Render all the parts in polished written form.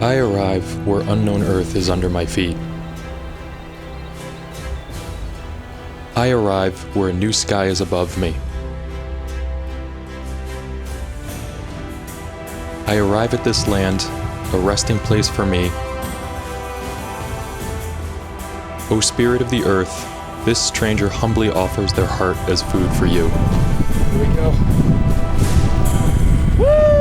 I arrive where unknown earth is under my feet. I arrive where a new sky is above me. I arrive at this land, a resting place for me. O Spirit of the earth, this stranger humbly offers their heart as food for you. Here we go. Woo!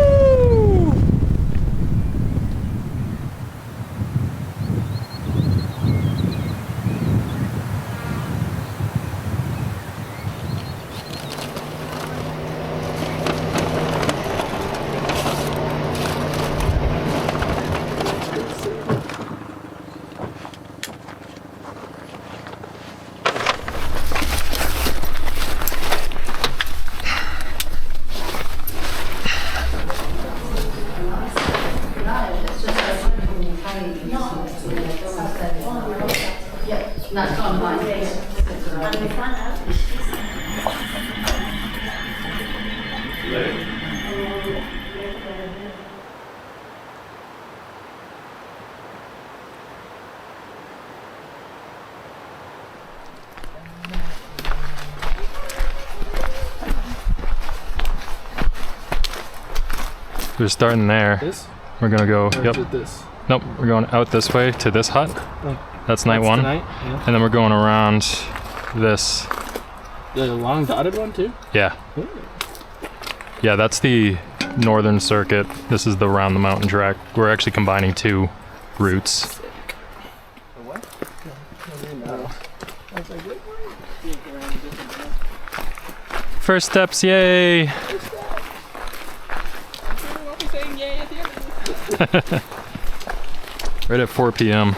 We're starting there. This? We're gonna go, Or yep. is it this? Nope, we're going out this way to this hut. That's night one. Tonight? Yeah. And then we're going around this. The long dotted one too? Yeah. Ooh. Yeah, that's the northern circuit. This is the around the mountain track. We're actually combining two routes. What? First steps, yay! Right at 4 p.m.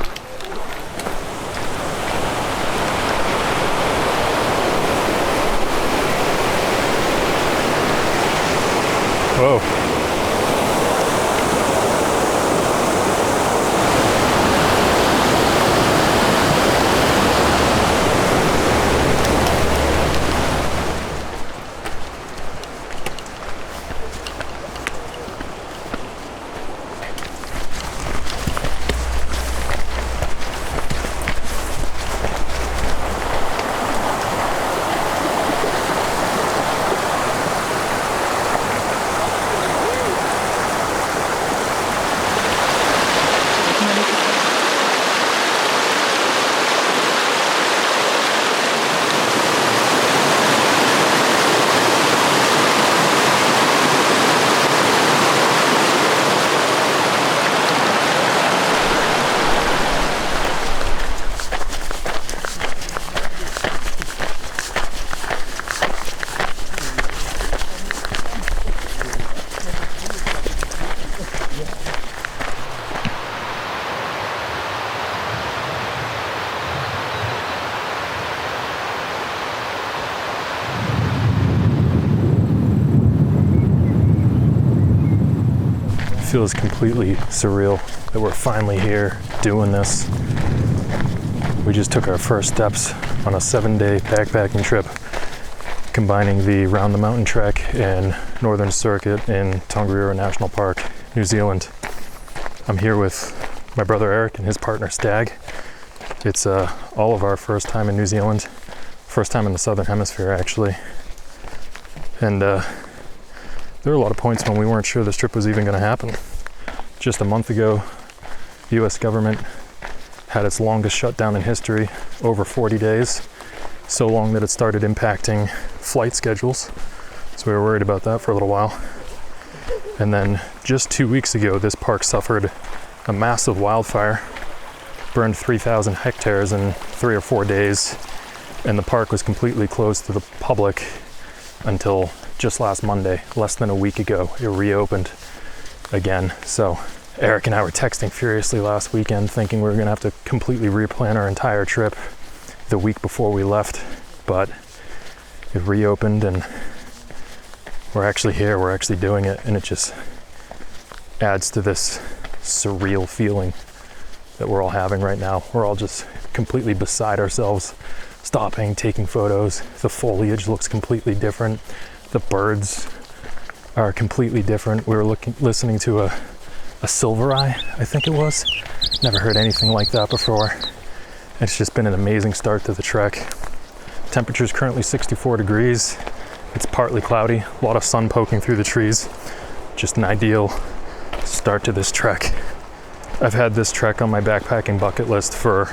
Whoa. Feels completely surreal that we're finally here doing this. We just took our first steps on a 7-day backpacking trip, combining the Round the Mountain Trek and Northern Circuit in Tongariro National Park, New Zealand. I'm here with my brother Eric and his partner Stag. It's all of our first time in New Zealand, first time in the Southern Hemisphere actually. And there were a lot of points when we weren't sure this trip was even going to happen. Just a month ago, the US government had its longest shutdown in history, over 40 days. So long that it started impacting flight schedules. So we were worried about that for a little while. And then just 2 weeks ago, this park suffered a massive wildfire, burned 3,000 hectares in 3 or 4 days, and the park was completely closed to the public until just last Monday, less than a week ago. It reopened again. So Eric and I were texting furiously last weekend thinking we were gonna have to completely replan our entire trip the week before we left, but it reopened and we're actually here, we're actually doing it, and it just adds to this surreal feeling that we're all having right now. We're all just completely beside ourselves, stopping, taking photos. The foliage looks completely different. The birds are completely different. We were listening to a a silver eye, I think it was. Never heard anything like that before. It's just been an amazing start to the trek. Temperature is currently 64 degrees. It's partly cloudy, a lot of sun poking through the trees. Just an ideal start to this trek. I've had this trek on my backpacking bucket list for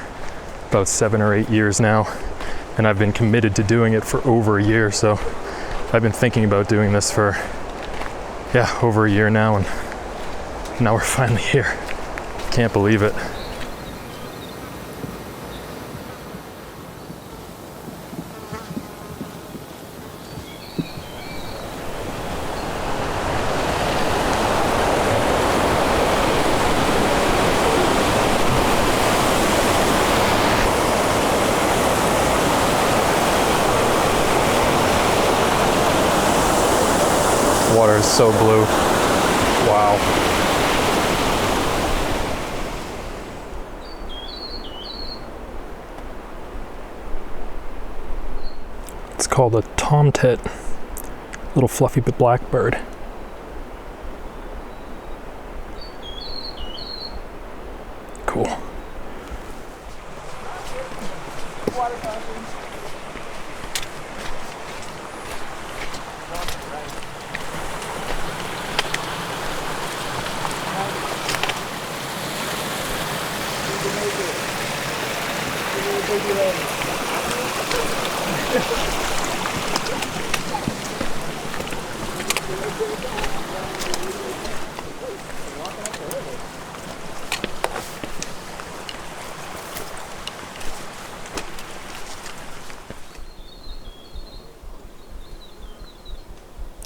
about 7 or 8 years now, and I've been committed to doing it for over a year, so I've been thinking about doing this for, over a year now, and now we're finally here. Can't believe it. Water is so blue. Wow. It's called a tomtit, little fluffy blackbird. Cool.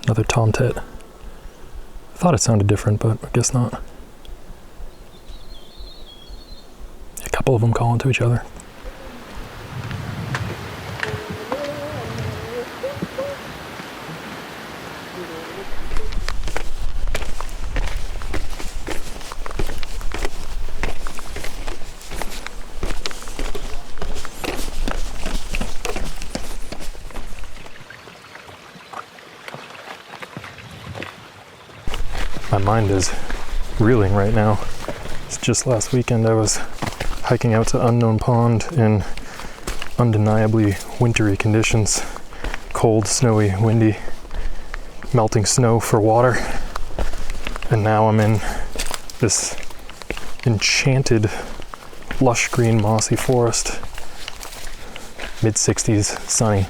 Another tomtit. I thought it sounded different, but I guess not. A couple of them calling to each other. My mind is reeling right now. It's just last weekend I was hiking out to Unknown Pond in undeniably wintry conditions. Cold, snowy, windy, melting snow for water. And now I'm in this enchanted, lush green mossy forest. Mid-60s, sunny.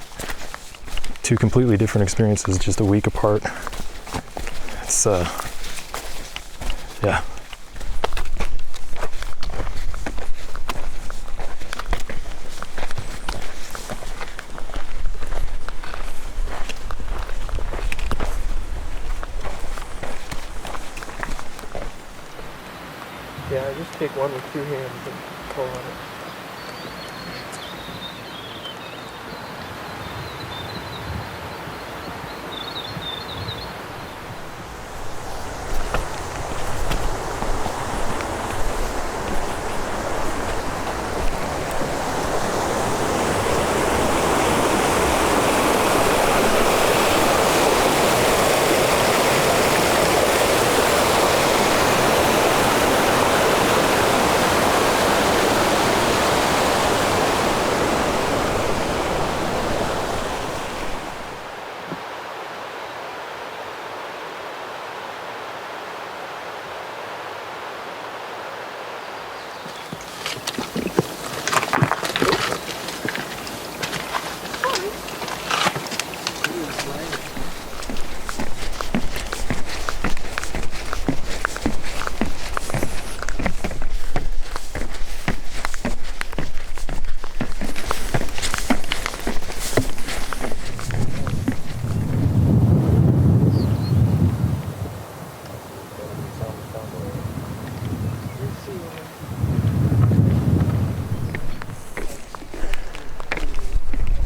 Two completely different experiences just a week apart. It's yeah. Yeah, I just take one with 2 hands and pull on it.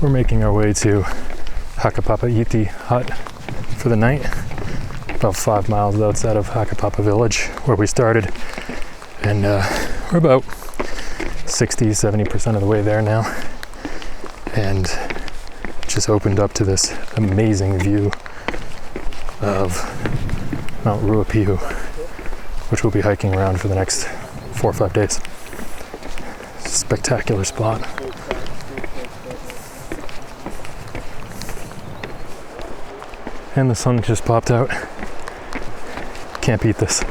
We're making our way to Hakapapa Hut for the night, about 5 miles outside of Hakapapa Village, where we started. And we're about 60-70% of the way there now. And just opened up to this amazing view of Mount Ruapehu. which we'll be hiking around for the next 4 or 5 days. Spectacular spot. And the sun just popped out. Can't beat this. The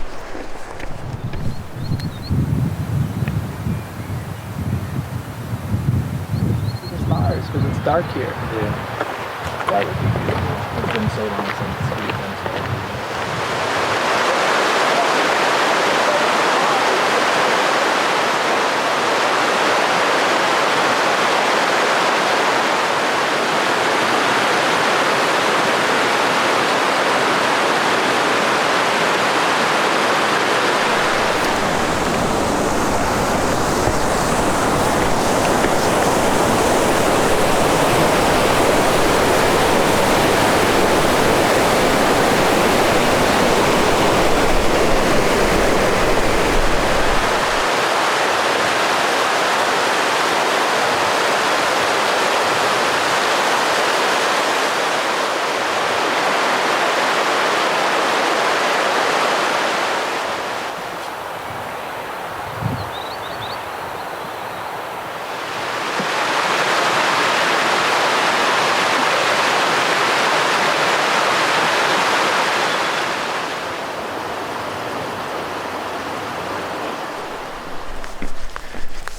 stars, because it's dark here. Yeah. That would be beautiful. It's been so long since we've been so.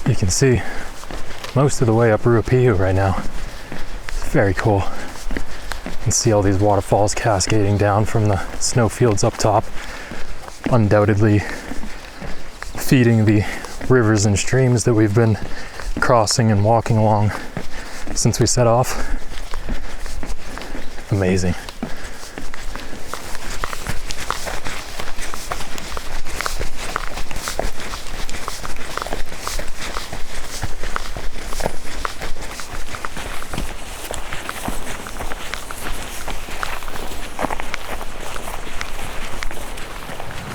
You can see most of the way up Ruapehu right now. It's very cool. You can see all these waterfalls cascading down from the snowfields up top, undoubtedly feeding the rivers and streams that we've been crossing and walking along since we set off. Amazing.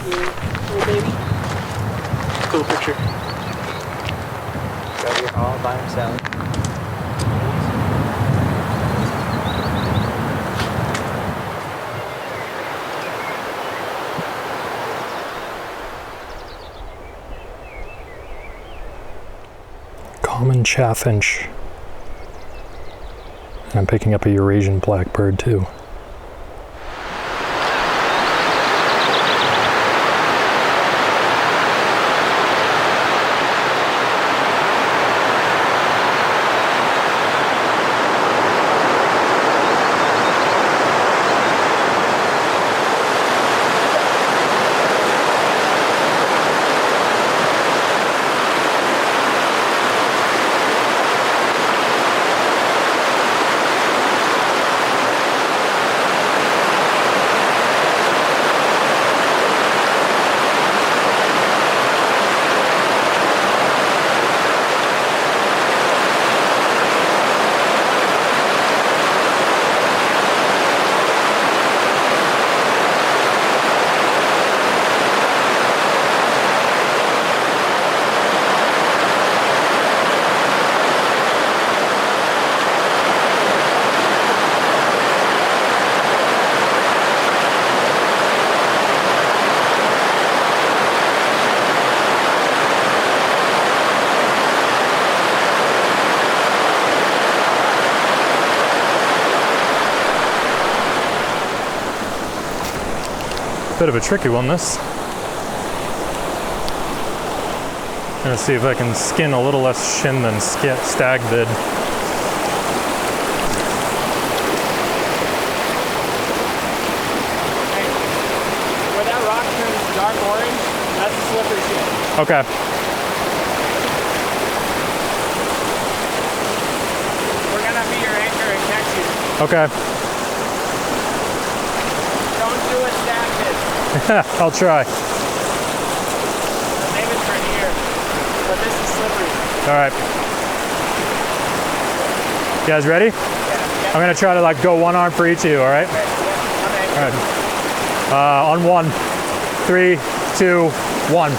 Little baby. Cool picture. Out here all by himself. Common chaffinch. And I'm picking up a Eurasian blackbird too. Bit of a tricky one, this. Gonna see if I can skin a little less shin than stag did. Hey, where that rock turns dark orange, that's the slippery shit. Okay. We're gonna be your anchor and catch you. Okay. Don't do what Stag did. I'll try. Maybe it's right here, but this is slippery. All right. You guys ready? Yeah. I'm gonna try to like go one arm for each of you, all right? Okay, yeah, I'm anchored. All right. On 1, 3, 2, 1.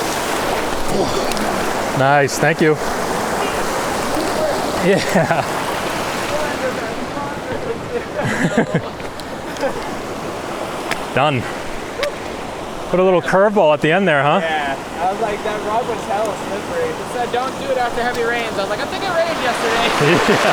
Nice, thank you. Yeah. Done. Put a little curveball at the end there, huh? Yeah. I was like, that rock was hella slippery. It said, don't do it after heavy rains. I was like, I think it rained yesterday. Yeah.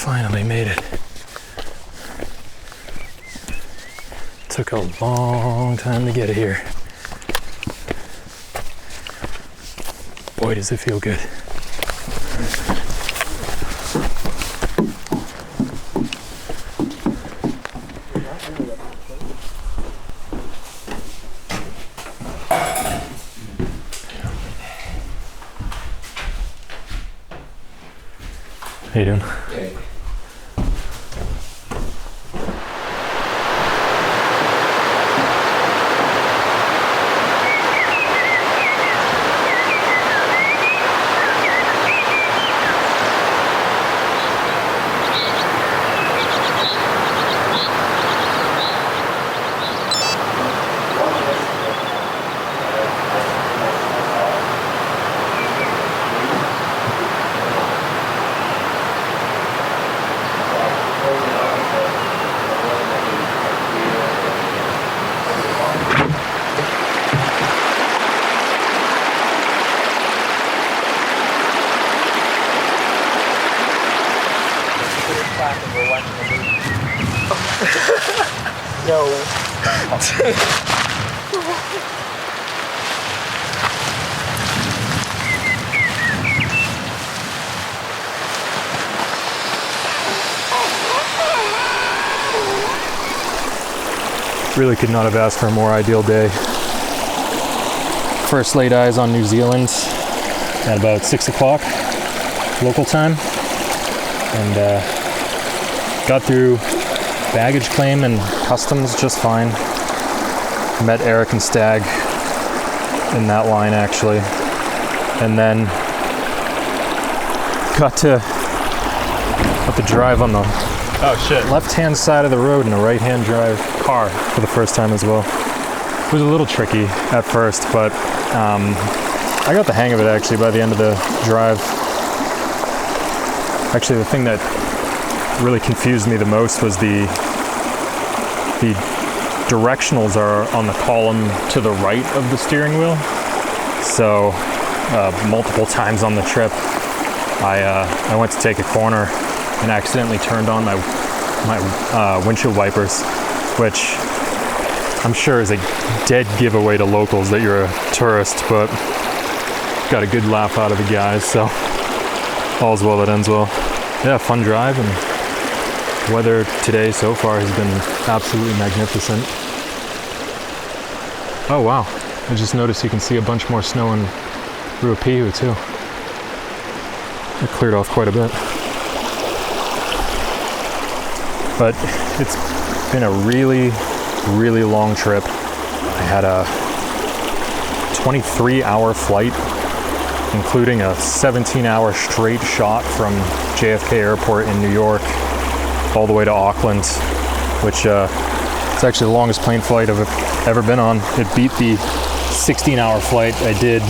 Finally made it. Took a long time to get here. Boy, does it feel good. How you doing? Okay. We're watching the movie. Really could not have asked for a more ideal day. First laid eyes on New Zealand at about 6 o'clock local time, and got through baggage claim and customs just fine. Met Eric and Stag in that line actually, and then got to drive on the left-hand side of the road in a right-hand drive car for the first time as well. It was a little tricky at first, but I got the hang of it actually by the end of the drive. Actually, the thing that really confused me the most was the directionals are on the column to the right of the steering wheel. So multiple times on the trip, I went to take a corner and accidentally turned on my windshield wipers, which I'm sure is a dead giveaway to locals that you're a tourist, but got a good laugh out of the guys, so all's well that ends well. Yeah, fun drive, and weather today so far has been absolutely magnificent. Oh wow, I just noticed you can see a bunch more snow in Ruapehu too. It cleared off quite a bit. But it's been a really, really long trip. I had a 23-hour flight, including a 17-hour straight shot from JFK Airport in New York all the way to Auckland, which it's actually the longest plane flight I've ever been on. It beat the 16-hour flight I did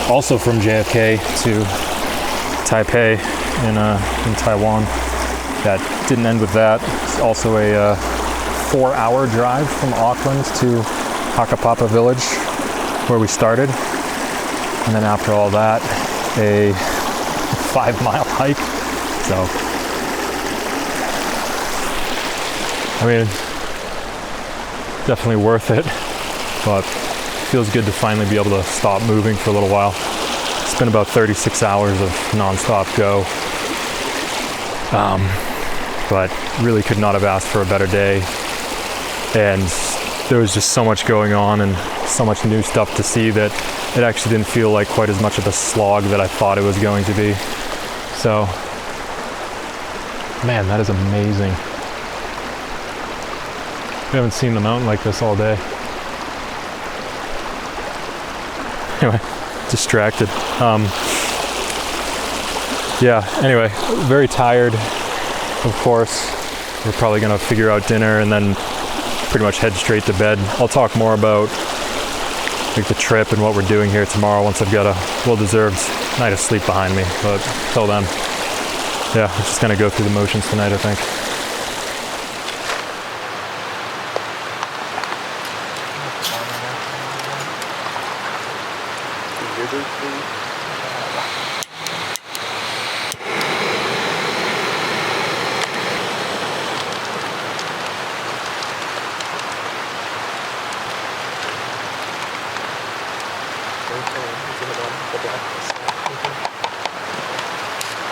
also from JFK to Taipei in Taiwan. That didn't end with that. It's also a 4-hour drive from Auckland to Hakapapa Village, where we started. And then after all that, a 5-mile hike. So, I mean, definitely worth it, but it feels good to finally be able to stop moving for a little while. It's been about 36 hours of nonstop go. But really could not have asked for a better day. And there was just so much going on and so much new stuff to see that it actually didn't feel like quite as much of a slog that I thought it was going to be. So, man, that is amazing. We haven't seen the mountain like this all day. Anyway, distracted. Yeah, anyway, very tired, of course. We're probably gonna figure out dinner and then pretty much head straight to bed. I'll talk more about like the trip and what we're doing here tomorrow once I've got a well-deserved night of sleep behind me. But till then, yeah, I'm just gonna go through the motions tonight, I think.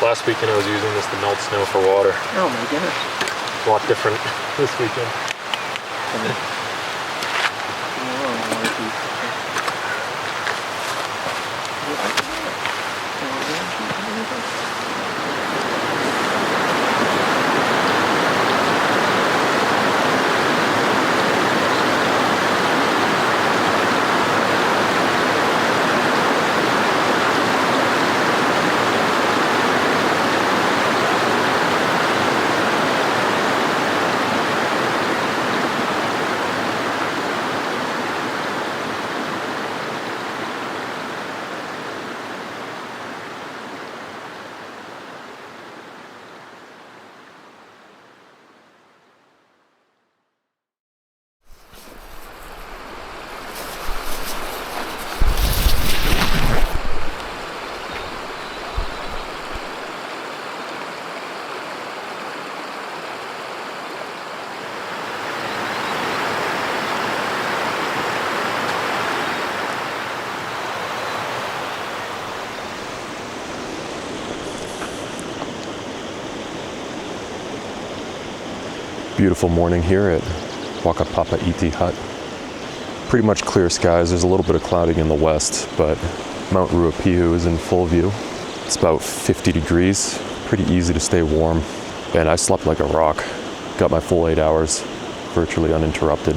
Last weekend I was using this to melt snow for water. Oh my goodness. A lot different this weekend. Beautiful morning here at Wakapapa Hut. Pretty much clear skies. There's a little bit of clouding in the west, but Mount Ruapehu is in full view. It's about 50 degrees, pretty easy to stay warm. And I slept like a rock. Got my full 8 hours, virtually uninterrupted.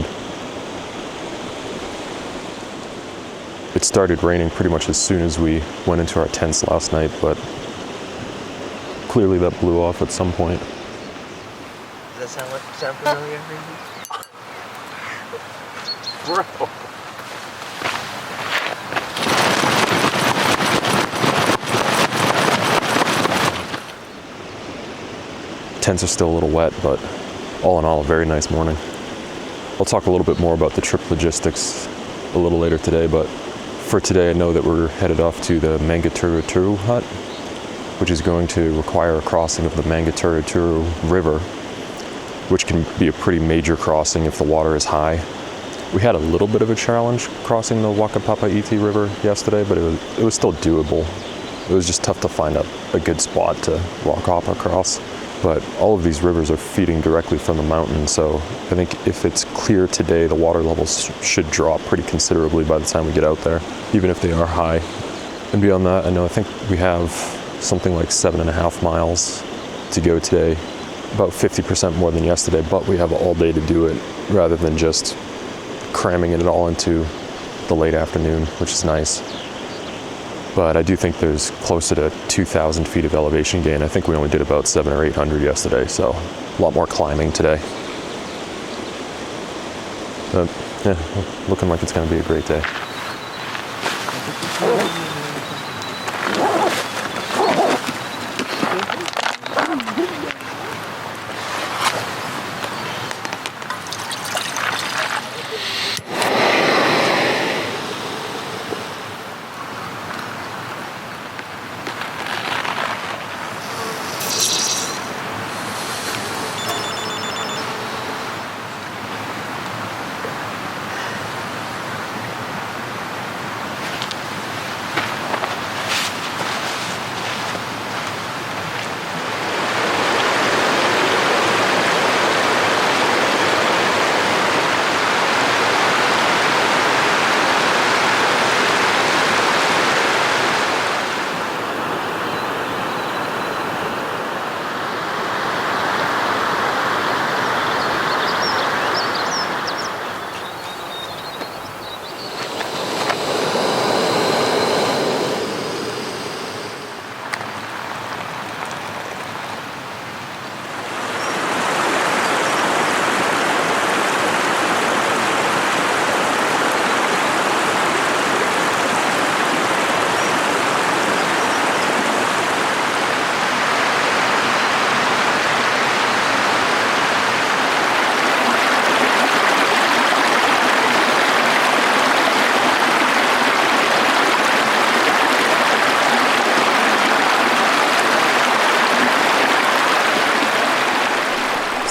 It started raining pretty much as soon as we went into our tents last night, but clearly that blew off at some point. Does that sound familiar? Bro. Tents are still a little wet, but all in all, a very nice morning. I'll talk a little bit more about the trip logistics a little later today, but for today I know that we're headed off to the Mangaturuturu hut, which is going to require a crossing of the Mangaturuturu River, which can be a pretty major crossing if the water is high. We had a little bit of a challenge crossing the Wakapapa River yesterday, but it was still doable. It was just tough to find a good spot to rock hop across. But all of these rivers are feeding directly from the mountain, so I think if it's clear today, the water levels should drop pretty considerably by the time we get out there, even if they are high. And beyond that, I think we have something like 7.5 miles to go today, about 50% more than yesterday, but we have all day to do it rather than just cramming it all into the late afternoon, which is nice. But I do think there's closer to 2,000 feet of elevation gain. I think we only did about 700 or 800 yesterday, so a lot more climbing today. But yeah, looking like it's going to be a great day.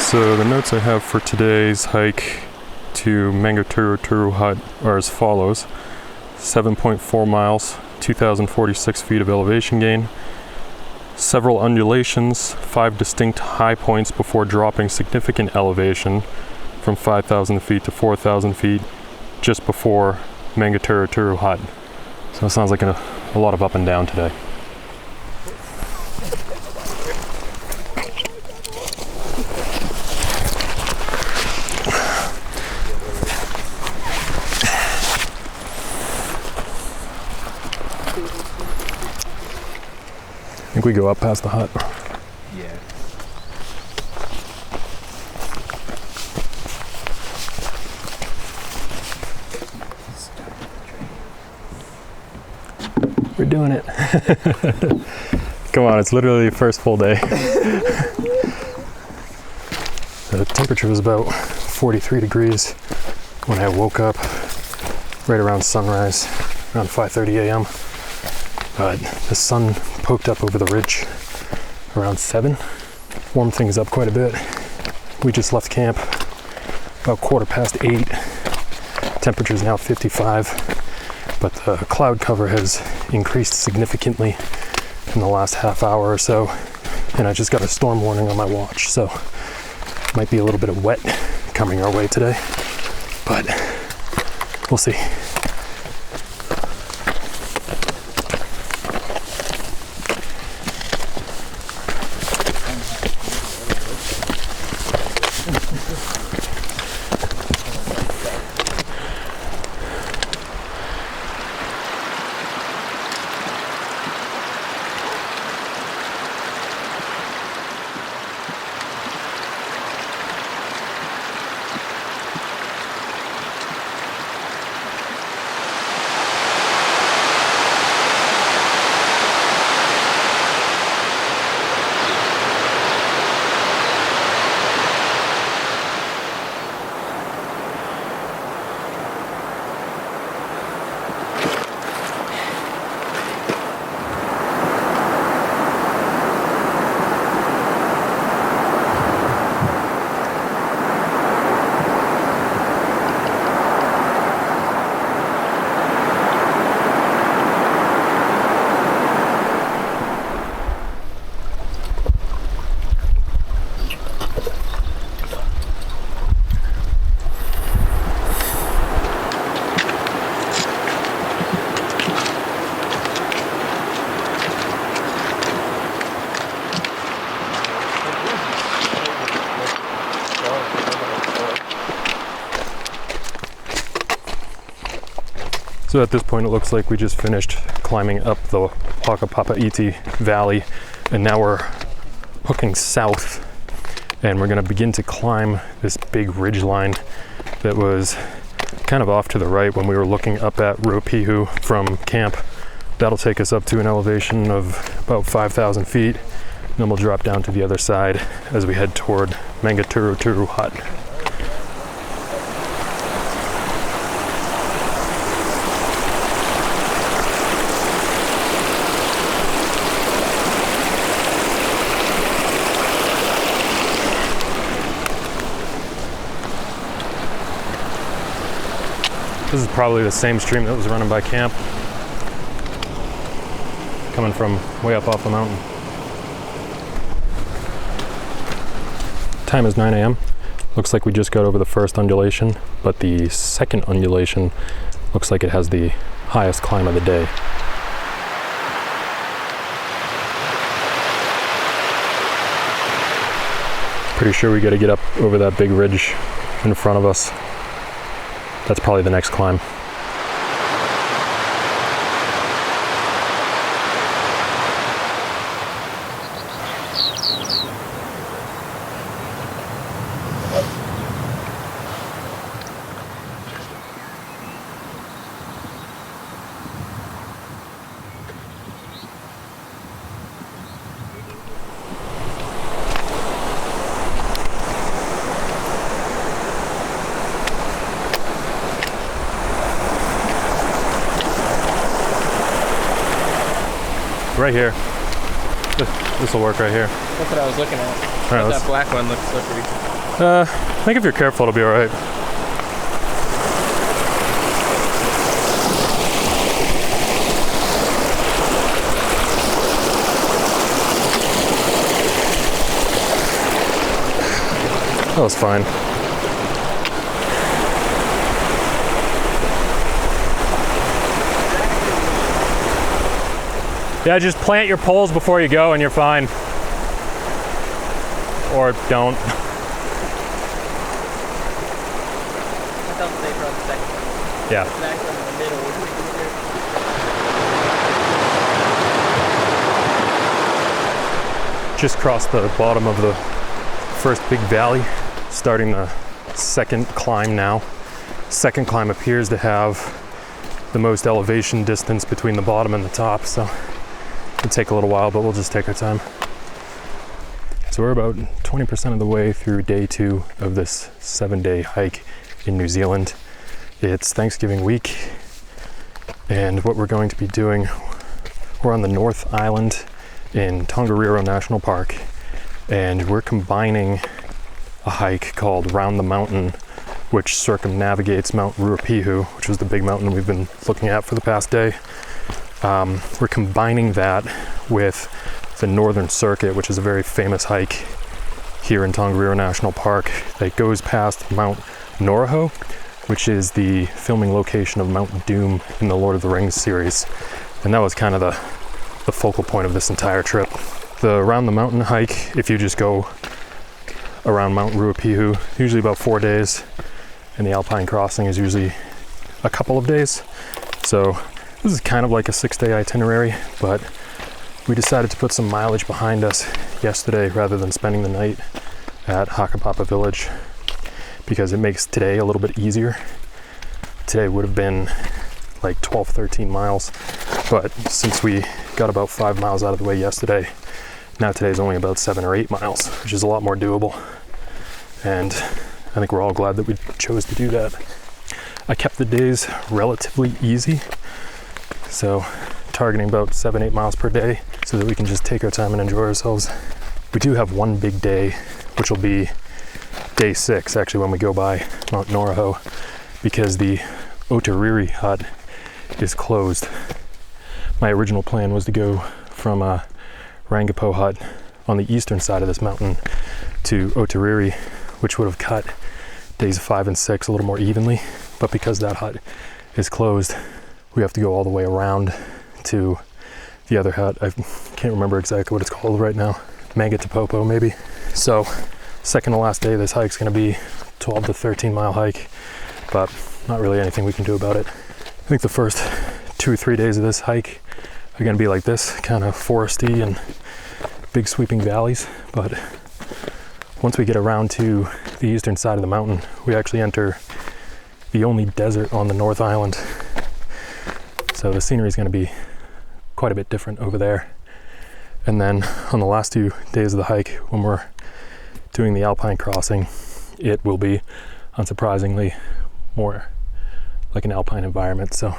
So the notes I have for today's hike to Mangaturu Hut are as follows. 7.4 miles, 2,046 feet of elevation gain, several undulations, 5 distinct high points before dropping significant elevation from 5,000 feet to 4,000 feet just before Mangaturu Hut. So it sounds like a lot of up and down today. I think we go up past the hut. Yeah. We're doing it. Come on, it's literally the first full day. The temperature was about 43 degrees when I woke up right around sunrise, around 5:30 a.m. But the sun poked up over the ridge around 7, warmed things up quite a bit. We just left camp about 8:15. Temperature's now 55, but the cloud cover has increased significantly in the last half hour or so, and I just got a storm warning on my watch, so might be a little bit of wet coming our way today, but we'll see. So at this point, it looks like we just finished climbing up the Whakapapa Valley, and now we're hooking south, and we're going to begin to climb this big ridge line that was kind of off to the right when we were looking up at Ruapehu from camp. That'll take us up to an elevation of about 5,000 feet, and then we'll drop down to the other side as we head toward Mangaturu Hut. This is probably the same stream that was running by camp, coming from way up off the mountain. Time is 9 a.m. Looks like we just got over the first undulation, but the second undulation looks like it has the highest climb of the day. Pretty sure we got to get up over that big ridge in front of us. That's probably the next climb. Right here. This will work right here. That's what I was looking at. All right, But let's, that black one looks slippery. I think if you're careful, it'll be all right. That was fine. Yeah, just plant your poles before you go and you're fine. Or don't. I felt safer on the second one. Yeah. The back one in the middle was easier. Just crossed the bottom of the first big valley, starting the second climb now. Second climb appears to have the most elevation distance between the bottom and the top, so it'll take a little while, but we'll just take our time. So we're about 20% of the way through day 2 of this 7-day hike in New Zealand. It's Thanksgiving week, and what we're going to be doing, we're on the North Island in Tongariro National Park, and we're combining a hike called Round the Mountain, which circumnavigates Mount Ruapehu, which was the big mountain we've been looking at for the past day. We're combining that with the Northern Circuit, which is a very famous hike here in Tongariro National Park that goes past Mount Ruapehu, which is the filming location of Mount Doom in the Lord of the Rings series. And that was kind of the focal point of this entire trip. The Round the Mountain hike, if you just go around Mount Ruapehu, usually about 4 days, and the Alpine crossing is usually a couple of days. So this is kind of like a 6-day itinerary, but we decided to put some mileage behind us yesterday rather than spending the night at Hakapapa Village, because it makes today a little bit easier. Today would have been like 12, 13 miles, but since we got about 5 miles out of the way yesterday, now today's only about 7 or 8 miles, which is a lot more doable. And I think we're all glad that we chose to do that. I kept the days relatively easy, so targeting about 7-8 miles per day so that we can just take our time and enjoy ourselves. We do have one big day, which will be day 6, actually, when we go by Mount Ruapehu, because the Otariri hut is closed. My original plan was to go from Rangipo hut on the eastern side of this mountain to Otariri, which would have cut days 5 and 6 a little more evenly, but because that hut is closed, we have to go all the way around to the other hut. I can't remember exactly what it's called right now. Magatapopo maybe. So second to last day of this hike is going to be 12 to 13 mile hike, but not really anything we can do about it. I think the first 2 or 3 days of this hike are going to be like this, kind of foresty and big sweeping valleys, but once we get around to the eastern side of the mountain, we actually enter the only desert on the North Island. So the scenery is going to be quite a bit different over there. And then on the last 2 days of the hike, when we're doing the Alpine crossing, it will be, unsurprisingly, more like an alpine environment. So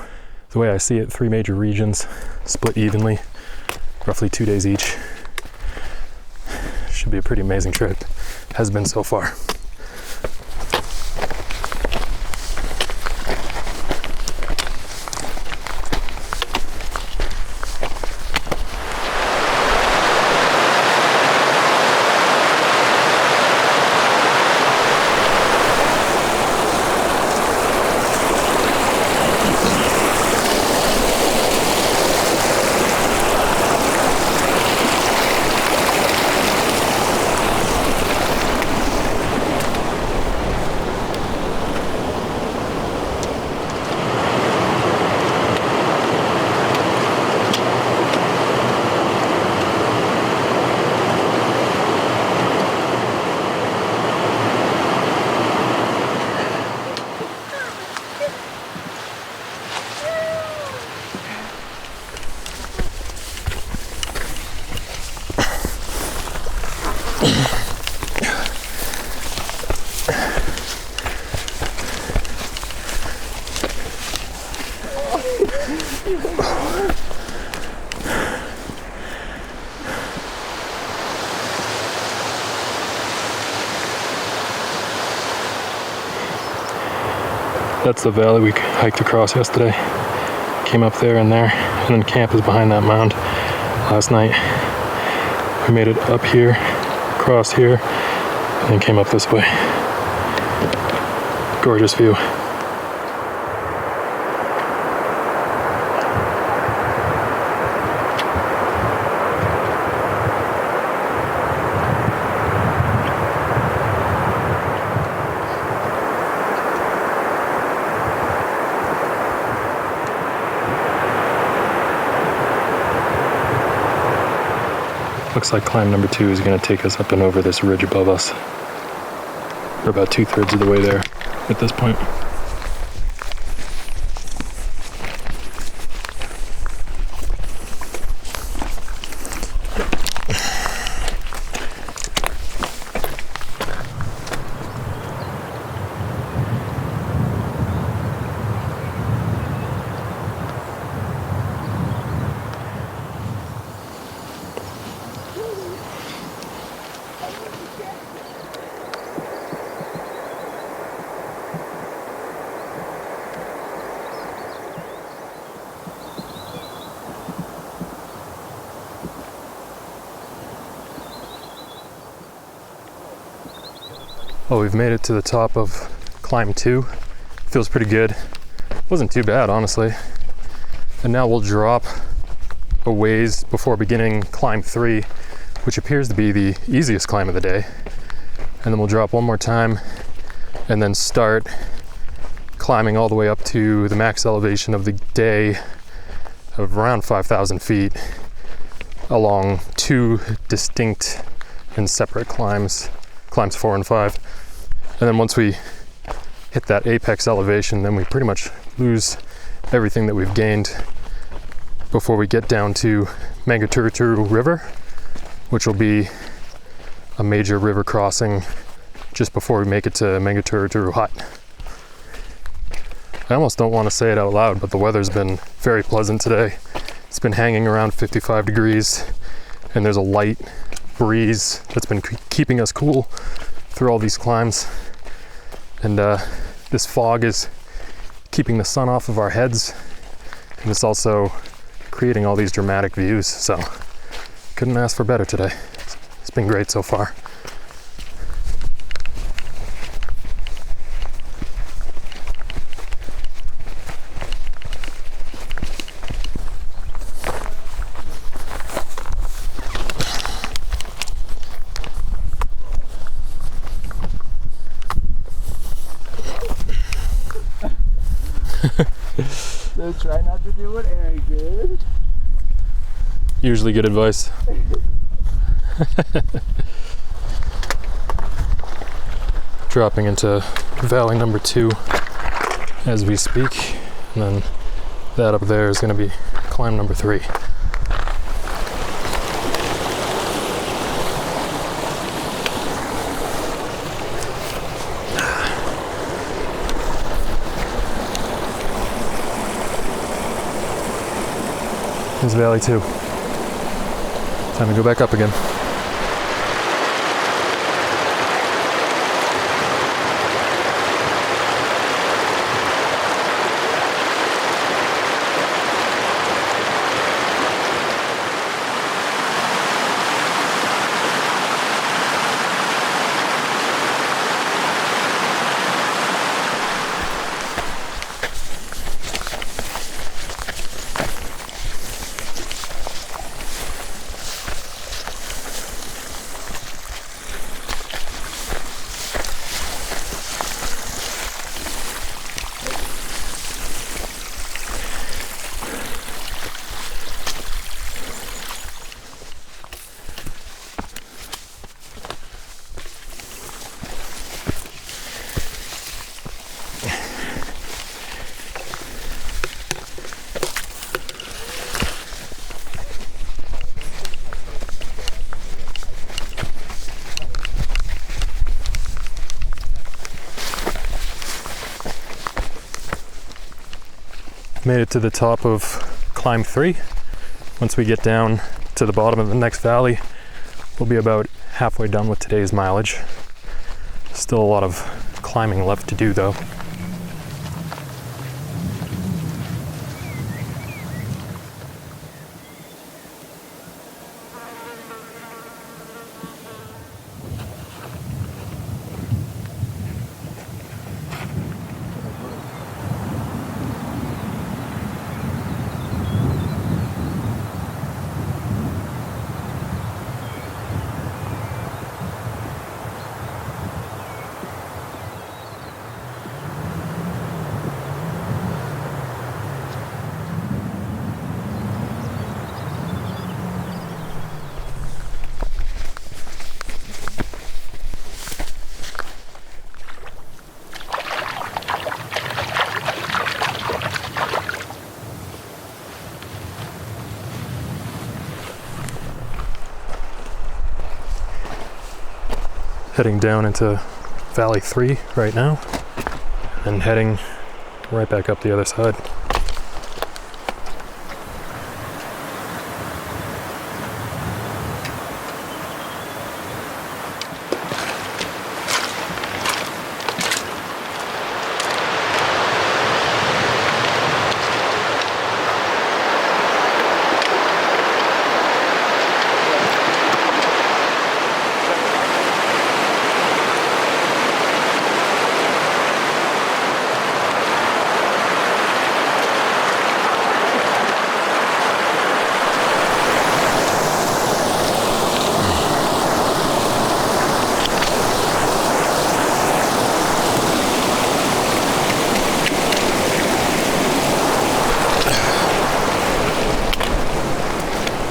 the way I see it, 3 major regions split evenly, roughly 2 days each. Should be a pretty amazing trip. Has been so far. That's the valley we hiked across yesterday. Came up there, and then camp is behind that mound. Last night we made it up here, across here, and then came up this way. Gorgeous view. Looks like climb number 2 is going to take us up and over this ridge above us. We're about 2/3 of the way there at this point. Well, we've made it to the top of climb 2. Feels pretty good. Wasn't too bad, honestly. And now we'll drop a ways before beginning climb 3, which appears to be the easiest climb of the day. And then we'll drop one more time and then start climbing all the way up to the max elevation of the day of around 5,000 feet along 2 distinct and separate climbs 4 and 5. And then once we hit that apex elevation, then we pretty much lose everything that we've gained before we get down to Mangaturuturu River, which will be a major river crossing just before we make it to Mangaturuturu Hut. I almost don't want to say it out loud, but the weather's been very pleasant today. It's been hanging around 55 degrees, and there's a light breeze that's been keeping us cool through all these climbs. And this fog is keeping the sun off of our heads, and it's also creating all these dramatic views. So couldn't ask for better today. It's been great so far. So try not to do it arrogant. Usually good advice. Dropping into valley number 2 as we speak, and then that up there is going to be climb number 3. Here's valley 2. Time to go back up again. Made it to the top of climb 3. Once we get down to the bottom of the next valley, we'll be about halfway done with today's mileage. Still a lot of climbing left to do though. heading down into Valley 3 right now, and heading right back up the other side.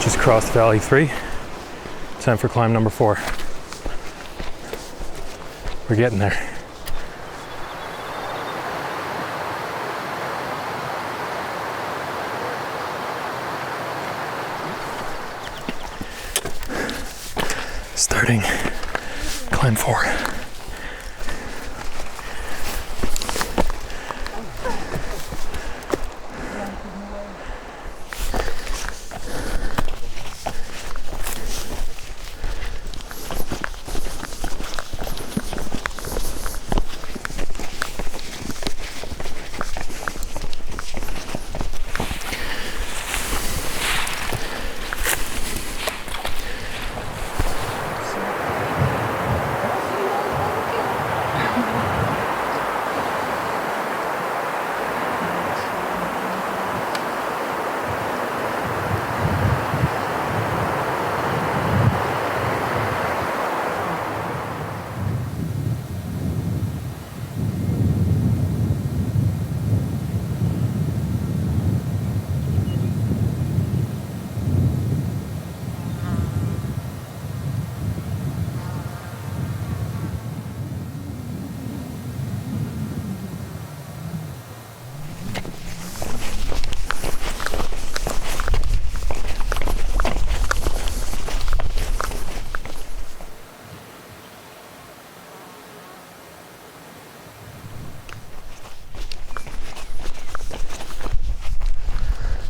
Just crossed Valley 3. Time for climb number 4. We're getting there. Starting climb 4.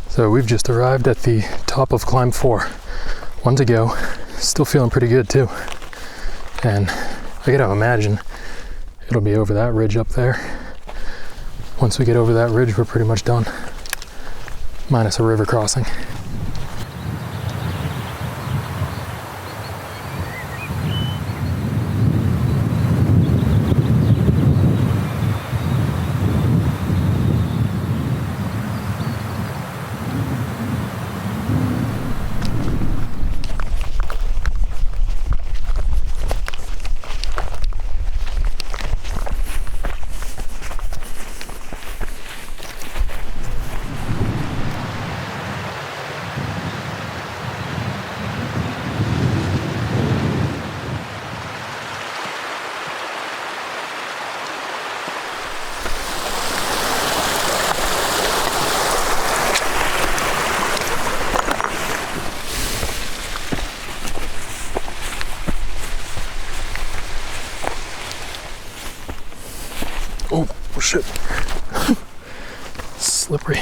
So we've just arrived at the top of climb 4. 1 to go. Still feeling pretty good too. And I gotta imagine it'll be over that ridge up there. Once we get over that ridge, we're pretty much done. Minus a river crossing. Oh shit. Slippery.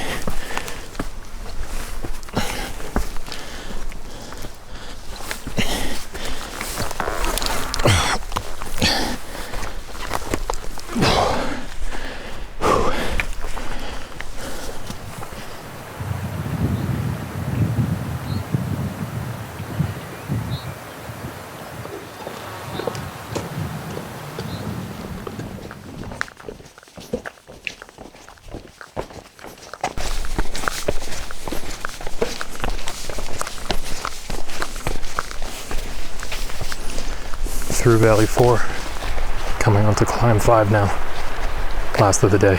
Through Valley 4, coming onto climb 5 now, last of the day.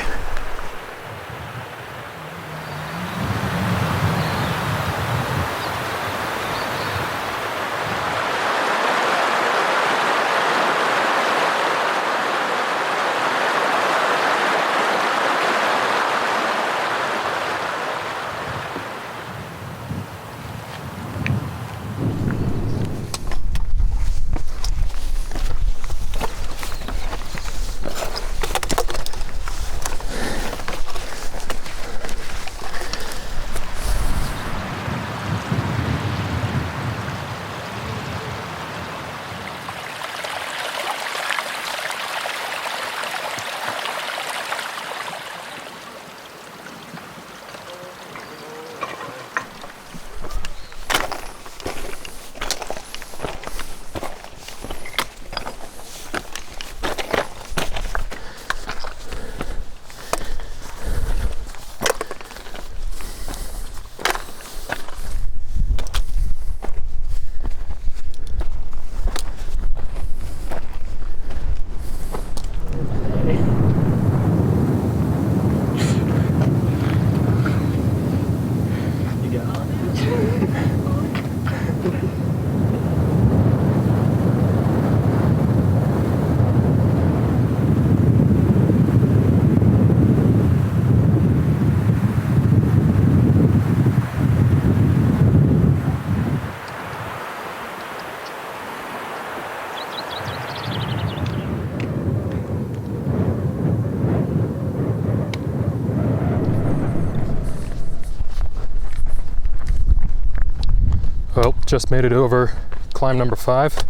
just made it over climb number 5.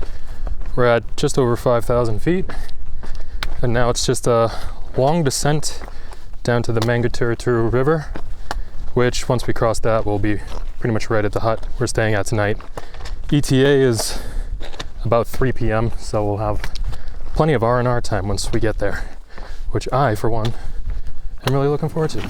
We're at just over 5,000 feet. And now it's just a long descent down to the Mangaturu River, which once we cross that, we'll be pretty much right at the hut we're staying at tonight. ETA is about 3 p.m., so we'll have plenty of R&R time once we get there, which I, for one, am really looking forward to.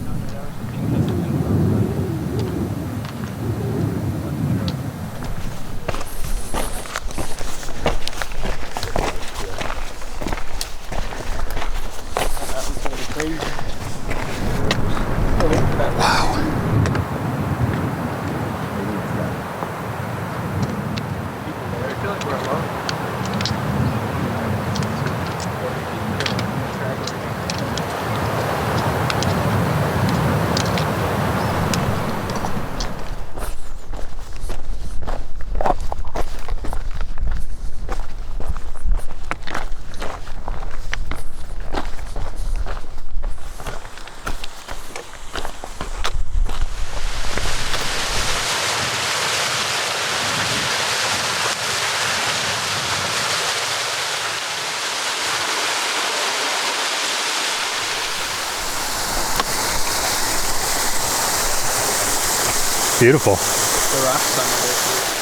Beautiful. The rocks under it.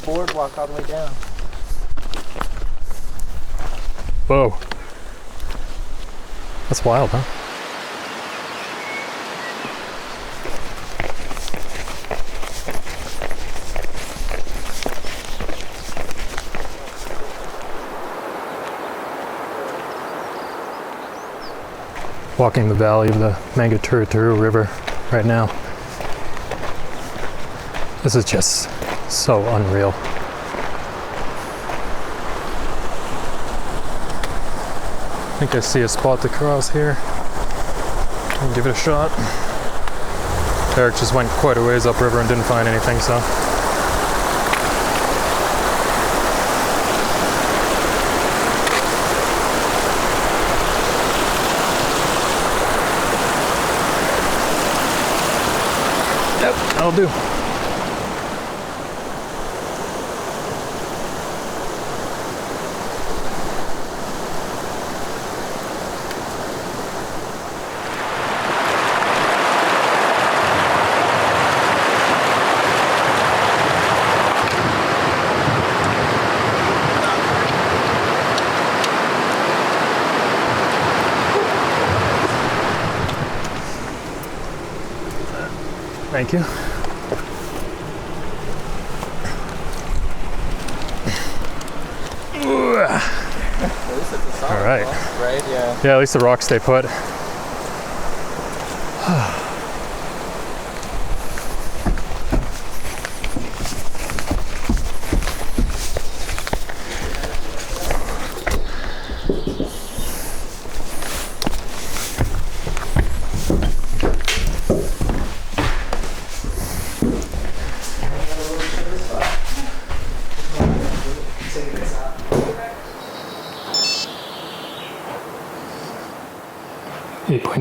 Boardwalk all the way down. Whoa. That's wild, huh? Walking the valley of the Mangaturu River right now. This is just so unreal. I think I see a spot to cross here. I'll give it a shot. Eric just went quite a ways upriver and didn't find anything, so. That'll do. Thank you. All right. Right? Yeah. Yeah, at least the rocks stay put.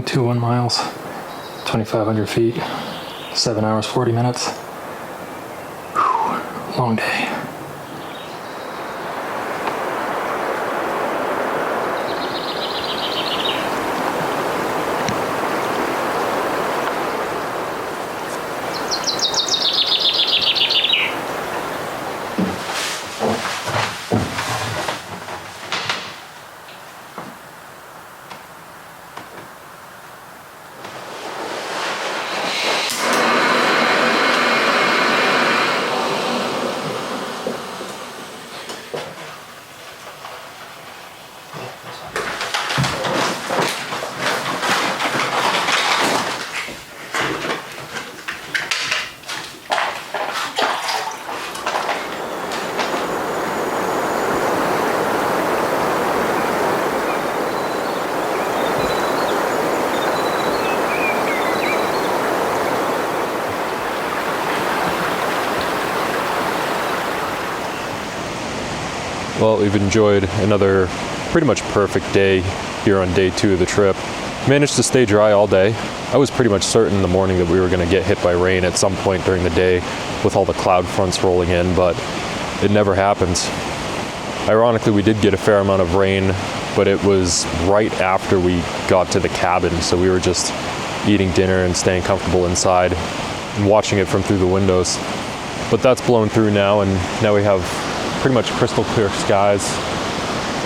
.21 miles, 2,500 feet, 7 hours, 40 minutes. Whew, long day. Well, we've enjoyed another pretty much perfect day here on day 2 of the trip. Managed to stay dry all day. I was pretty much certain in the morning that we were going to get hit by rain at some point during the day with all the cloud fronts rolling in, but it never happens. Ironically, we did get a fair amount of rain, but it was right after we got to the cabin, so we were just eating dinner and staying comfortable inside and watching it from through the windows. But that's blown through now, and now we have pretty much crystal clear skies,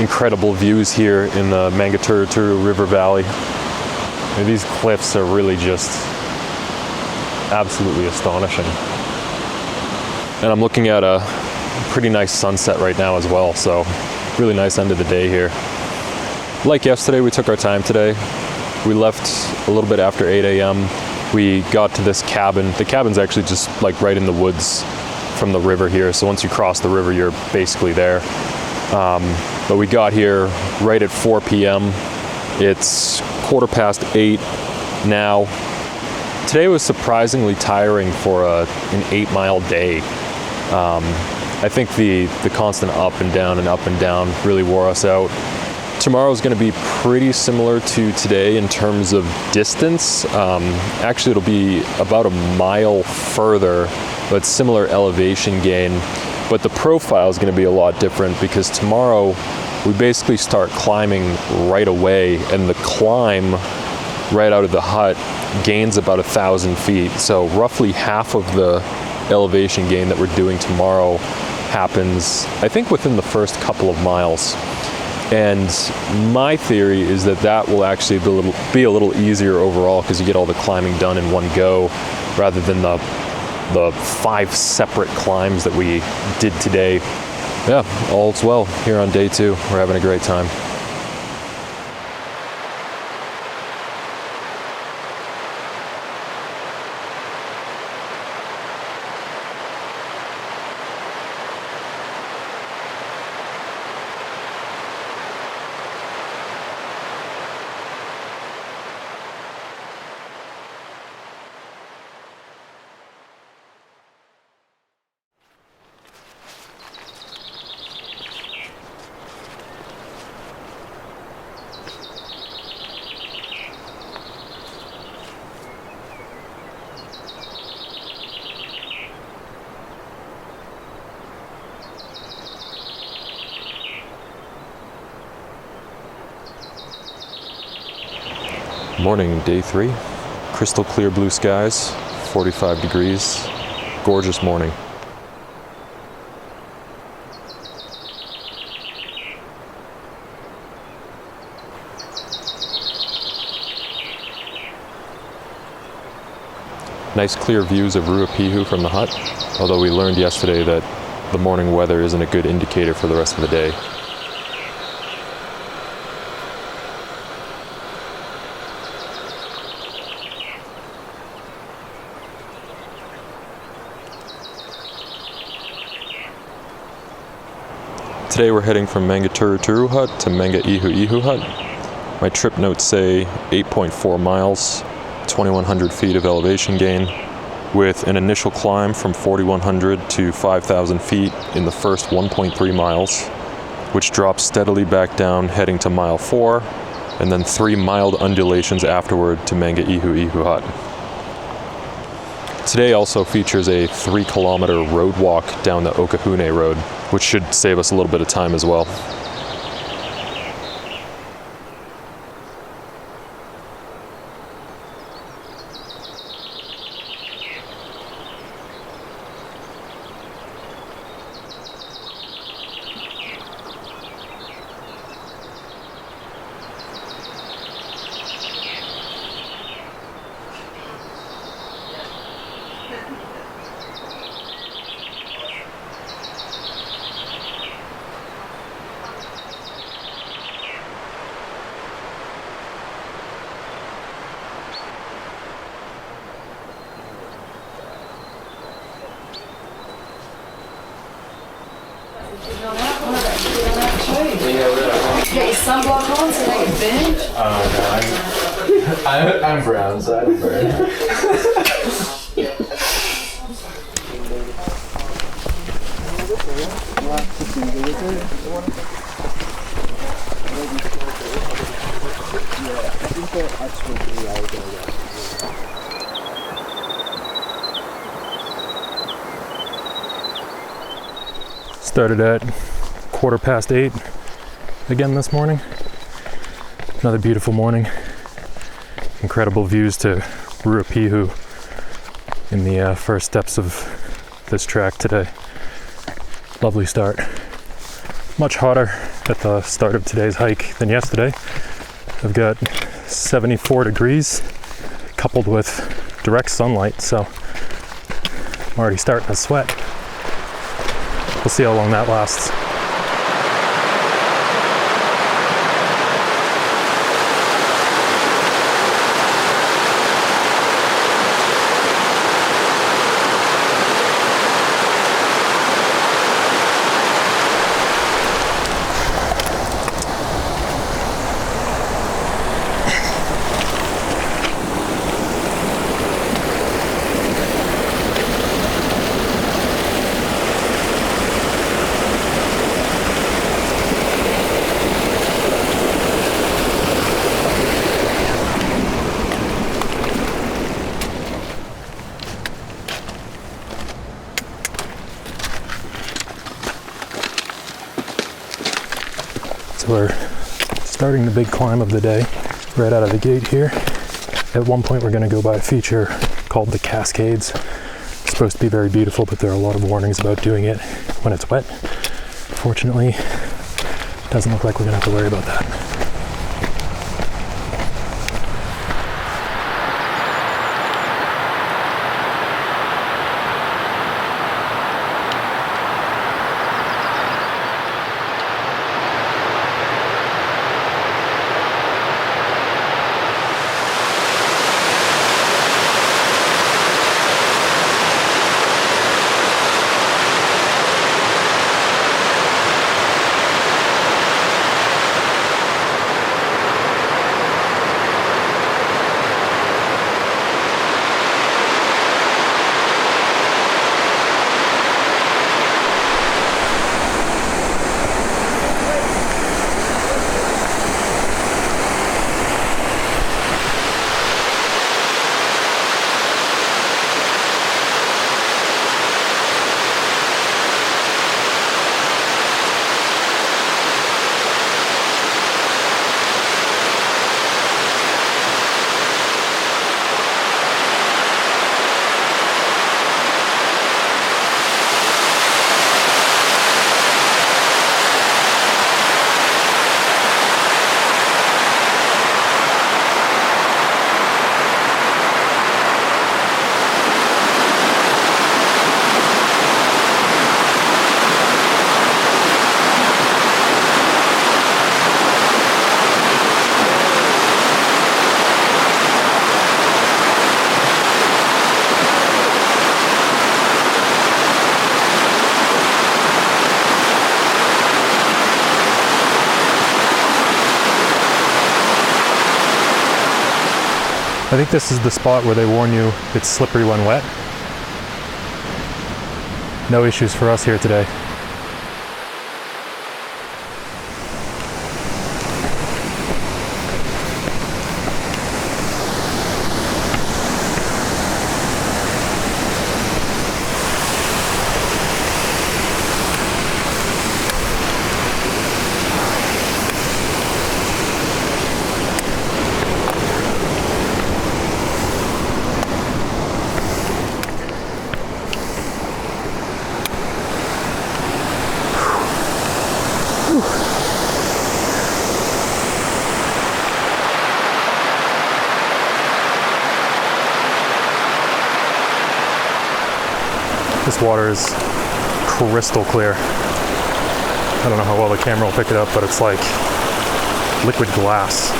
incredible views here in the Mangaturu River Valley. And these cliffs are really just absolutely astonishing. And I'm looking at a pretty nice sunset right now as well, so really nice end of the day here. Like yesterday, we took our time today. We left a little bit after 8 a.m. We got to this cabin. The cabin's actually just like right in the woods from the river here, so once you cross the river, you're basically there. But we got here right at 4 p.m. It's 8:15 now. Today was surprisingly tiring for an 8-mile day. I think the constant up and down really wore us out. Tomorrow's going to be pretty similar to today in terms of distance. Actually, it'll be about a mile further, but similar elevation gain. But the profile is going to be a lot different because tomorrow we basically start climbing right away, and the climb right out of the hut gains about 1,000 feet. So roughly half of the elevation gain that we're doing tomorrow happens, I think, within the first couple of miles. And my theory is that that will actually be a little easier overall because you get all the climbing done in one go rather than the 5 separate climbs that we did today. Yeah, all's well here on day 2. We're having a great time. Morning, day 3. Crystal clear blue skies, 45 degrees. Gorgeous morning. Nice clear views of Ruapehu from the hut, although we learned yesterday that the morning weather isn't a good indicator for the rest of the day. Today we're heading from Mangaturuturu Hut to Mangaihuihu Hut. My trip notes say 8.4 miles, 2,100 feet of elevation gain, with an initial climb from 4,100 to 5,000 feet in the first 1.3 miles, which drops steadily back down heading to mile 4, and then 3 mild undulations afterward to Mangaihuihu Hut. Today also features a 3-kilometer road walk down the Okahune Road, which should save us a little bit of time as well. You got your sunblock on so that you burn? Oh no, I'm brown, so I don't burn. Started at 8:15 again this morning. Another beautiful morning. Incredible views to Ruapehu in the first steps of this track today. Lovely start. Much hotter at the start of today's hike than yesterday. I've got 74 degrees coupled with direct sunlight, so I'm already starting to sweat. We'll see how long that lasts. So we're starting the big climb of the day right out of the gate here. At one point we're going to go by a feature called the Cascades. It's supposed to be very beautiful, but there are a lot of warnings about doing it when it's wet. Fortunately, it doesn't look like we're going to have to worry about that. I think this is the spot where they warn you it's slippery when wet. No issues for us here today. This water is crystal clear. I don't know how well the camera will pick it up, but it's like liquid glass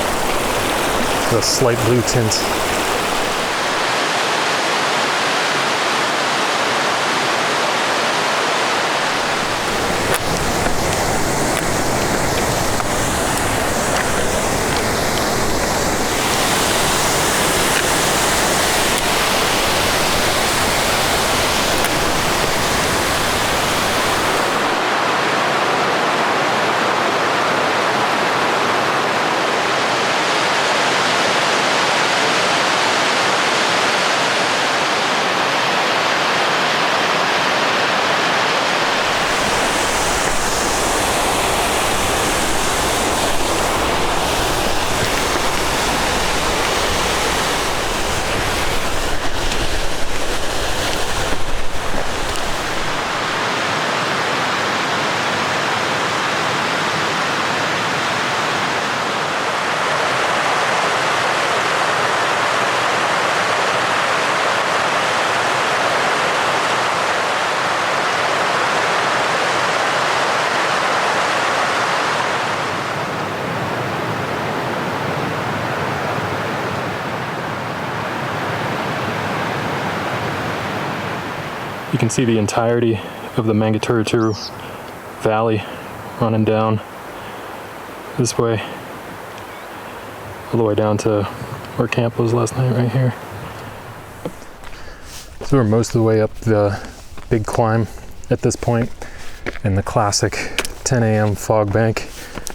with a slight blue tint. You can see the entirety of the Mangaturuturu Valley running down this way, all the way down to where camp was last night right here. So we're most of the way up the big climb at this point, and the classic 10 a.m. fog bank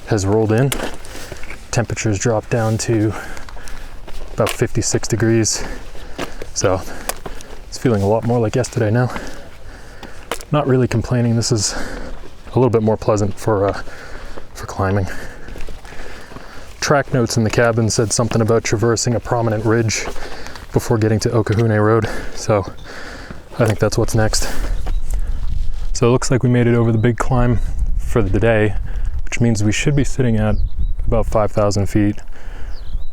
has rolled in. Temperatures dropped down to about 56 degrees. So it's feeling a lot more like yesterday now. Not really complaining. This is a little bit more pleasant for climbing. Track notes in the cabin said something about traversing a prominent ridge before getting to Okahune Road. So I think that's what's next. So it looks like we made it over the big climb for the day, which means we should be sitting at about 5,000 feet.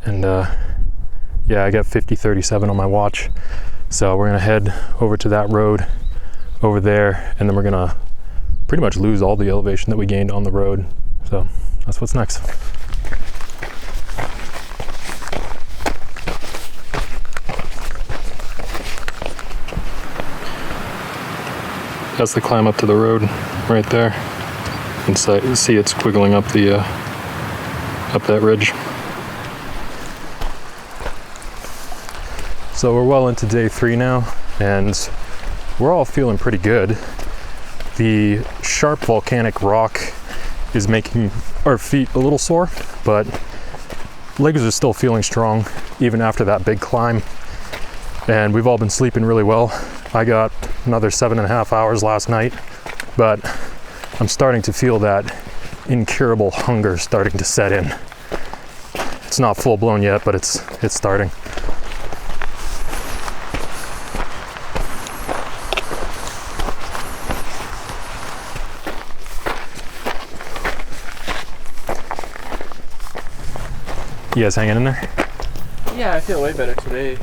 And yeah, I got 50:37 on my watch. So we're gonna head over to that road over there, and then we're gonna pretty much lose all the elevation that we gained on the road. So that's what's next. That's the climb up to the road right there. You can see it's squiggling up the up that ridge. So we're well into day 3 now, and we're all feeling pretty good. The sharp volcanic rock is making our feet a little sore, but legs are still feeling strong even after that big climb. And we've all been sleeping really well. I got another 7.5 hours last night, but I'm starting to feel that incurable hunger starting to set in. It's not full blown yet, but it's starting. You guys hanging in there? Yeah, I feel way better today.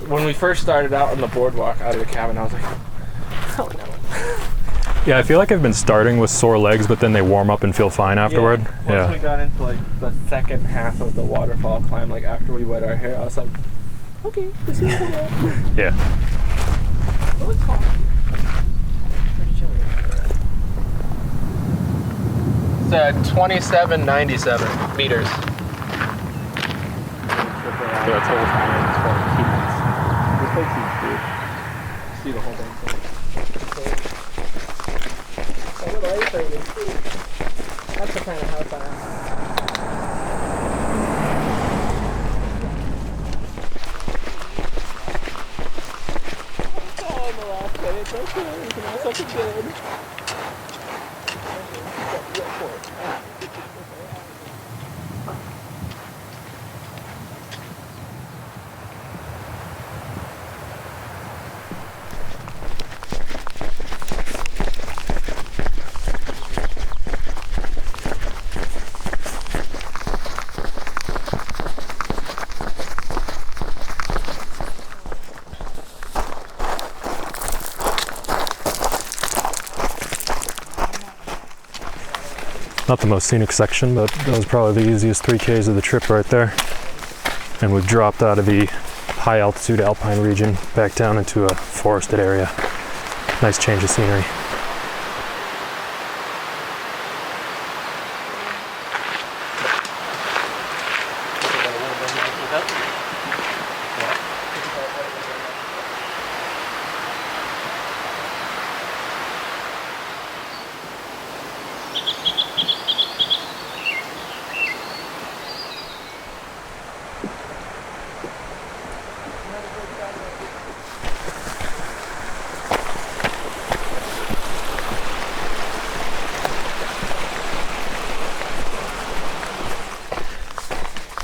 When we first started out on the boardwalk out of the cabin, I was like, oh no. Yeah, I feel like I've been starting with sore legs, but then they warm up and feel fine afterward. Once we got into like the second half of the waterfall climb, like after we wet our hair, I was like, okay, this is good. Yeah. Oh, it's hot. Pretty chilly. It's 2797 meters. Yeah, total. life rating too. That's the kind of house I have. Oh, in the last minute, it's okay. You can have something good. Not the most scenic section, but that was probably the easiest 3Ks of the trip right there. And we've dropped out of the high altitude alpine region back down into a forested area. Nice change of scenery.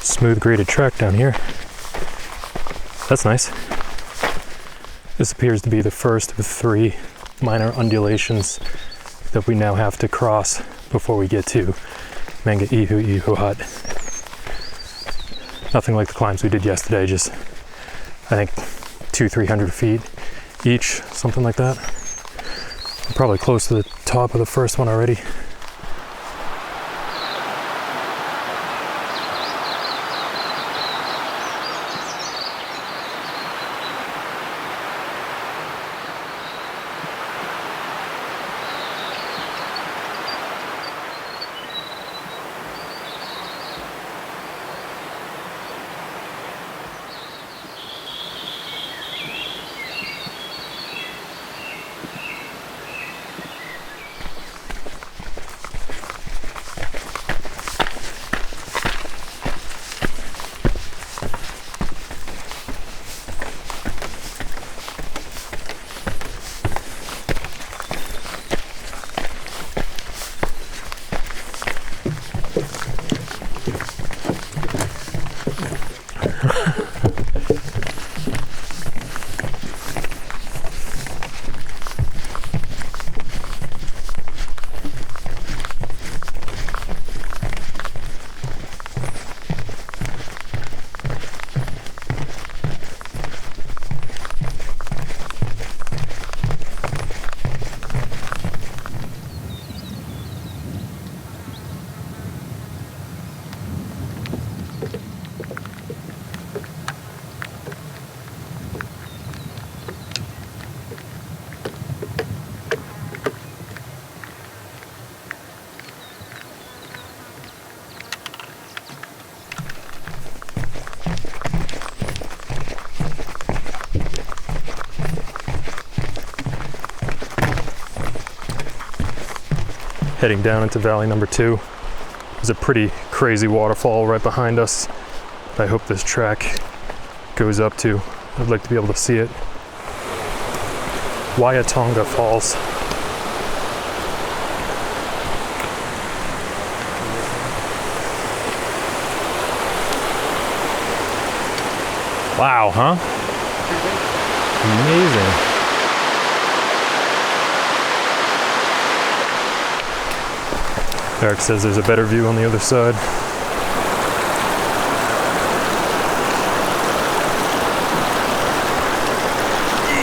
Smooth graded track down here. That's nice. This appears to be the first of 3 minor undulations that we now have to cross before we get to Mount Hut. Nothing like the climbs we did yesterday, just I think 200-300 feet each, something like that. I'm probably close to the top of the first one already. Heading down into valley number 2. There's a pretty crazy waterfall right behind us. I hope this track goes up to. I'd like to be able to see it. Waiatonga Falls. Wow, huh? Amazing. Eric says there's a better view on the other side.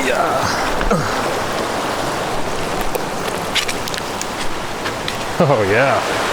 Yeah. Oh yeah.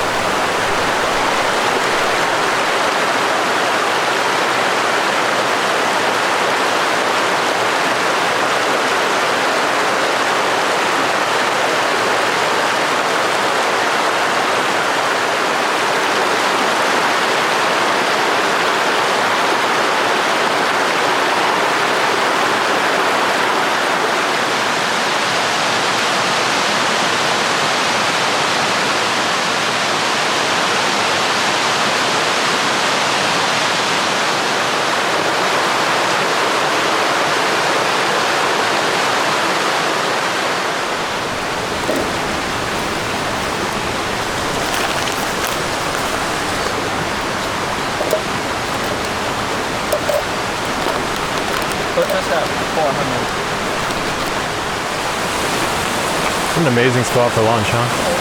An amazing spot for lunch, huh?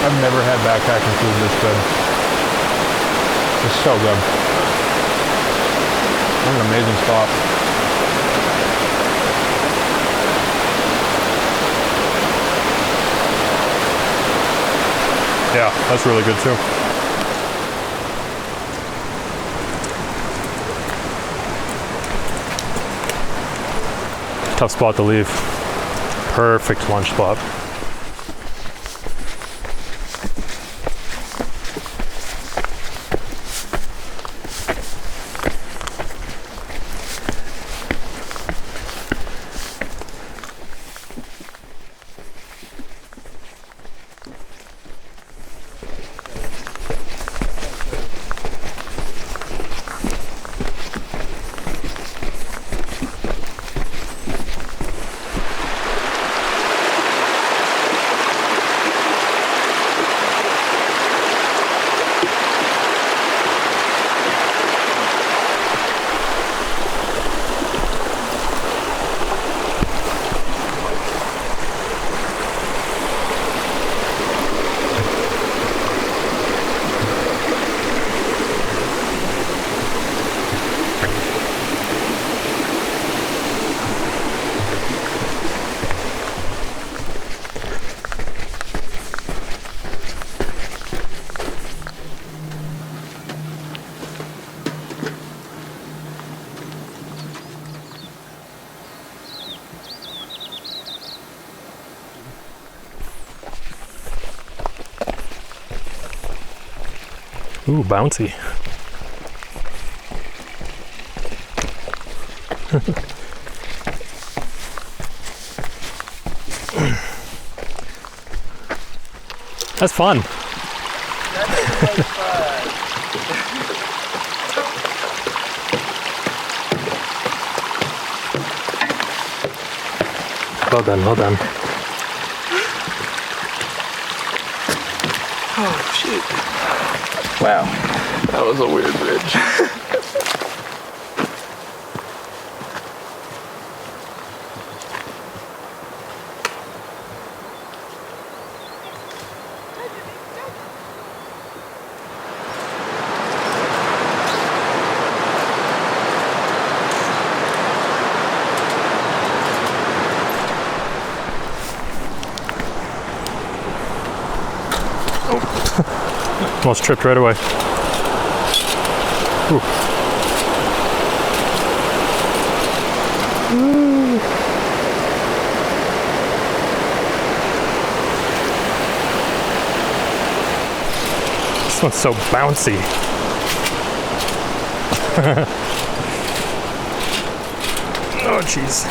I've never had backpacking food this good. It's so good. What an amazing spot. Yeah, that's really good too. Tough spot to leave. Perfect lunch spot. Ooh, bouncy. That's fun. That's fun. Well done, well done. Oh, shit. Wow, that was a weird bridge. Almost tripped right away. Ooh. This one's so bouncy. Oh, jeez.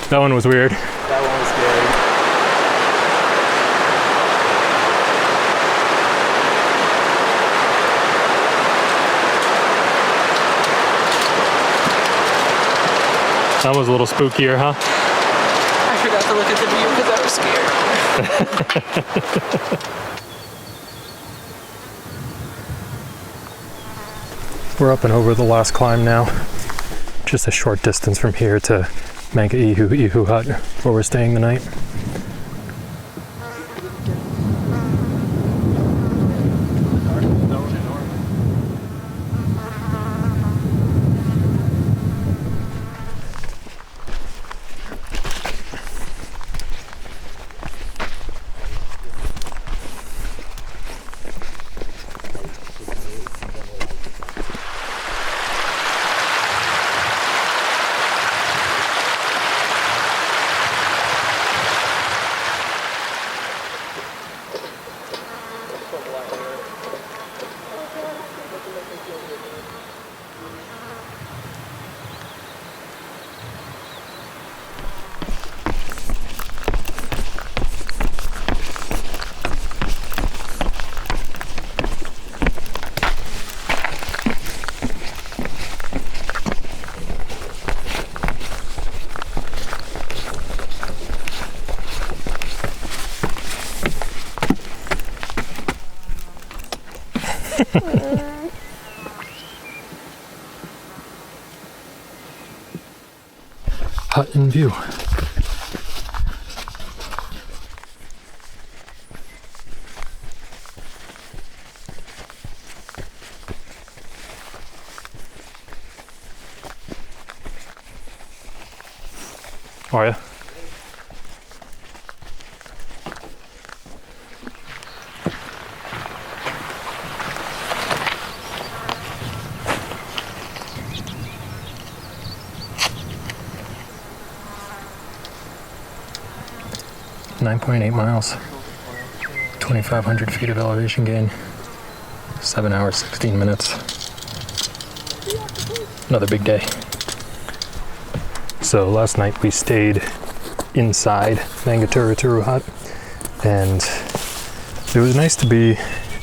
That one was weird. That one was scary. That was a little spookier, huh? I forgot to look at the view because I was scared. We're up and over the last climb now. Just a short distance from here to Ihu Hut, where we're staying the night. Hut in view. Are ya? .8 miles, 2,500 feet of elevation gain, 7 hours, 16 minutes. Another big day. So last night we stayed inside Mangaturuturu Hut, and it was nice to be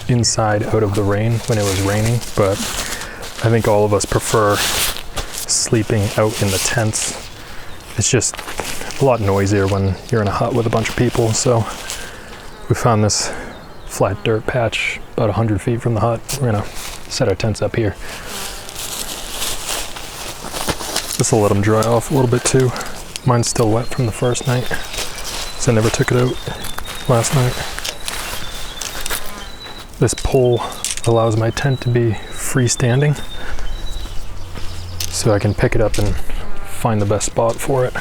inside out of the rain when it was raining, but I think all of us prefer sleeping out in the tents. It's just a lot noisier when you're in a hut with a bunch of people, so we found this flat dirt patch about 100 feet from the hut. We're gonna set our tents up here. This will let them dry off a little bit too. Mine's still wet from the first night, so I never took it out last night. This pole allows my tent to be freestanding, so I can pick it up and find the best spot for it.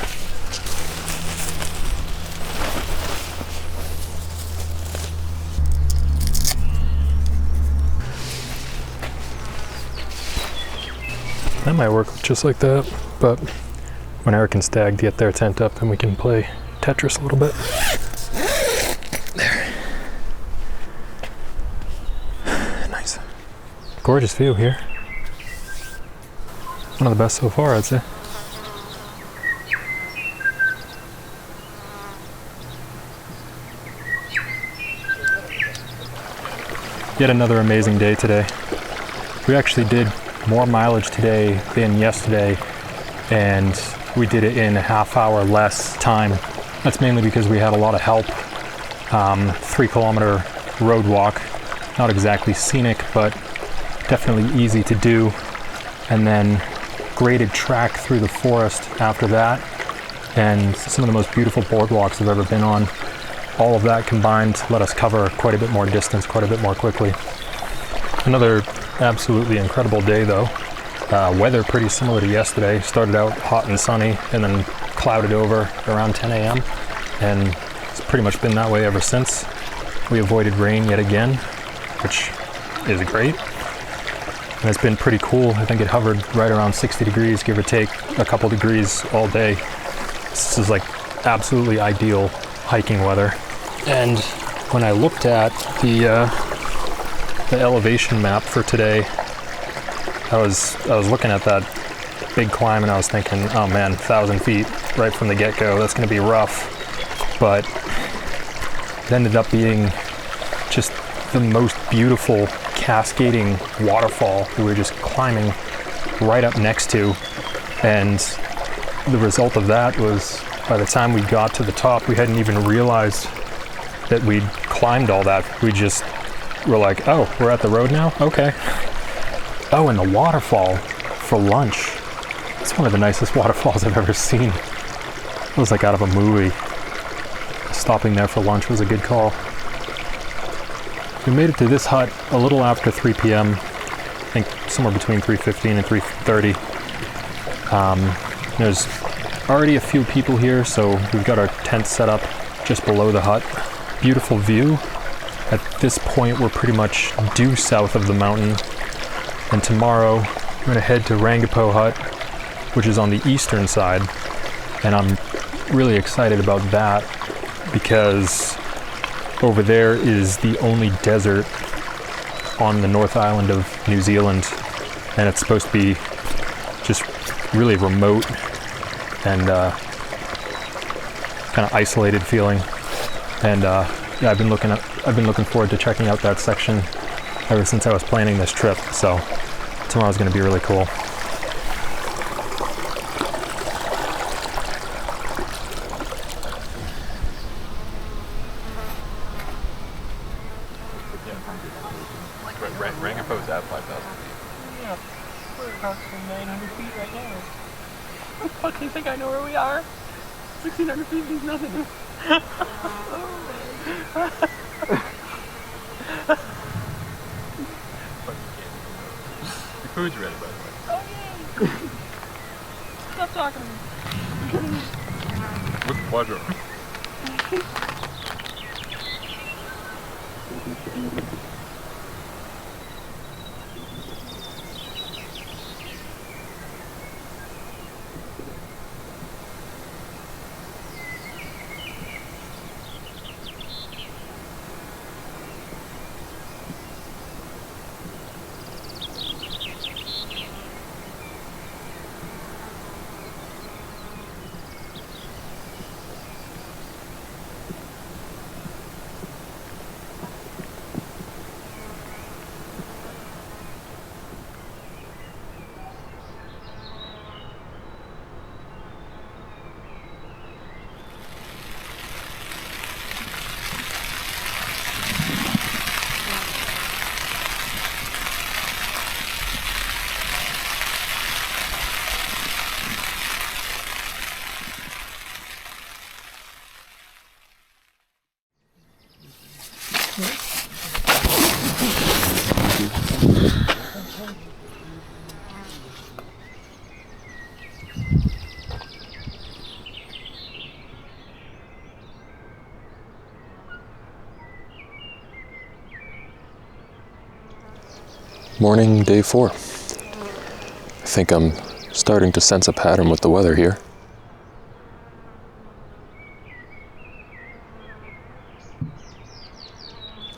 That might work just like that, but when Eric and Stag get their tent up, then we can play Tetris a little bit. There. Nice. Gorgeous view here. One of the best so far, I'd say. Yet another amazing day today. We actually did more mileage today than yesterday, and we did it in a half hour less time. That's mainly because we had a lot of help. 3 kilometer road walk, not exactly scenic, but definitely easy to do. And then graded track through the forest after that, and some of the most beautiful boardwalks I've ever been on. All of that combined let us cover quite a bit more distance, quite a bit more quickly. Another absolutely incredible day though. Weather pretty similar to yesterday. Started out hot and sunny and then clouded over around 10 a.m. and it's pretty much been that way ever since. We avoided rain yet again, which is great. And it's been pretty cool. I think it hovered right around 60 degrees, give or take a couple degrees all day. This is like absolutely ideal hiking weather. And when I looked at the elevation map for today, I was looking at that big climb and I was thinking, oh man, 1,000 feet right from the get-go, that's going to be rough. But it ended up being just the most beautiful cascading waterfall we were just climbing right up next to. And the result of that was, by the time we got to the top, we hadn't even realized that we'd climbed all that. We just were like, oh, we're at the road now? Okay. Oh, and the waterfall for lunch. It's one of the nicest waterfalls I've ever seen. It was like out of a movie. Stopping there for lunch was a good call. We made it to this hut a little after 3 p.m. I think somewhere between 3:15 and 3:30. There's already a few people here, so we've got our tent set up just below the hut. Beautiful view. At this point, we're pretty much due south of the mountain. And tomorrow, I'm going to head to Rangipo Hut, which is on the eastern side. And I'm really excited about that because over there is the only desert on the North Island of New Zealand. And it's supposed to be just really remote and kind of isolated feeling. And yeah, I've been looking forward to checking out that section ever since I was planning this trip. So tomorrow's going to be really cool. Rangipo's at 5,000 feet. Yeah, we're approximately 900 feet right now. I fucking think I know where we are. 1,600 feet means nothing. Your food's ready, by the way. Oh yay! Stop talking to me. With pleasure. Morning, day 4. I think I'm starting to sense a pattern with the weather here.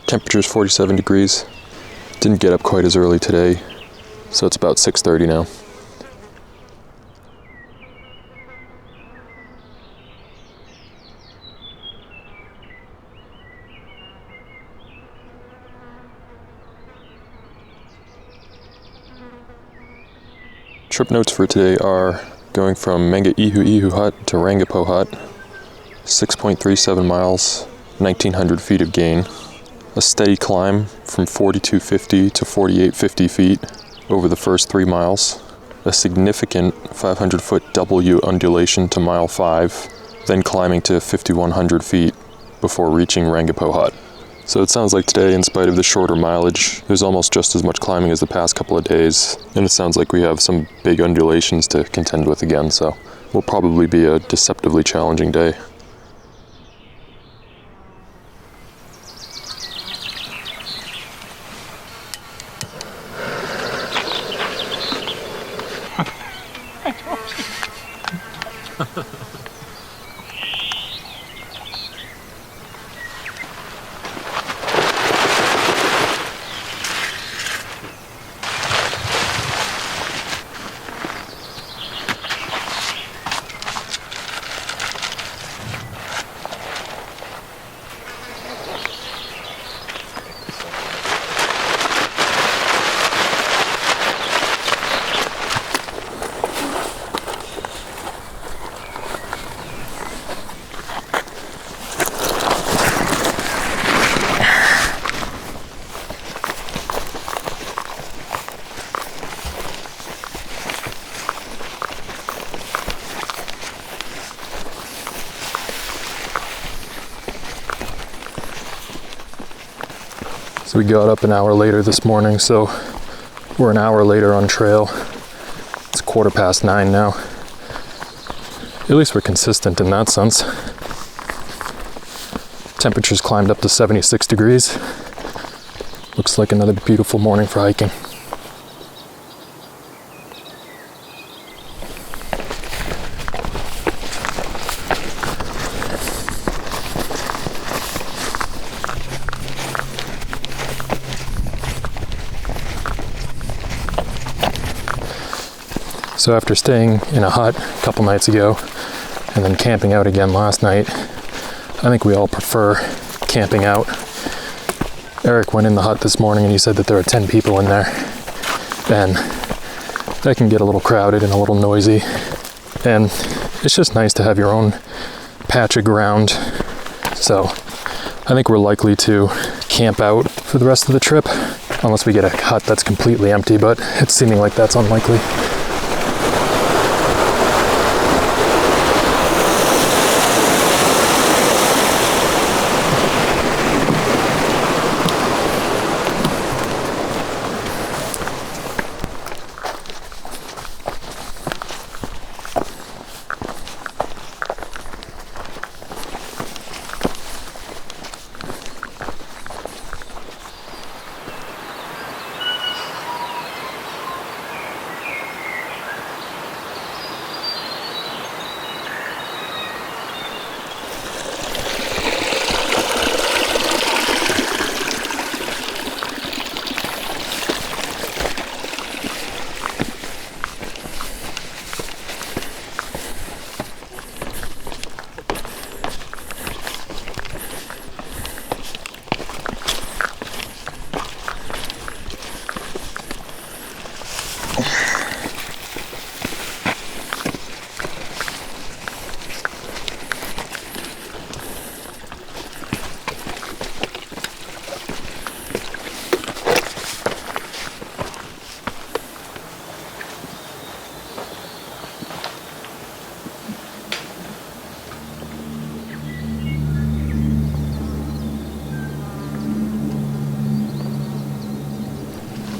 Temperature's 47 degrees. Didn't get up quite as early today, so it's about 6:30 now. Trip notes for today are going from Ihu Hut to Rangipo Hut, 6.37 miles, 1,900 feet of gain. A steady climb from 4,250 to 4,850 feet over the first 3 miles. A significant 500-foot W undulation to mile 5, then climbing to 5,100 feet before reaching Rangipo Hut. So it sounds like today, in spite of the shorter mileage, there's almost just as much climbing as the past couple of days, and it sounds like we have some big undulations to contend with again, so will probably be a deceptively challenging day. So we got up an hour later this morning, so we're an hour later on trail. It's 9:15 now. At least we're consistent in that sense. Temperatures climbed up to 76 degrees. Looks like another beautiful morning for hiking. So after staying in a hut a couple nights ago and then camping out again last night, I think we all prefer camping out. Eric went in the hut this morning and he said that there are 10 people in there, and that can get a little crowded and a little noisy, and it's just nice to have your own patch of ground. So I think we're likely to camp out for the rest of the trip, unless we get a hut that's completely empty, but it's seeming like that's unlikely.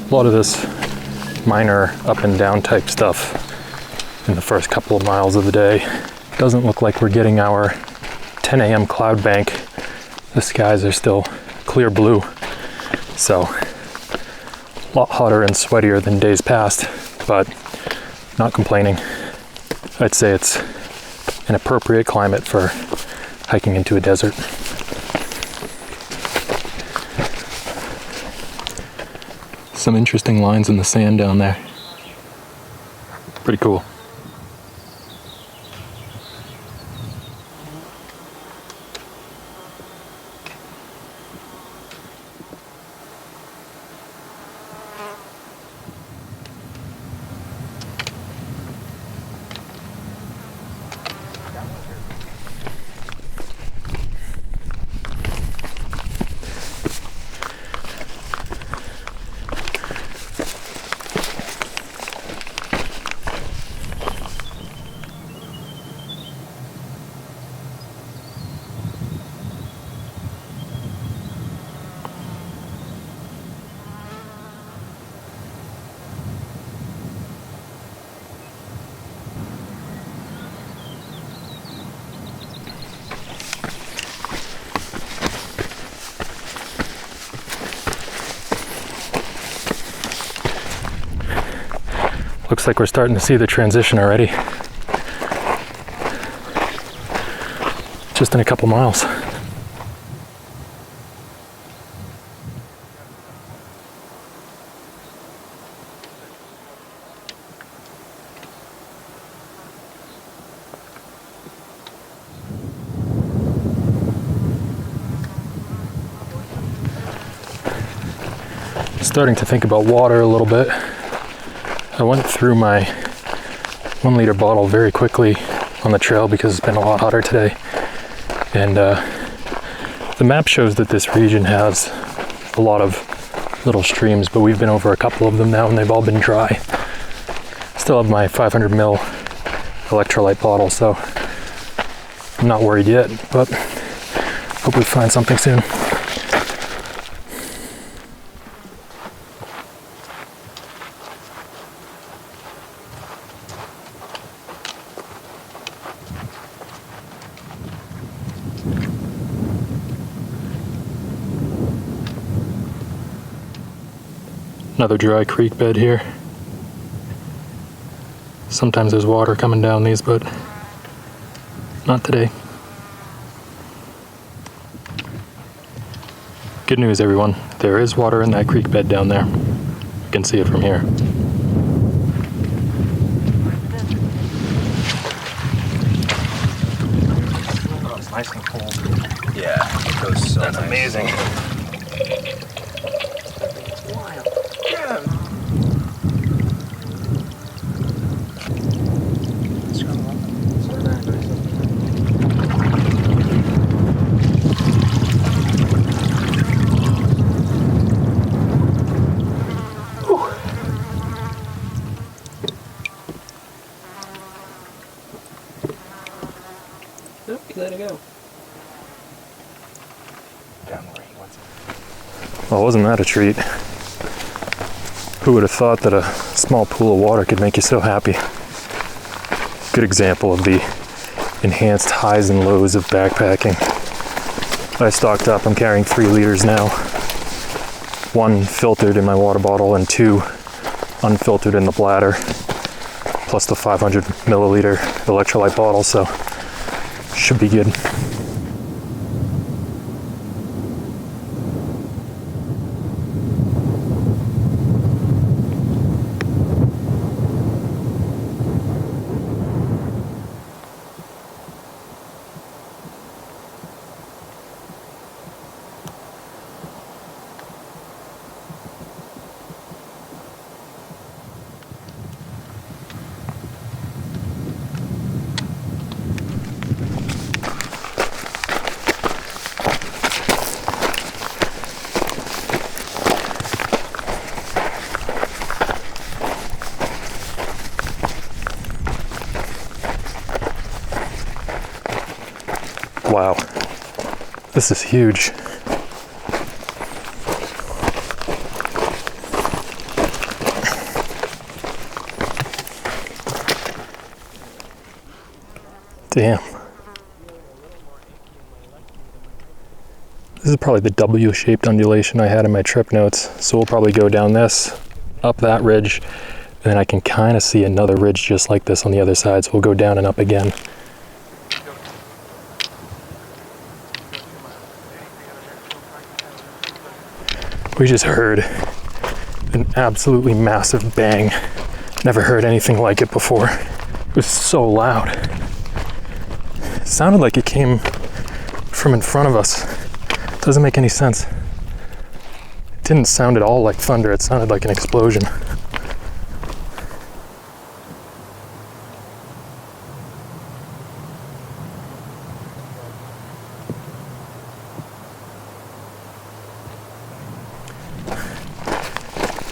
A lot of this minor up and down type stuff in the first couple of miles of the day. Doesn't look like we're getting our 10 a.m. cloud bank. The skies are still clear blue, so a lot hotter and sweatier than days past, but not complaining. I'd say it's an appropriate climate for hiking into a desert. Some interesting lines in the sand down there. Pretty cool. Looks like we're starting to see the transition already. Just in a couple miles. Starting to think about water a little bit. I went through my 1 liter bottle very quickly on the trail because it's been a lot hotter today. And the map shows that this region has a lot of little streams, but we've been over a couple of them now and they've all been dry. Still have my 500 ml electrolyte bottle, so I'm not worried yet, but hope we find something soon. Another dry creek bed here. Sometimes there's water coming down these, but not today. Good news, everyone. There is water in that creek bed down there. You can see it from here. Oh, it's nice and cold. Yeah, it goes so That's nice. Amazing. Way to go. Down where he wants it. Well, wasn't that a treat? Who would have thought that a small pool of water could make you so happy? Good example of the enhanced highs and lows of backpacking. I stocked up, I'm carrying 3 liters now. 1 filtered in my water bottle and 2 unfiltered in the bladder, plus the 500 milliliter electrolyte bottle, so should be good. Wow, this is huge. Damn. This is probably the W-shaped undulation I had in my trip notes. So we'll probably go down this, up that ridge, and then I can kind of see another ridge just like this on the other side. So we'll go down and up again. We just heard an absolutely massive bang. Never heard anything like it before. It was so loud. It sounded like it came from in front of us. Doesn't make any sense. It didn't sound at all like thunder. It sounded like an explosion.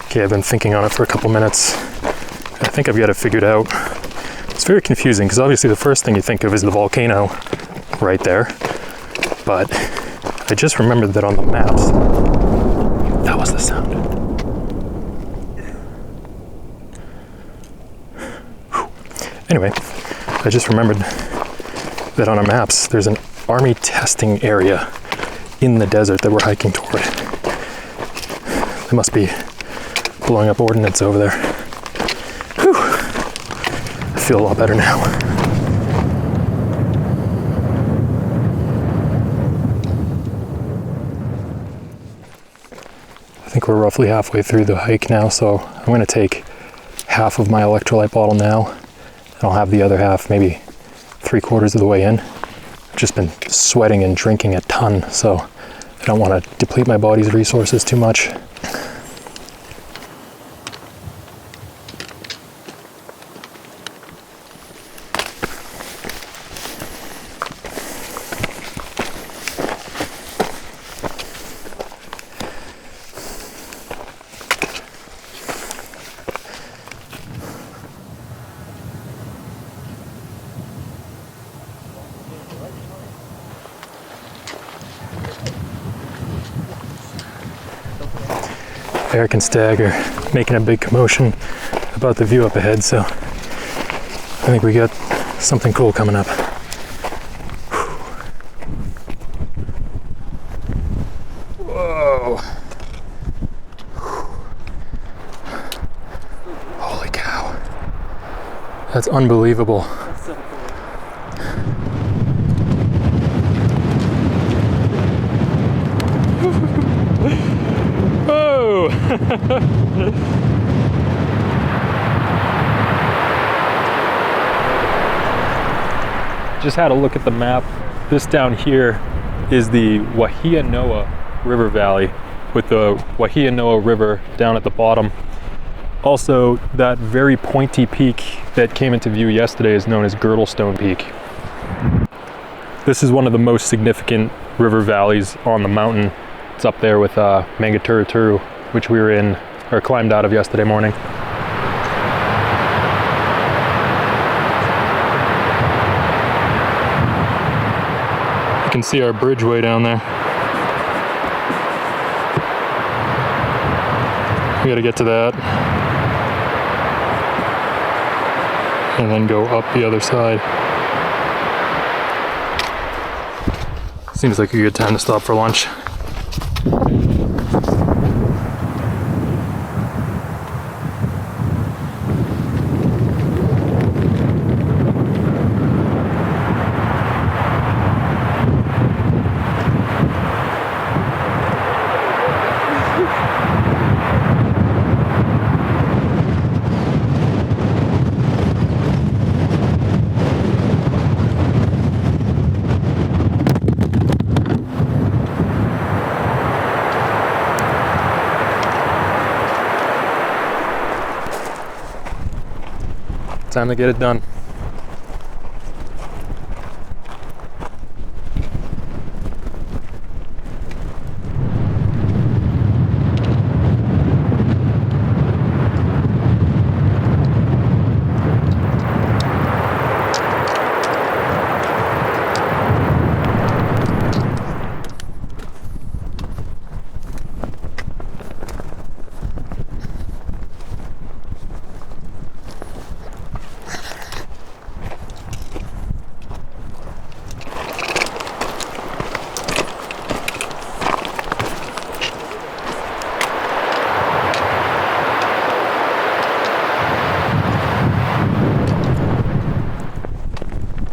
Okay, I've been thinking on it for a couple minutes. I think I've got it figured out. It's very confusing because obviously the first thing you think of is the volcano right there. But I just remembered that on the maps, that was the sound. Whew. Anyway, I just remembered that on our maps, there's an army testing area in the desert that we're hiking toward. There must be blowing up ordnance over there. Whew. I feel a lot better now. I think we're roughly halfway through the hike now, so I'm going to take half of my electrolyte bottle now, and I'll have the other half maybe 3/4 of the way in. I've just been sweating and drinking a ton, so I don't want to deplete my body's resources too much. Eric and Stag are making a big commotion about the view up ahead, so I think we got something cool coming up. Whoa. Holy cow. That's unbelievable. That's so cool. Whoa! Just had a look at the map. This down here is the Waihianoa River Valley with the Waihianoa River down at the bottom. Also, that very pointy peak that came into view yesterday is known as Girdlestone Peak. This is one of the most significant river valleys on the mountain. It's up there with Mangaturuturu, which we were in, or climbed out of yesterday morning. can see our bridge way down there. We gotta get to that. And then go up the other side. Seems like a good time to stop for lunch. Time to get it done.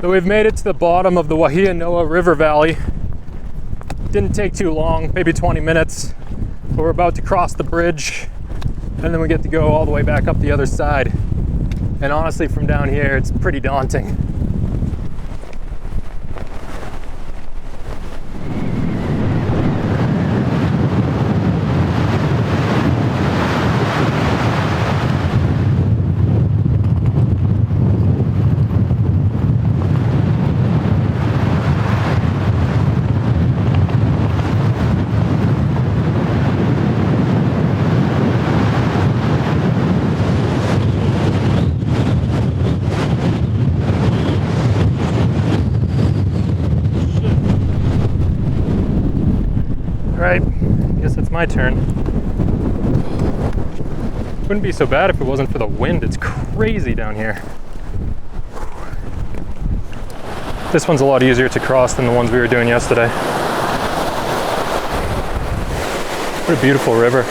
So we've made it to the bottom of the Waihianoa River Valley. Didn't take too long, maybe 20 minutes. But we're about to cross the bridge and then we get to go all the way back up the other side. And honestly, from down here, it's pretty daunting. Right, guess it's my turn. Wouldn't be so bad if it wasn't for the wind. It's crazy down here. This one's a lot easier to cross than the ones we were doing yesterday. What a beautiful river.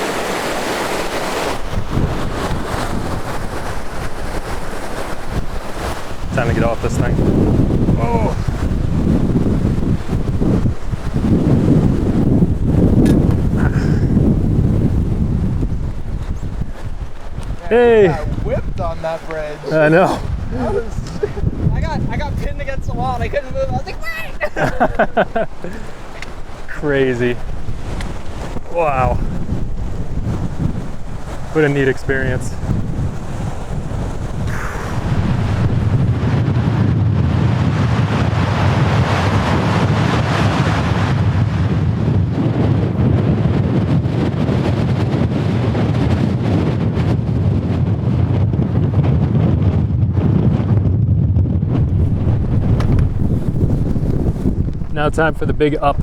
Time to get off this thing. Oh! Hey! I whipped on that bridge. I know. I got pinned against the wall and I couldn't move. I was like, wait! Crazy. Wow. What a neat experience. Now time for the big up.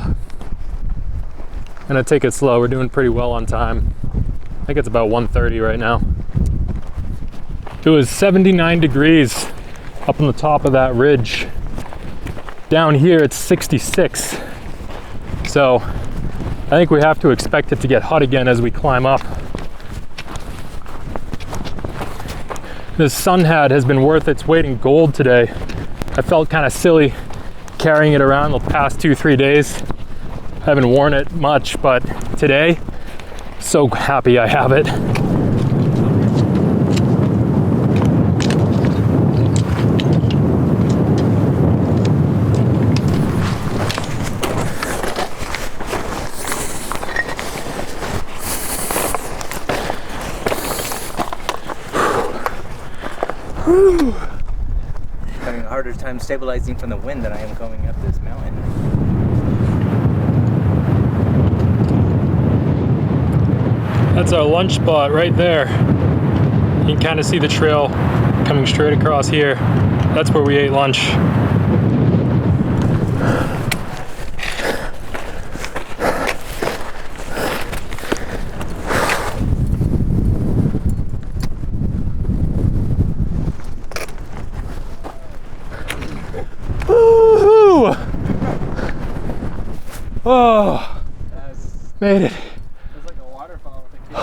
Gonna take it slow. We're doing pretty well on time. I think it's about 1:30 right now. It was 79 degrees up on the top of that ridge. Down here it's 66. So I think we have to expect it to get hot again as we climb up. This sun hat has been worth its weight in gold today. I felt kind of silly carrying it around the past 2-3 days. I haven't worn it much, but today, so happy I have it. Having a harder time stabilizing from the wind than I am going up this mountain. That's our lunch spot right there. You can kind of see the trail coming straight across here. That's where we ate lunch. Oh, That's, made it. it's like a waterfall with a kid.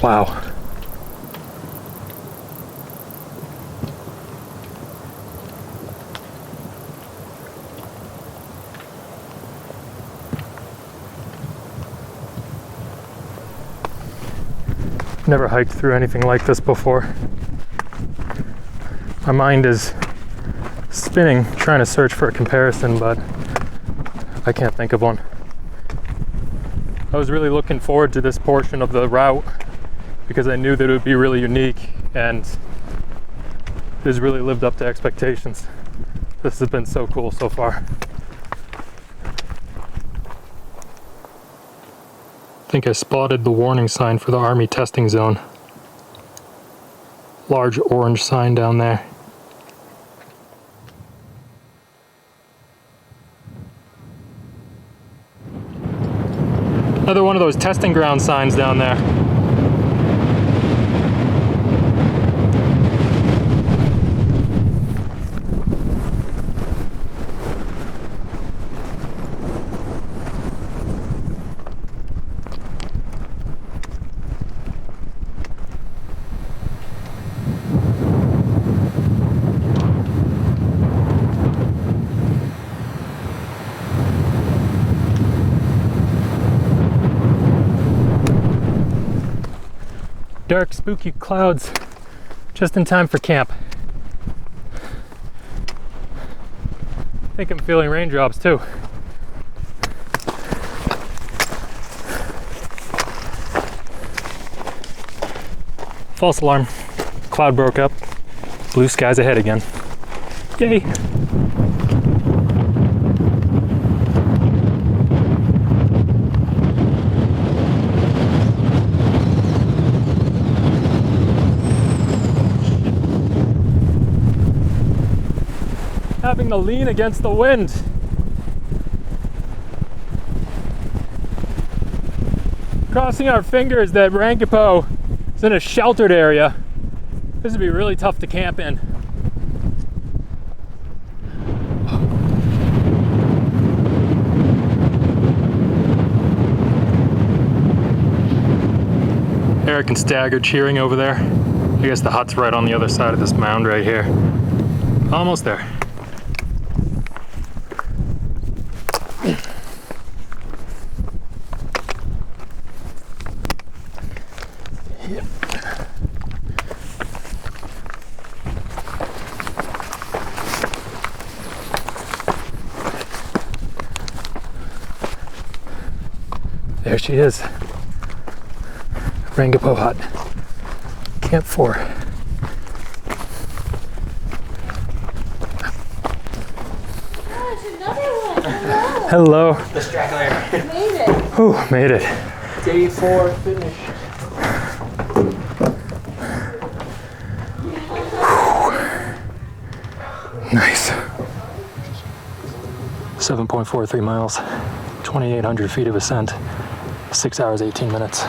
Wow. Never hiked through anything like this before. My mind is spinning trying to search for a comparison, but I can't think of one. I was really looking forward to this portion of the route because I knew that it would be really unique, and it has really lived up to expectations. This has been so cool so far. I think I spotted the warning sign for the Army testing zone. Large orange sign down there. Another one of those testing ground signs down there. Dark, spooky clouds, just in time for camp. I think I'm feeling raindrops too. False alarm. Cloud broke up. Blue skies ahead again. Yay! Having to lean against the wind. Crossing our fingers that Ruapehu is in a sheltered area. This would be really tough to camp in. Eric and Stagg are cheering over there. I guess the hut's right on the other side of this mound right here. Almost there. There she is. Ruapehu hut. Camp 4. Gosh, another one. Hello. Hello. The straggler. Made it. Whew, made it. Day 4 finished. Nice. 7.43 miles, 2,800 feet of ascent, 6 hours, 18 minutes.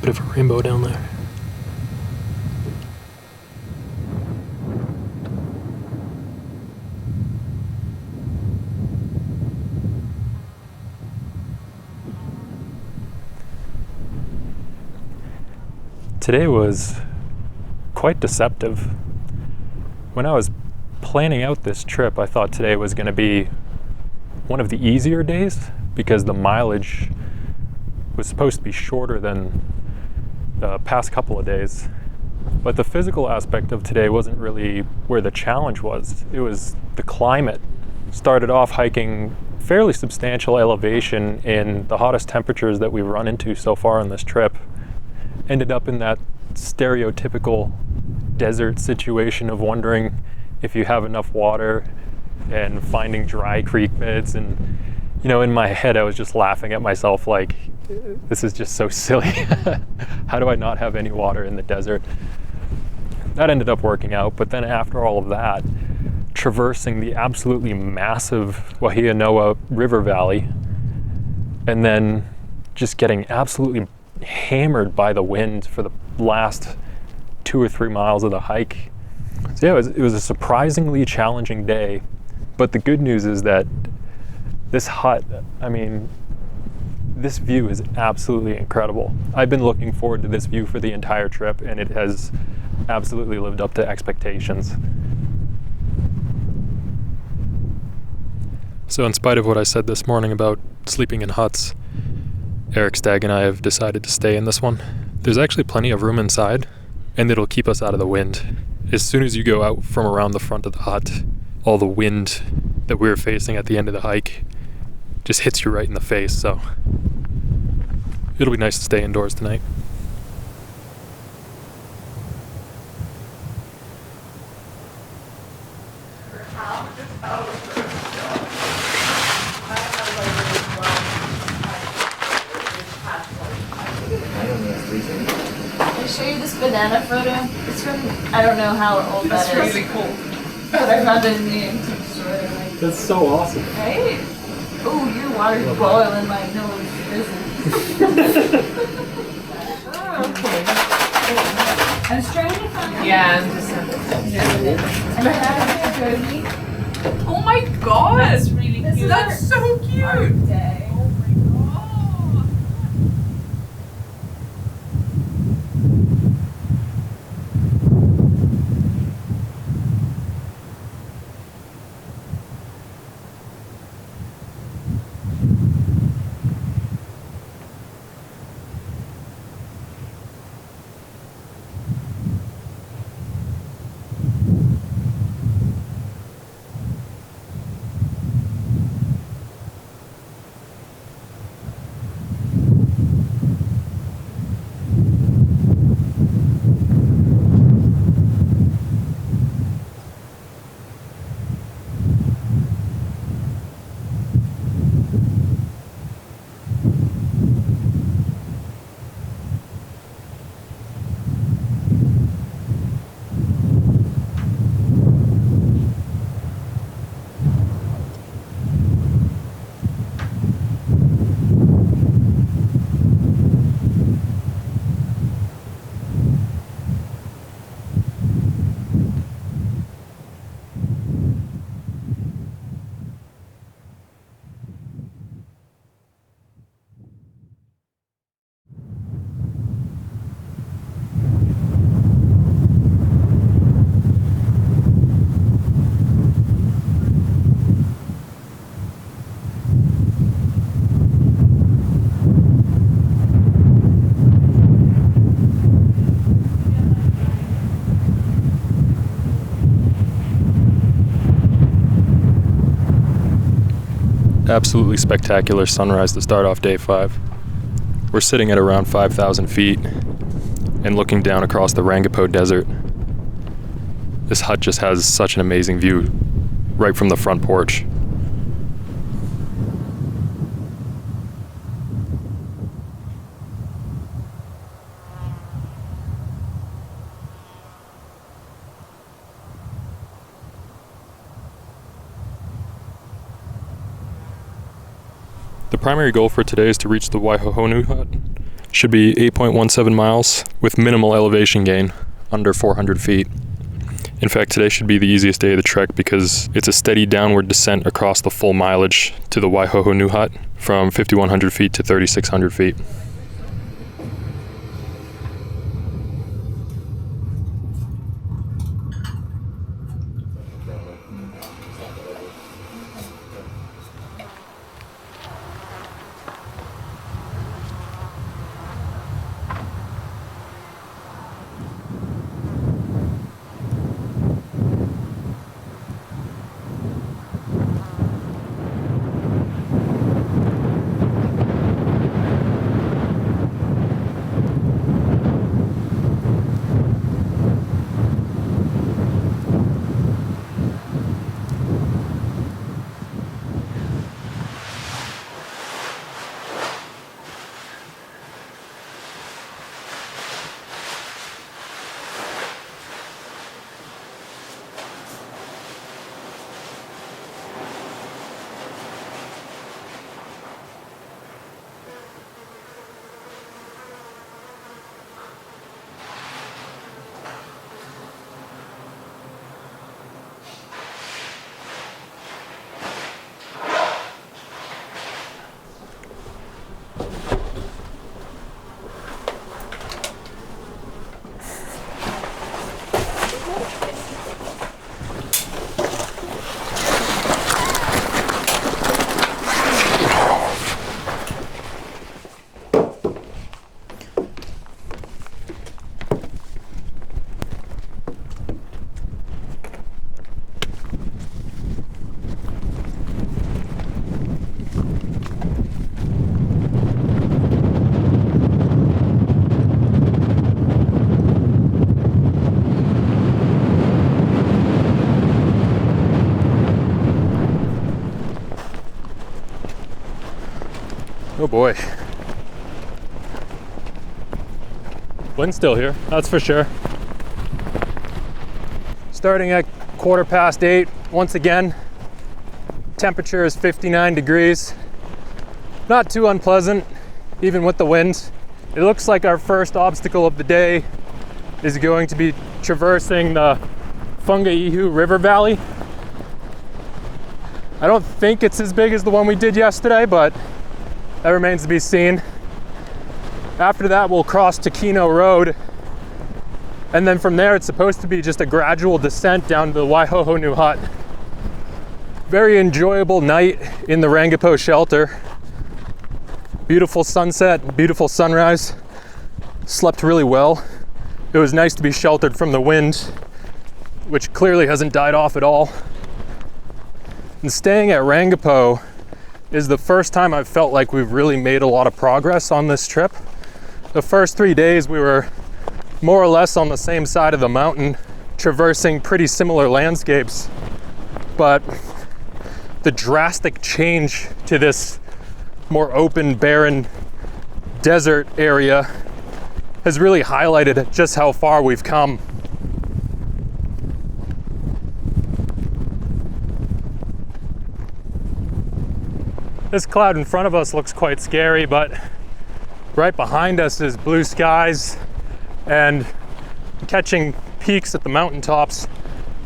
Bit of a rainbow down there. Today was quite deceptive. When I was planning out this trip, I thought today was going to be one of the easier days because the mileage was supposed to be shorter than the past couple of days. But the physical aspect of today wasn't really where the challenge was. It was the climate. Started off hiking fairly substantial elevation in the hottest temperatures that we've run into so far on this trip. Ended up in that stereotypical desert situation of wondering if you have enough water and finding dry creek beds. And, you know, in my head, I was just laughing at myself like, this is just so silly. How do I not have any water in the desert? That ended up working out, but then after all of that, traversing the absolutely massive Waihianoa River Valley, and then just getting absolutely hammered by the wind for the last 2 or 3 miles of the hike. So yeah, it was a surprisingly challenging day, but the good news is that this hut, I mean, this view is absolutely incredible. I've been looking forward to this view for the entire trip, and it has absolutely lived up to expectations. So in spite of what I said this morning about sleeping in huts, Eric Stagg and I have decided to stay in this one. There's actually plenty of room inside, and it'll keep us out of the wind. As soon as you go out from around the front of the hut, all the wind that we were facing at the end of the hike just hits you right in the face, so it'll be nice to stay indoors tonight. Can I show you this banana photo? It's from, I don't know how old that is. That's really cool. But I found it in the antique store. That's so awesome. Right? Oh, your water's boiling my nose. Okay. I was trying to find. Yeah, I'm just. Oh my god! That's really cute. That's so cute! Day. Absolutely spectacular sunrise to start off day 5. We're sitting at around 5,000 feet and looking down across the Rangipo Desert. This hut just has such an amazing view right from the front porch. The primary goal for today is to reach the Waihohonu hut. Should be 8.17 miles with minimal elevation gain, under 400 feet. In fact, today should be the easiest day of the trek because it's a steady downward descent across the full mileage to the Waihohonu hut from 5,100 feet to 3,600 feet. boy. Wind's still here, that's for sure. Starting at 8:15, once again, temperature is 59 degrees. Not too unpleasant, even with the wind. It looks like our first obstacle of the day is going to be traversing the Volcanoes River Valley. I don't think it's as big as the one we did yesterday, but that remains to be seen. After that, we'll cross Taquino Road, and then from there, it's supposed to be just a gradual descent down to the Waihoho New Hut. Very enjoyable night in the Rangipo shelter. Beautiful sunset, beautiful sunrise. Slept really well. It was nice to be sheltered from the wind, which clearly hasn't died off at all. And staying at Rangipo is the first time I've felt like we've really made a lot of progress on this trip. The first 3 days we were more or less on the same side of the mountain, traversing pretty similar landscapes. But the drastic change to this more open, barren desert area has really highlighted just how far we've come. This cloud in front of us looks quite scary, but right behind us is blue skies, and catching peaks at the mountaintops,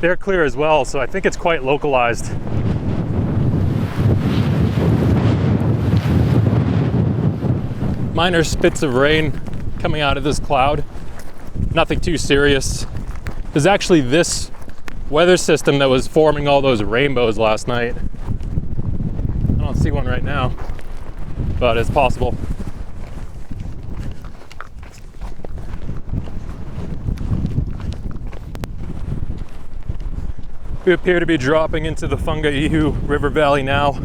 they're clear as well, so I think it's quite localized. Minor spits of rain coming out of this cloud, nothing too serious. There's actually this weather system that was forming all those rainbows last night. I don't see one right now, but it's possible. We appear to be dropping into the Volcanoes River Valley now.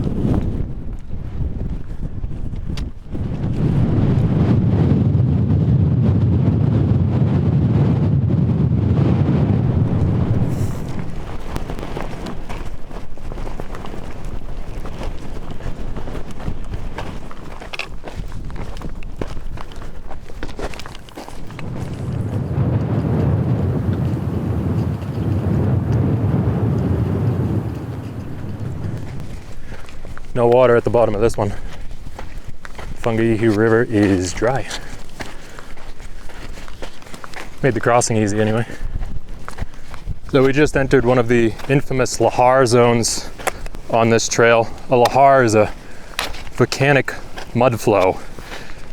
No water at the bottom of this one. Volcanoes River is dry. Made the crossing easy anyway. So we just entered one of the infamous lahar zones on this trail. A lahar is a volcanic mud flow.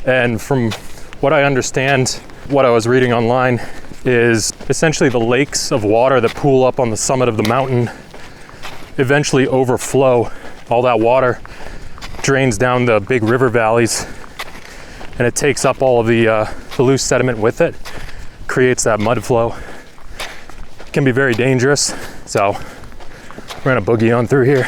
And from what I understand, what I was reading online, is essentially the lakes of water that pool up on the summit of the mountain eventually overflow. All that water drains down the big river valleys, and it takes up all of the loose sediment with it, creates that mud flow. It can be very dangerous, so we're gonna boogie on through here.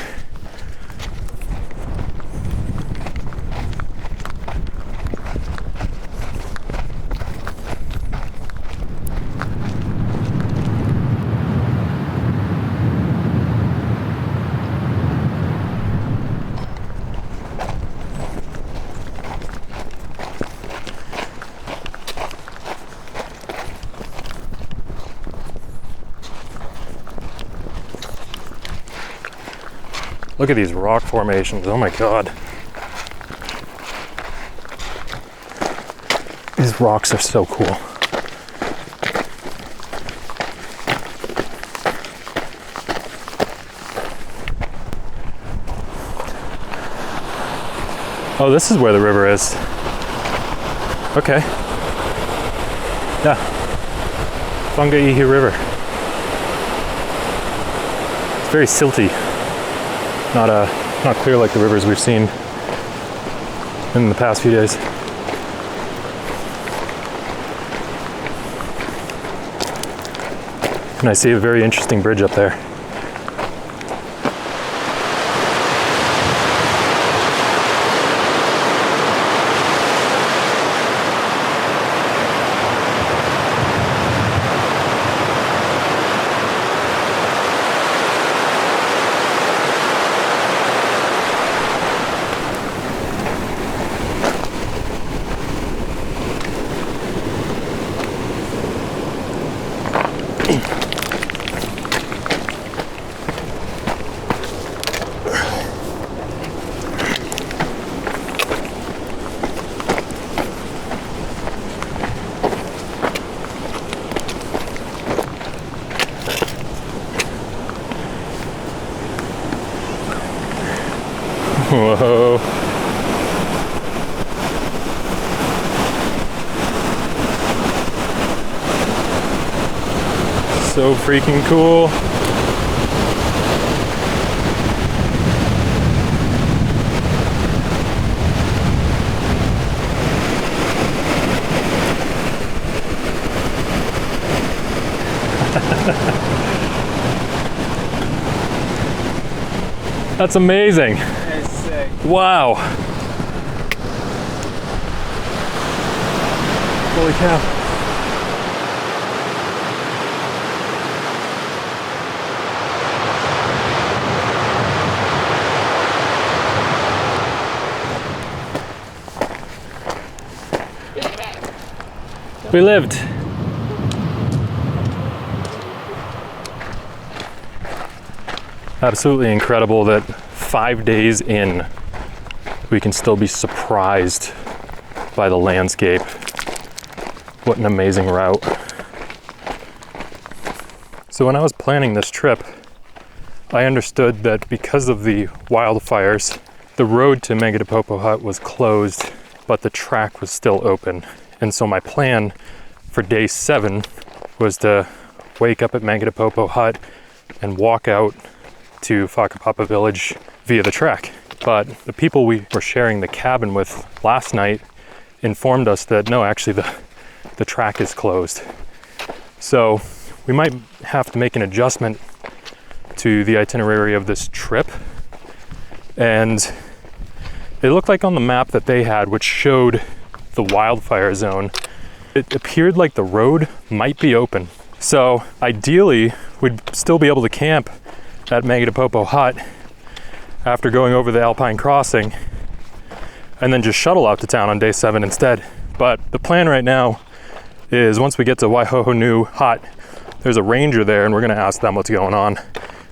Look at these rock formations, oh my God. These rocks are so cool. Oh, this is where the river is. Okay. Yeah. Volcanoes River. It's very silty. Not clear like the rivers we've seen in the past few days. And I see a very interesting bridge up there. Whoa. So freaking cool. That's amazing. That's sick. Wow. Holy cow. We lived. Absolutely incredible that 5 days in, we can still be surprised by the landscape. What an amazing route. So when I was planning this trip, I understood that because of the wildfires, the road to Mangatapopo Hut was closed, but the track was still open. And so my plan for day 7 was to wake up at Mangatapopo Hut and walk out to Whakapapa Village via the track. But the people we were sharing the cabin with last night informed us that no, actually the track is closed. So we might have to make an adjustment to the itinerary of this trip. And it looked like on the map that they had, which showed the wildfire zone, it appeared like the road might be open. So ideally, we'd still be able to camp at Mangatapopo Hut after going over the Alpine Crossing and then just shuttle out to town on day 7 instead. But the plan right now is once we get to Waihohonu Hut, there's a ranger there and we're gonna ask them what's going on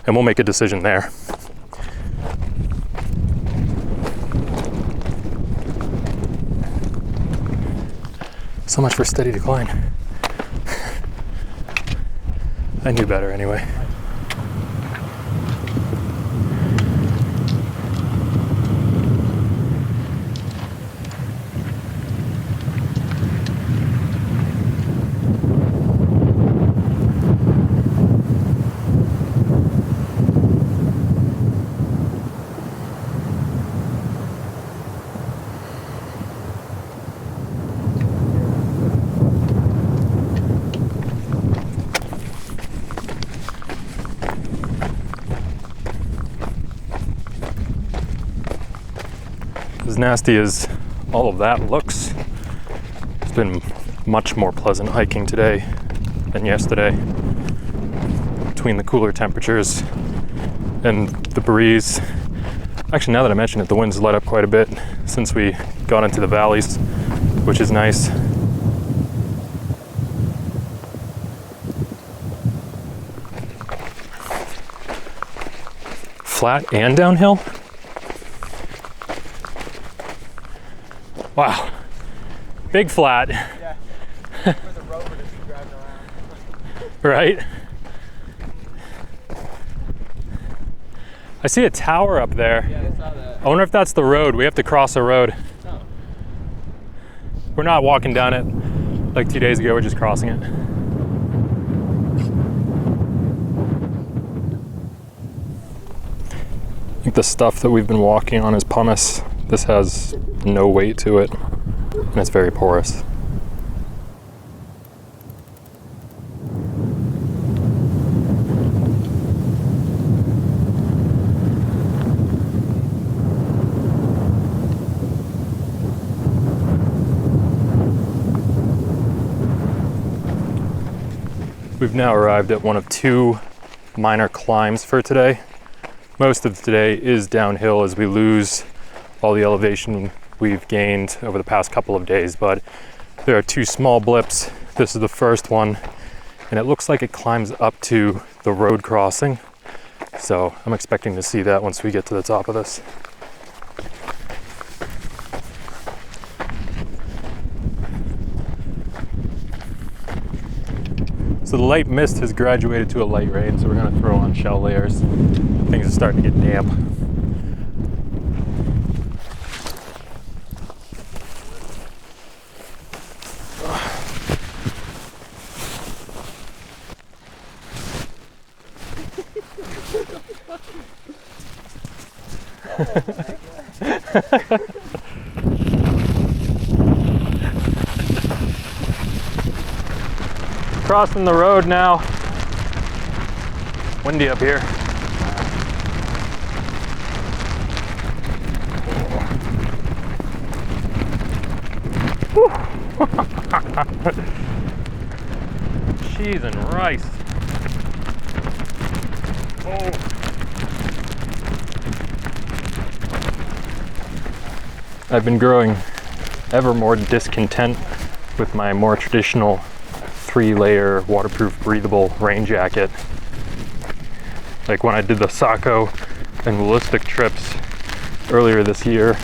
and we'll make a decision there. So much for steady decline. I knew better anyway. As nasty as all of that looks, it's been much more pleasant hiking today than yesterday. Between the cooler temperatures and the breeze. Actually, now that I mention it, the wind's let up quite a bit since we got into the valleys, which is nice. Flat and downhill? Wow, big flat. Yeah. With a rover to be driving around. Right? I see a tower up there. Yeah, I saw that. I wonder if that's the road. We have to cross a road. Oh. We're not walking down it like 2 days ago, we're just crossing it. I think the stuff that we've been walking on is pumice. This has no weight to it, and it's very porous. We've now arrived at one of 2 minor climbs for today. Most of today is downhill as we lose all the elevation we've gained over the past couple of days, but there are 2 small blips. This is the first one, and it looks like it climbs up to the road crossing. So I'm expecting to see that once we get to the top of this. So the light mist has graduated to a light rain, so we're gonna throw on shell layers. Things are starting to get damp. Crossing the road now. Windy up here. Cheese and rice. Oh. I've been growing ever more discontent with my more traditional 3-layer waterproof breathable rain jacket. Like when I did the Saco and Willistic trips earlier this year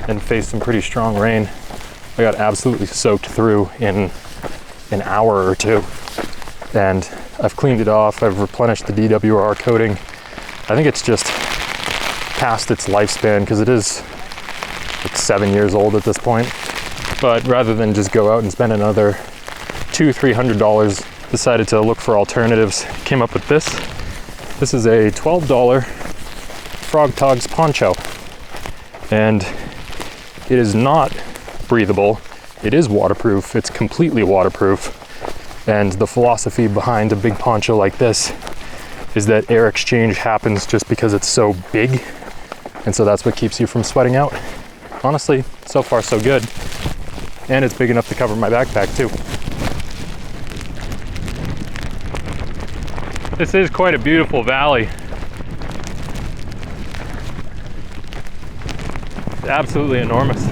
and faced some pretty strong rain, I got absolutely soaked through in an hour or two. And I've cleaned it off, I've replenished the DWR coating. I think it's just past its lifespan because it is like 7 years old at this point. But rather than just go out and spend another $200-300, decided to look for alternatives. Came up with this. This is a $12 Frog Togs poncho, and it is not breathable. It is waterproof. It's completely waterproof. And the philosophy behind a big poncho like this is that air exchange happens just because it's so big, and so that's what keeps you from sweating out. Honestly, so far so good. And it's big enough to cover my backpack too. This is quite a beautiful valley. It's absolutely enormous.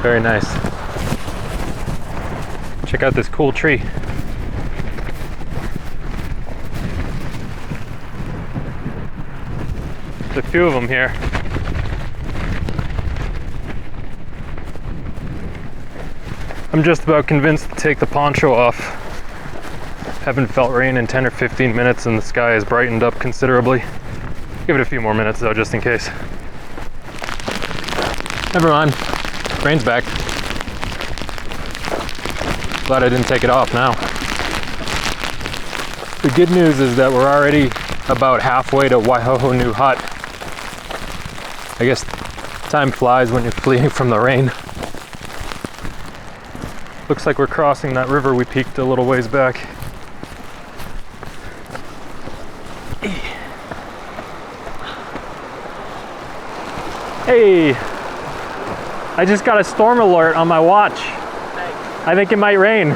Very nice. Check out this cool tree. There's a few of them here. I'm just about convinced to take the poncho off. Haven't felt rain in 10 or 15 minutes and the sky has brightened up considerably. Give it a few more minutes though, just in case. Never mind. Rain's back. Glad I didn't take it off now. The good news is that we're already about halfway to Waihoho New Hut. I guess time flies when you're fleeing from the rain. Looks like we're crossing that river we peaked a little ways back. Hey! I just got a storm alert on my watch. Thanks. I think it might rain.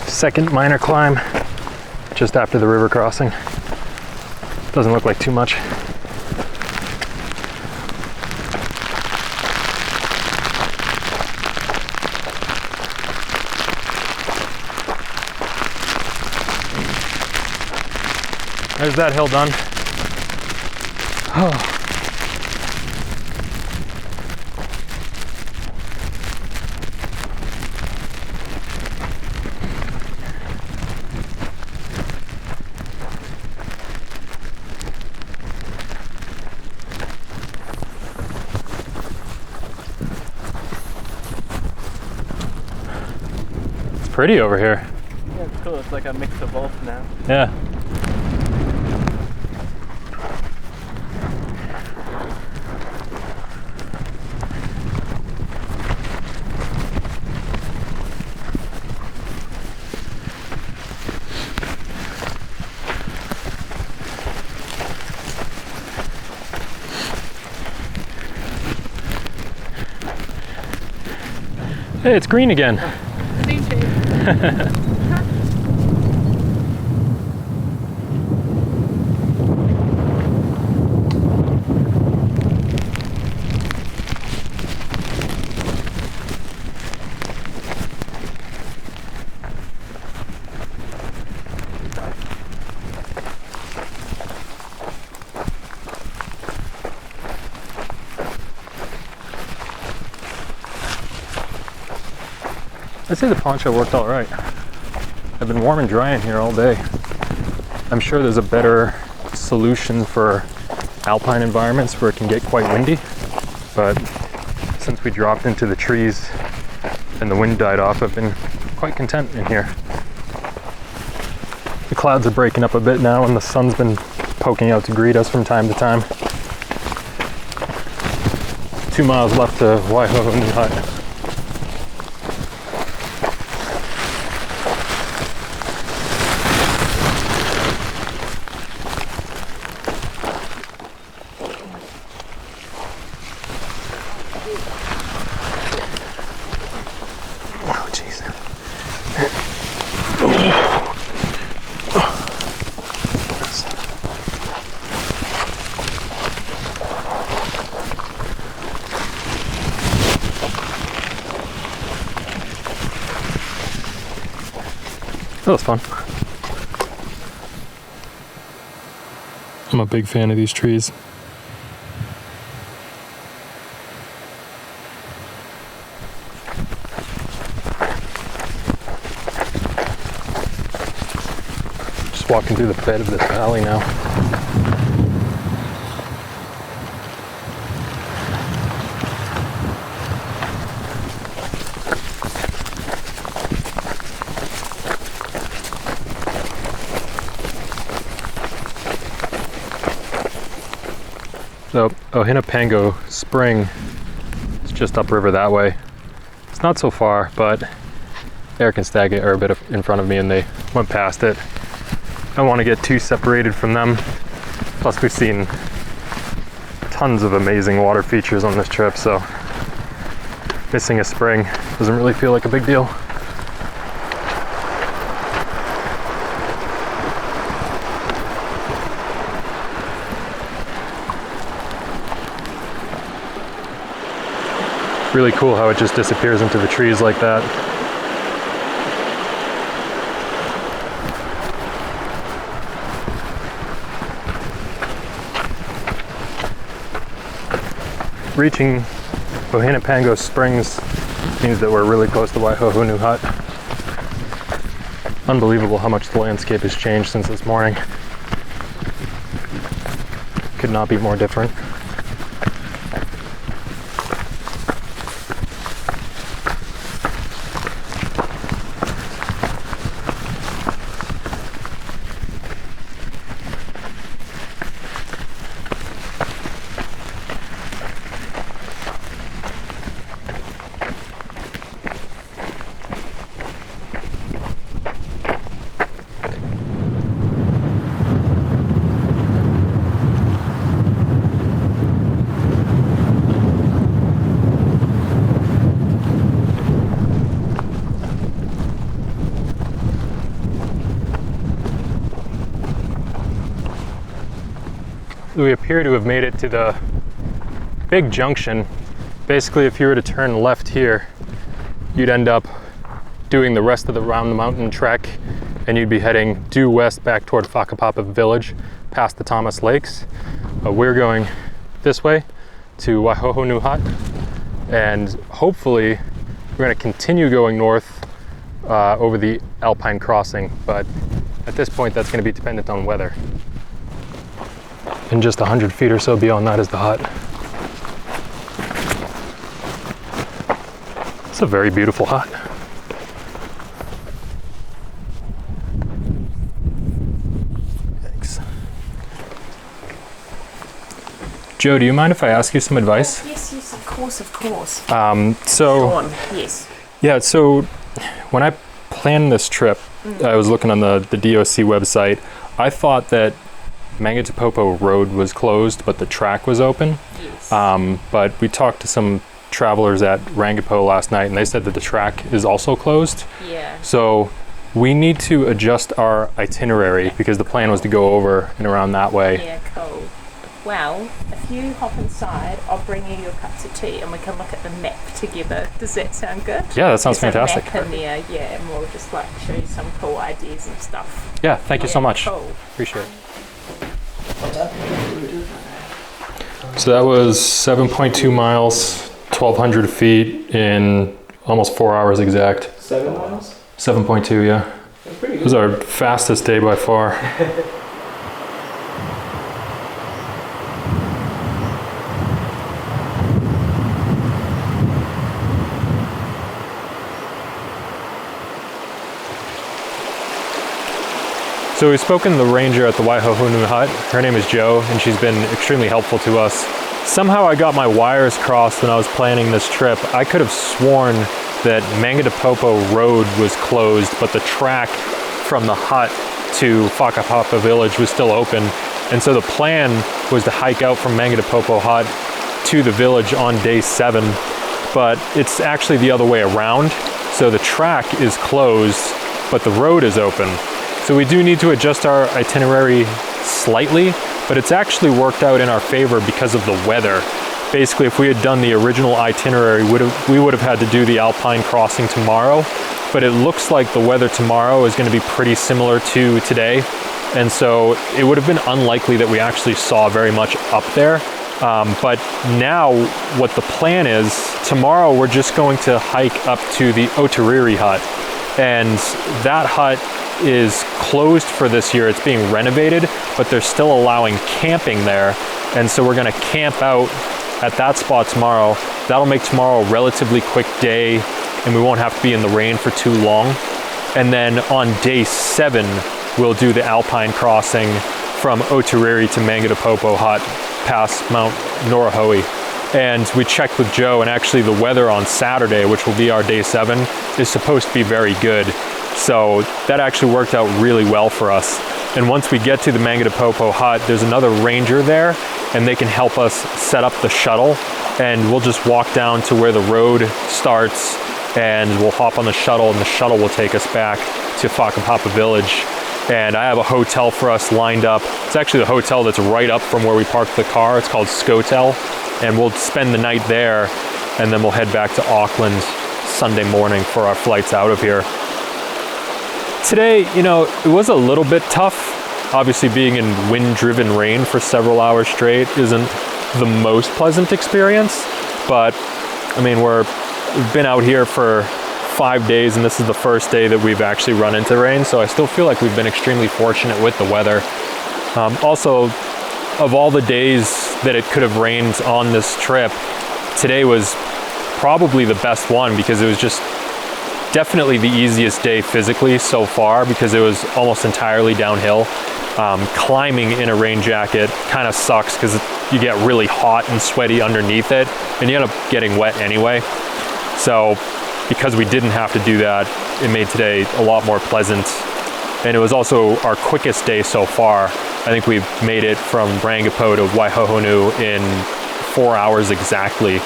Second minor climb just after the river crossing. Doesn't look like too much. There's that hill done. Oh. pretty over here. Yeah, it's cool. It's like a mix of both now. Yeah. Hey, it's green again. Green shade. I'd say the poncho worked all right. I've been warm and dry in here all day. I'm sure there's a better solution for alpine environments where it can get quite windy, but since we dropped into the trees and the wind died off, I've been quite content in here. The clouds are breaking up a bit now and the sun's been poking out to greet us from time to time. 2 miles left to Waihoho New Hut. Oh, jeez. That was fun. I'm a big fan of these trees. Just walking through the bed of this valley now. So Ohinapango Spring is just upriver that way. It's not so far, but Eric and Staggett are a bit in front of me and they went past it. I don't want to get too separated from them. Plus we've seen tons of amazing water features on this trip, so missing a spring doesn't really feel like a big deal. Really cool how it just disappears into the trees like that. Reaching Ohinapango Springs means that we're really close to Waihoho New Hut. Unbelievable how much the landscape has changed since this morning. Could not be more different. We appear to have made it to the big junction. Basically, if you were to turn left here, you'd end up doing the rest of the round the mountain trek and you'd be heading due west back toward Whakapapa village past the Thomas Lakes. We're going this way to Waihoho New Hut, and hopefully we're going to continue going north over the Alpine crossing, but at this point that's going to be dependent on weather. And just 100 feet or so beyond that is the hut. It's a very beautiful hut. Joe, do you mind if I ask you some advice? Yes, yes, of course, of course. So, Sean, yes. yeah, so when I planned this trip, I was looking on the DOC website. I thought that Mangatapopo Road was closed, but the track was open. Yes. But we talked to some travelers at Rangipo last night, and they said that the track is also closed. Yeah. So we need to adjust our itinerary because the plan was to go over and around that way. Yeah, cool. Well, if you hop inside, I'll bring you your cups of tea and we can look at the map together. Does that sound good? Yeah, that sounds There's fantastic. a map in there, yeah, and we'll just like show you some cool ideas and stuff. Yeah, thank you so much. Cool. Appreciate it. So that was 7.2 miles, 1,200 feet in almost 4 hours exact. 7 miles? 7.2, yeah. That's pretty It good. was our fastest day by far. So we've spoken to the ranger at the Waihohonu hut. Her name is Jo, and she's been extremely helpful to us. Somehow I got my wires crossed when I was planning this trip. I could have sworn that Mangatapopo Road was closed, but the track from the hut to Whakapapa Village was still open. And so the plan was to hike out from Mangatapopo Hut to the village on day 7, but it's actually the other way around. So the track is closed, but the road is open. So we do need to adjust our itinerary slightly, but it's actually worked out in our favor because of the weather. Basically, if we had done the original itinerary, we would have had to do the Alpine crossing tomorrow, but it looks like the weather tomorrow is going to be pretty similar to today. And so it would have been unlikely that we actually saw very much up there. But now what the plan is, tomorrow we're just going to hike up to the Otariri hut. And that hut is closed for this year. It's being renovated, but they're still allowing camping there. And so we're gonna camp out at that spot tomorrow. That'll make tomorrow a relatively quick day, and we won't have to be in the rain for too long. And then on day 7, we'll do the Alpine crossing from Otariri to Mangatapopo Hut past Mount Ruapehu. And we checked with Jo, and actually the weather on Saturday, which will be our day 7, is supposed to be very good. So that actually worked out really well for us. And once we get to the Mangatapopo Hut, there's another ranger there, and they can help us set up the shuttle. And we'll just walk down to where the road starts, and we'll hop on the shuttle, and the shuttle will take us back to Whakapapa Village. And I have a hotel for us lined up. It's actually the hotel that's right up from where we parked the car. It's called Scotel. And we'll spend the night there, and then we'll head back to Auckland Sunday morning for our flights out of here. Today, you know, it was a little bit tough. Obviously, being in wind-driven rain for several hours straight isn't the most pleasant experience. But, I mean, we've been out here for 5 days, and this is the first day that we've actually run into rain. So I still feel like we've been extremely fortunate with the weather. Also, of all the days that it could have rained on this trip, today was probably the best one because it was just definitely the easiest day physically so far because it was almost entirely downhill. Climbing in a rain jacket kind of sucks because you get really hot and sweaty underneath it, and you end up getting wet anyway. So because we didn't have to do that, it made today a lot more pleasant. And it was also our quickest day so far. I think we've made it from Rangipo to Waihohonu in 4 hours exactly.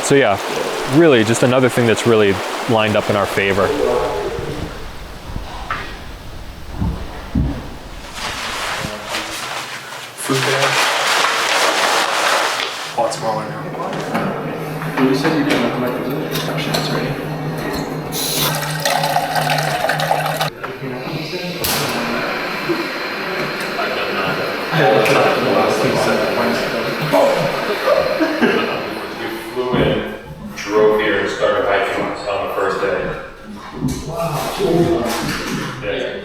So yeah, really just another thing that's really lined up in our favor. Food bag. Lots smaller now. You said you didn't look like the instructions, right? We flew in, drove here, and started hiking on the first day. Wow. Yeah.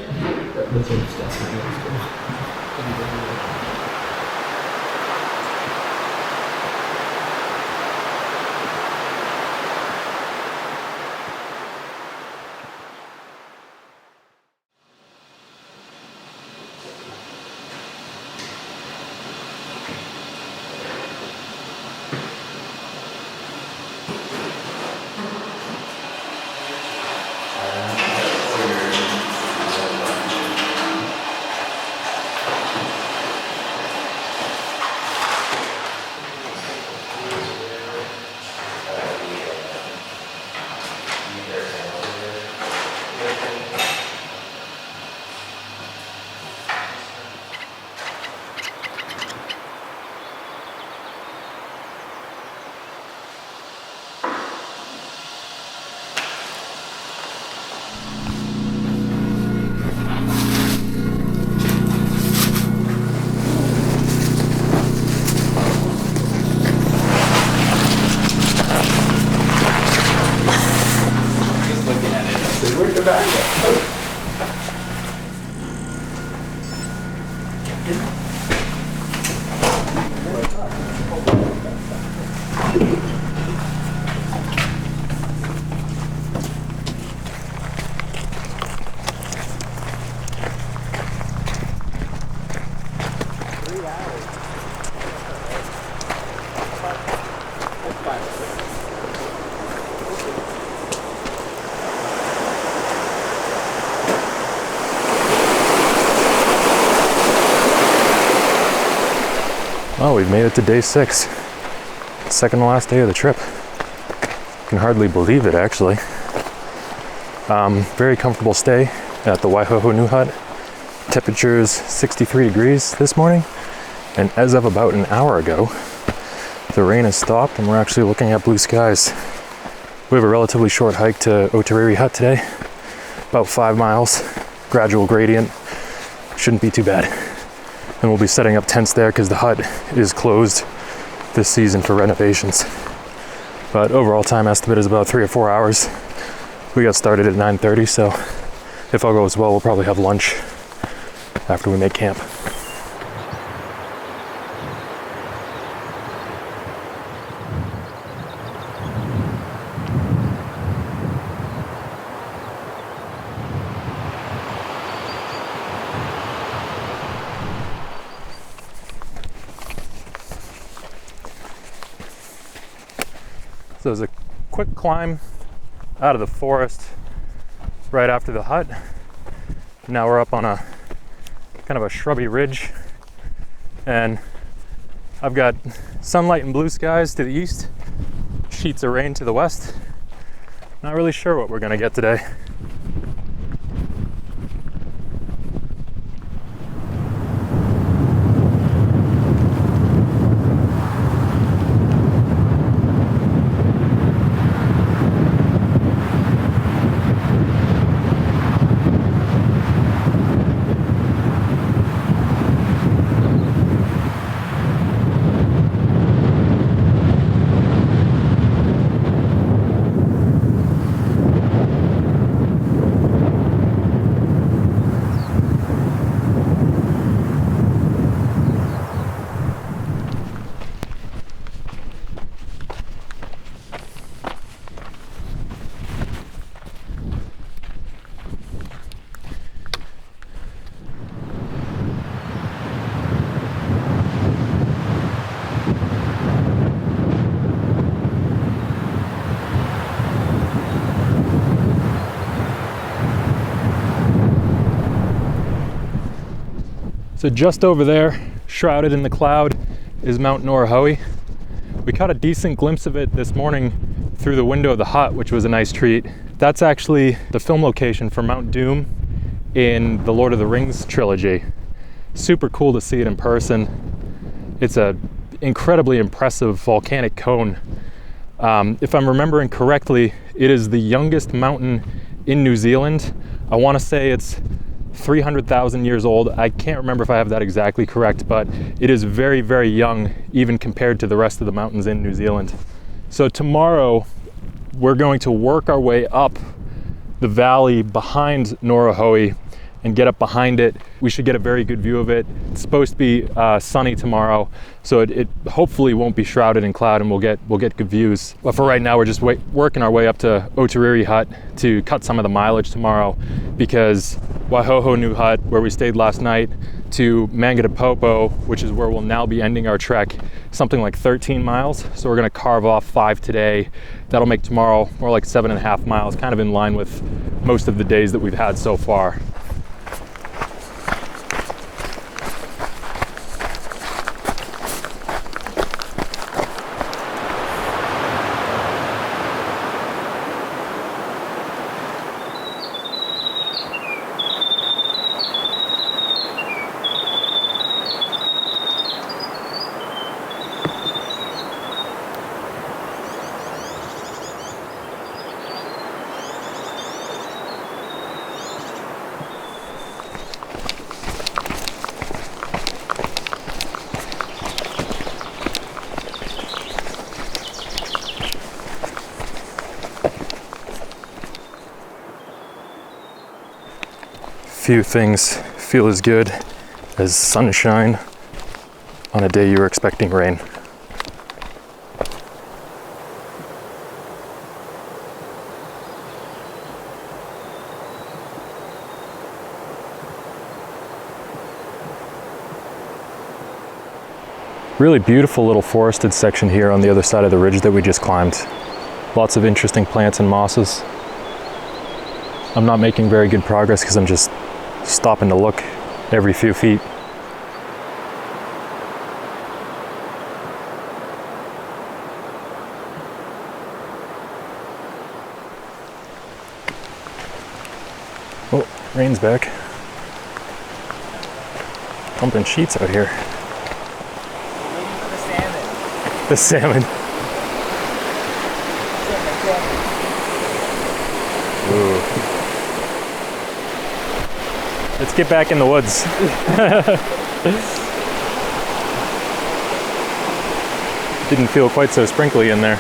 Oh, we've made it to day 6. Second to last day of the trip. Can hardly believe it, actually. Very comfortable stay at the Waihoho New Hut. Temperatures 63 degrees this morning. And as of about an hour ago, the rain has stopped and we're actually looking at blue skies. We have a relatively short hike to Otariri Hut today. About 5 miles, gradual gradient. Shouldn't be too bad. And we'll be setting up tents there because the hut is closed this season for renovations. But overall time estimate is about 3 or 4 hours. We got started at 9:30, so if all goes well, we'll probably have lunch after we make camp. So there's a quick climb out of the forest right after the hut. Now we're up on a kind of a shrubby ridge, and I've got sunlight and blue skies to the east, sheets of rain to the west. Not really sure what we're gonna get today. So just over there, shrouded in the cloud, is Mount Ruapehu. We caught a decent glimpse of it this morning through the window of the hut, which was a nice treat. That's actually the film location for Mount Doom in the Lord of the Rings trilogy. Super cool to see it in person. It's an incredibly impressive volcanic cone. If I'm remembering correctly, it is the youngest mountain in New Zealand. I want to say it's 300,000 years old. I can't remember if I have that exactly correct, but it is very, very young, even compared to the rest of the mountains in New Zealand. So tomorrow, we're going to work our way up the valley behind Ruapehu and get up behind it. We should get a very good view of it. It's supposed to be sunny tomorrow, so it hopefully won't be shrouded in cloud and we'll get good views. But for right now, we're just working our way up to Otariri Hut to cut some of the mileage tomorrow, because Waihoho New Hut, where we stayed last night, to Mangatapopo, which is where we'll now be ending our trek, something like 13 miles. So we're gonna carve off 5 today. That'll make tomorrow more like 7.5 miles, kind of in line with most of the days that we've had so far. few things feel as good as sunshine on a day you were expecting rain. Really beautiful little forested section here on the other side of the ridge that we just climbed. Lots of interesting plants and mosses. I'm not making very good progress because I'm just stopping to look every few feet. Oh, rain's back. Pumping sheets out here. The salmon. Ooh. Let's get back in the woods. Didn't feel quite so sprinkly in there.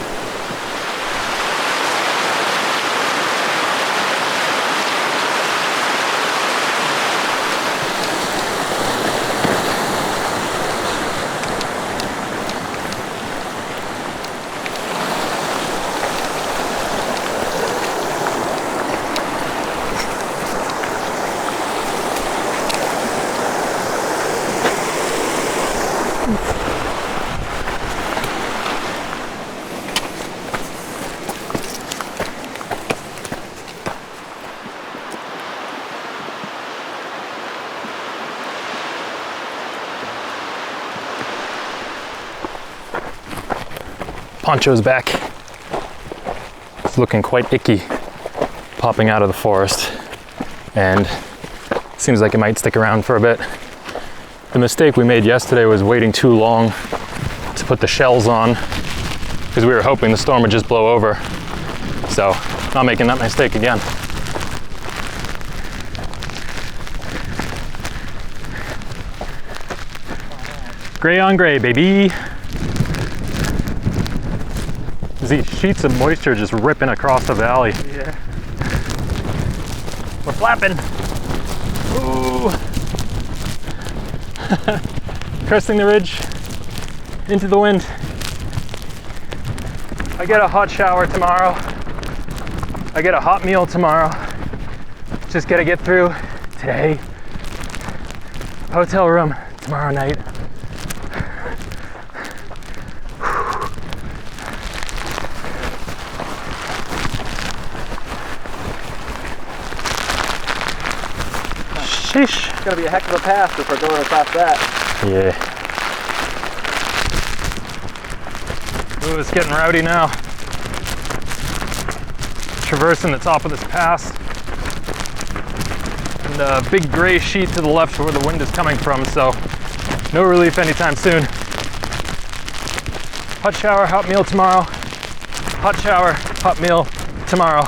Poncho's back. It's looking quite icky, popping out of the forest, and seems like it might stick around for a bit. The mistake we made yesterday was waiting too long to put the shells on, because we were hoping the storm would just blow over. So, not making that mistake again. Gray on gray, baby. These sheets of moisture just ripping across the valley. Yeah. We're flapping. Ooh. Cresting the ridge into the wind. I get a hot shower tomorrow. I get a hot meal tomorrow. Just gotta get through today. Hotel room tomorrow night. Sheesh. It's gonna be a heck of a pass if we're going across that. Yeah. Ooh, it's getting rowdy now. Traversing the top of this pass. And a big gray sheet to the left where the wind is coming from, so no relief anytime soon. Hot shower, hot meal tomorrow. Hot shower, hot meal tomorrow.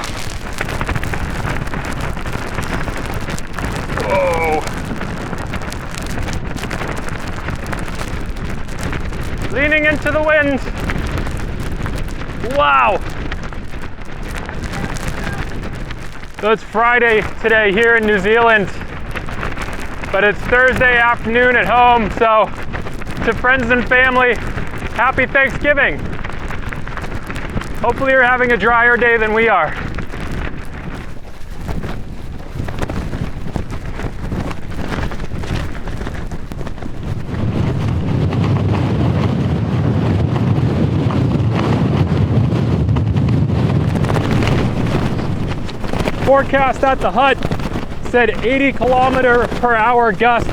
Whoa. Leaning into the wind. Wow. So it's Friday today here in New Zealand, but it's Thursday afternoon at home, so to friends and family, happy Thanksgiving. Hopefully you're having a drier day than we are. Forecast at the hut said 80km/h gusts.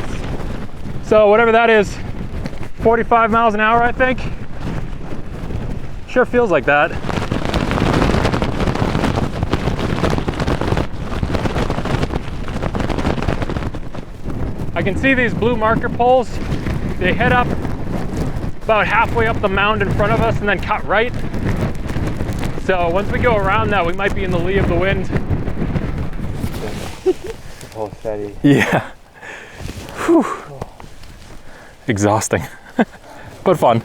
So whatever that is, 45 miles an hour, I think. Sure feels like that. I can see these blue marker poles. They head up about halfway up the mound in front of us and then cut right. So once we go around that, we might be in the lee of the wind. Oh, steady. Yeah. Whew. Exhausting, but fun.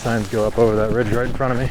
signs go up over that ridge right in front of me.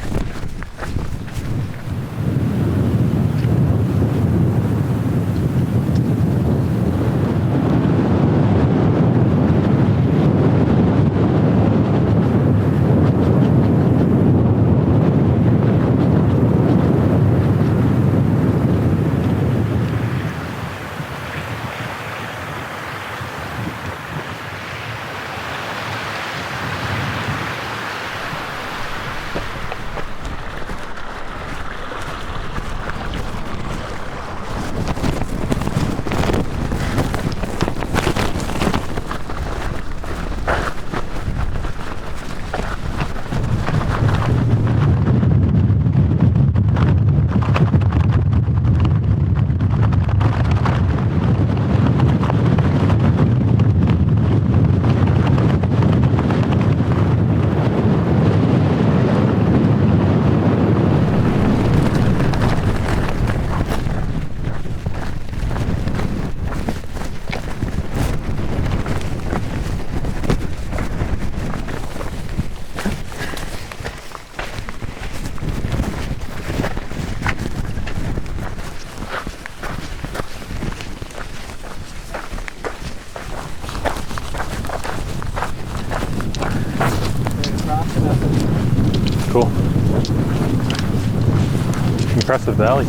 Cool. Impressive valley.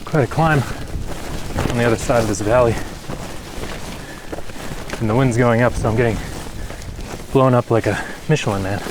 Quite a climb on the other side of this valley. And the wind's going up, so I'm getting blown up like a Michelin man.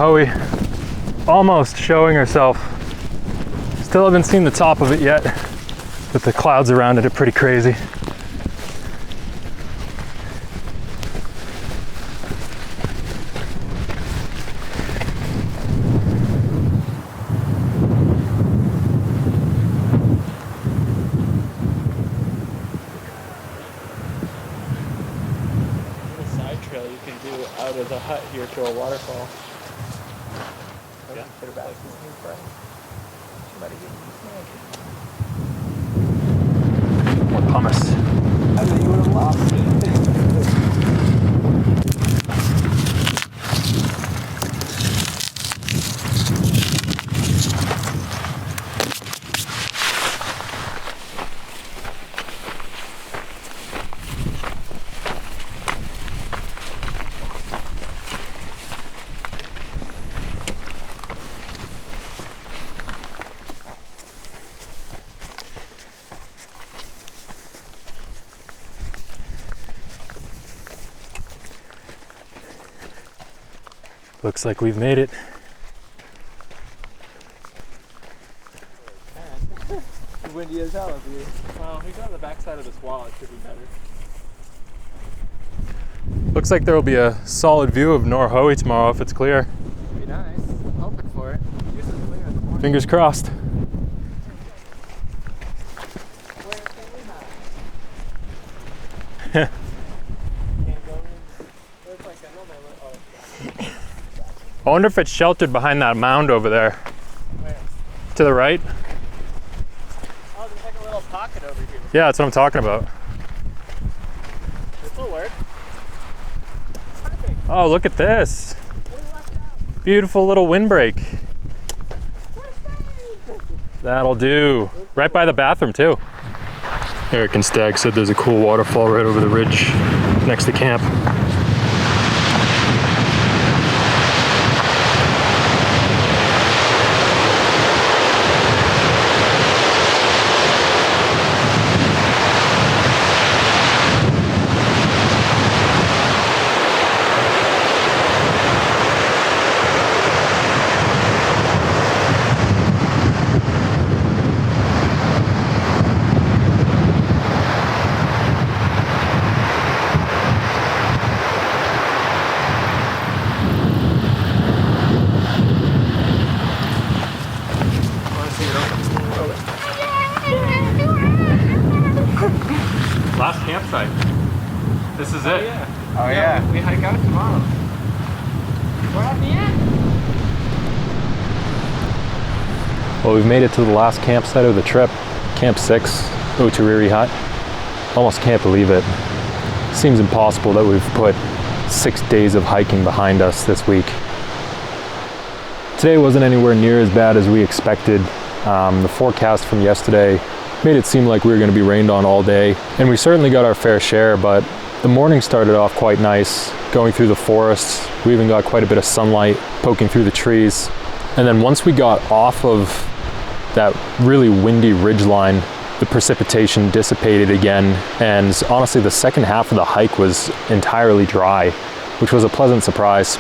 Ruapehu almost showing herself. Still haven't seen the top of it yet, but the clouds around it are pretty crazy. Side trail you can do out of the hut here to a waterfall. Yeah. Put her back to his new friend. She might have given you More pumice. I think you would have lost it. Looks like we've made it. Windy as hell up here. Well, if we go on the backside of this wall, it should be better. Looks like there will be a solid view of Ruapehu tomorrow if it's clear. Be nice. I'm hoping for it. Usually clear in the morning. Fingers crossed. Can't go in. There's like a normal. I wonder if it's sheltered behind that mound over there. Where? To the right? Oh, there's like a little pocket over here. Yeah, that's what I'm talking about. This will work. Oh, look at this. Beautiful little windbreak. That'll do. Right by the bathroom too. Eric and Stag said there's a cool waterfall right over the ridge next to camp. Last campsite. This is it. Oh yeah. We hike out tomorrow. We're at the end. Well, we've made it to the last campsite of the trip, Camp 6, Oturiri Hut. Almost can't believe it. Seems impossible that we've put 6 days of hiking behind us this week. Today wasn't anywhere near as bad as we expected. The forecast from yesterday made it seem like we were going to be rained on all day, and we certainly got our fair share, but the morning started off quite nice, going through the forests. We even got quite a bit of sunlight poking through the trees. And then once we got off of that really windy ridgeline, the precipitation dissipated again, and honestly the second half of the hike was entirely dry, which was a pleasant surprise.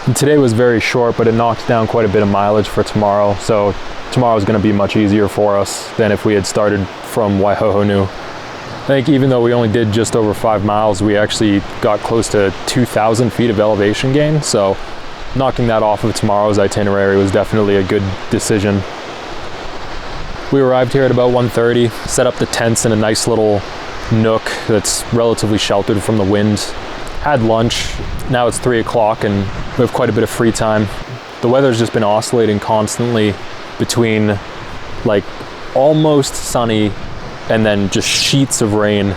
And today was very short, but it knocked down quite a bit of mileage for tomorrow, so tomorrow is going to be much easier for us than if we had started from Waihohonu. I think even though we only did just over 5 miles, we actually got close to 2,000 feet of elevation gain, so knocking that off of tomorrow's itinerary was definitely a good decision. We arrived here at about 1:30, set up the tents in a nice little nook that's relatively sheltered from the wind, had lunch. Now it's 3 o'clock and we have quite a bit of free time. The weather's just been oscillating constantly between like almost sunny and then just sheets of rain.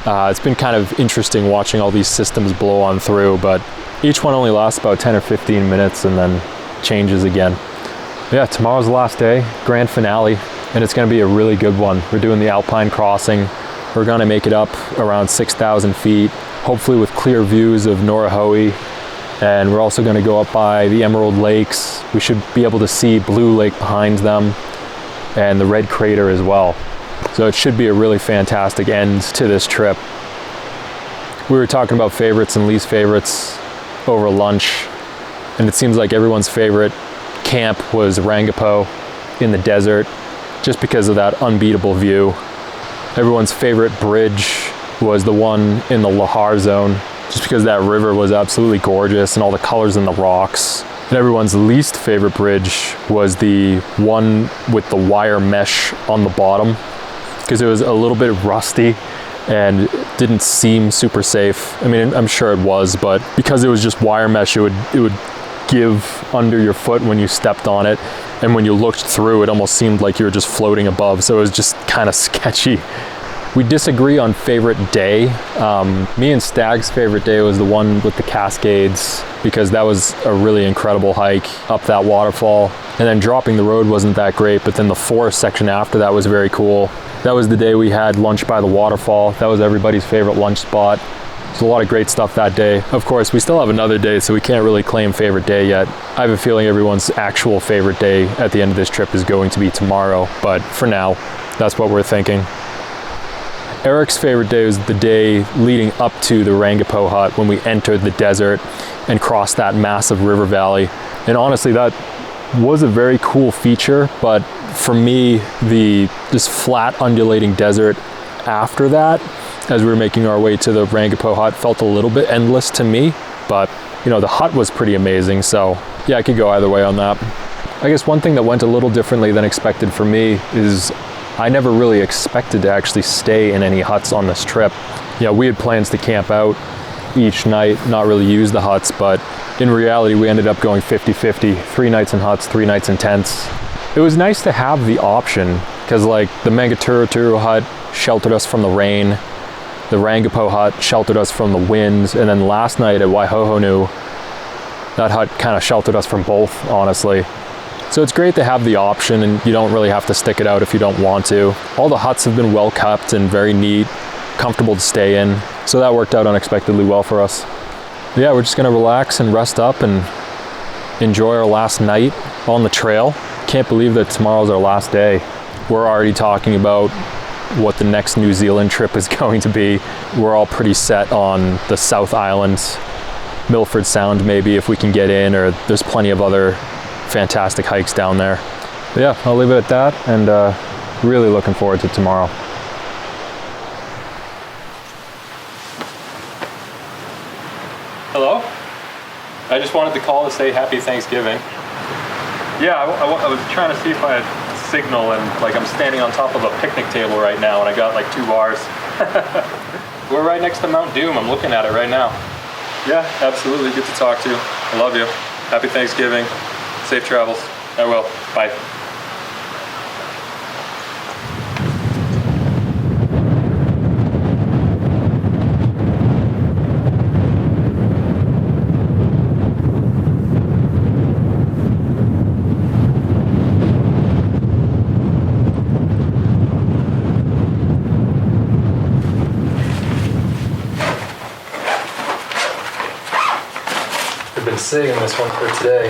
It's been kind of interesting watching all these systems blow on through, but each one only lasts about 10 or 15 minutes and then changes again. Yeah, tomorrow's the last day, grand finale, and it's gonna be a really good one. We're doing the Alpine crossing. We're gonna make it up around 6,000 feet, hopefully with clear views of Ruapehu. And we're also gonna go up by the Emerald Lakes. We should be able to see Blue Lake behind them and the Red Crater as well. So it should be a really fantastic end to this trip. We were talking about favorites and least favorites over lunch, and it seems like everyone's favorite camp was Rangipo in the desert, just because of that unbeatable view. Everyone's favorite bridge was the one in the Lahar zone, just because that river was absolutely gorgeous and all the colors in the rocks. And everyone's least favorite bridge was the one with the wire mesh on the bottom, because it was a little bit rusty and didn't seem super safe. I mean, I'm sure it was, but because it was just wire mesh, it would give under your foot when you stepped on it, and when you looked through, it almost seemed like you were just floating above, so it was just kind of sketchy. We disagree on favorite day. Me and Stag's favorite day was the one with the Cascades, because that was a really incredible hike up that waterfall. And then dropping the road wasn't that great, but then the forest section after that was very cool. That was the day we had lunch by the waterfall. That was everybody's favorite lunch spot. There's a lot of great stuff that day. Of course, we still have another day, so we can't really claim favorite day yet. I have a feeling everyone's actual favorite day at the end of this trip is going to be tomorrow, but for now, that's what we're thinking. Eric's favorite day was the day leading up to the Rangipo hut when we entered the desert and crossed that massive river valley. And honestly, that was a very cool feature, but for me, this flat undulating desert after that, as we were making our way to the Rangipo hut, felt a little bit endless to me. But you know, the hut was pretty amazing, so yeah, I could go either way on that. I guess one thing that went a little differently than expected for me is I never really expected to actually stay in any huts on this trip. You know, we had plans to camp out each night, not really use the huts, but in reality, we ended up going 50-50, 3 nights in huts, 3 nights in tents. It was nice to have the option, because like the Mangaturuturu hut sheltered us from the rain, the Rangipo hut sheltered us from the winds, and then last night at Waihohonu, that hut kind of sheltered us from both, honestly. So it's great to have the option, and you don't really have to stick it out if you don't want to. All the huts have been well kept and very neat, comfortable to stay in. So that worked out unexpectedly well for us. Yeah, we're just gonna relax and rest up and enjoy our last night on the trail. Can't believe that tomorrow's our last day. We're already talking about what the next New Zealand trip is going to be. We're all pretty set on the South Islands, Milford Sound maybe if we can get in, or there's plenty of other fantastic hikes down there. But yeah, I'll leave it at that, and really looking forward to tomorrow. Hello? I just wanted to call to say happy Thanksgiving. Yeah, I was trying to see if I had signal, and like I'm standing on top of a picnic table right now, and I got like 2 bars. We're right next to Mount Doom. I'm looking at it right now. Yeah, absolutely. Good to talk to you. I love you. Happy Thanksgiving. Safe travels. I will. Bye. I've been saving this one for today.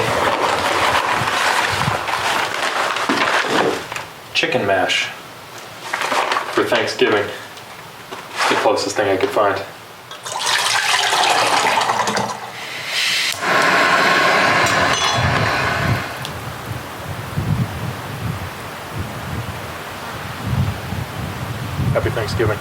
Chicken mash for Thanksgiving. It's the closest thing I could find. Happy Thanksgiving.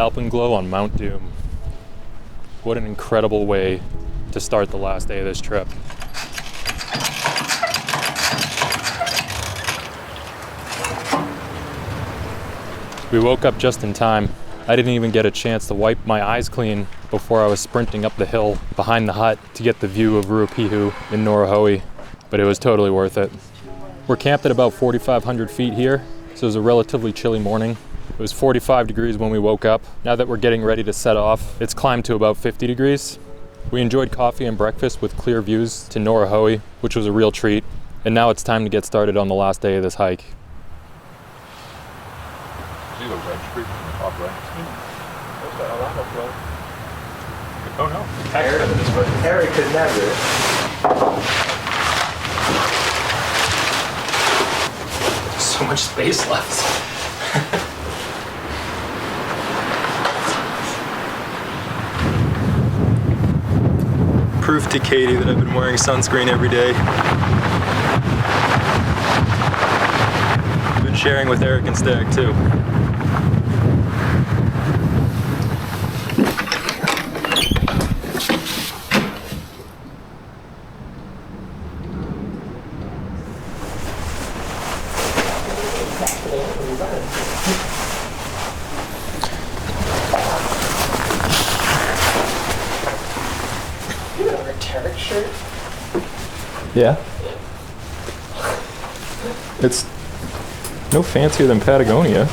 Alpenglow on Mount Doom. What an incredible way to start the last day of this trip. We woke up just in time. I didn't even get a chance to wipe my eyes clean before I was sprinting up the hill behind the hut to get the view of Ruapehu in Nuahoe, but it was totally worth it. We're camped at about 4,500 feet here, so it was a relatively chilly morning. It was 45 degrees when we woke up. Now that we're getting ready to set off, it's climbed to about 50 degrees. We enjoyed coffee and breakfast with clear views to Nuahoe, which was a real treat. And now it's time to get started on the last day of this hike. See the red streak from the top right? There's a lava flow. Oh no. Harry could never. So much space left. Proof to Katie that I've been wearing sunscreen every day. Been sharing with Eric and Stag too. Shirt? Yeah. It's no fancier than Patagonia.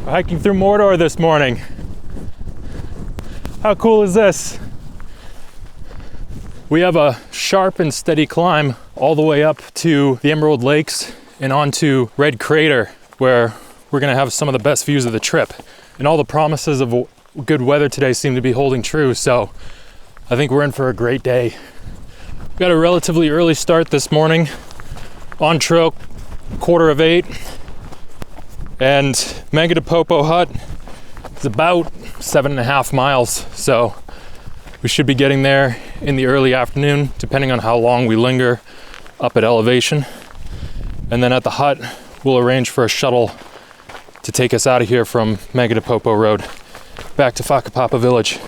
Hiking through Mordor this morning. How cool is this? We have a sharp and steady climb all the way up to the Emerald Lakes and onto Red Crater, where we're gonna have some of the best views of the trip. And all the promises of good weather today seem to be holding true, so I think we're in for a great day. We got a relatively early start this morning. On trail, 7:45. And Mangatapopo Hut is about 7.5 miles, so we should be getting there in the early afternoon, depending on how long we linger up at elevation. And then at the hut, we'll arrange for a shuttle to take us out of here from Mangatapopo Road back to Whakapapa Village.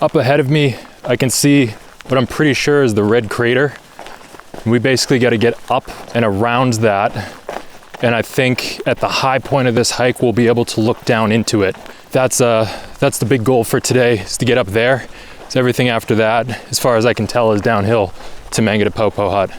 Up ahead of me, I can see what I'm pretty sure is the Red Crater. And we basically got to get up and around that. And I think at the high point of this hike, we'll be able to look down into it. That's the big goal for today, is to get up there. So everything after that, as far as I can tell, is downhill to Mangatapopo Hut.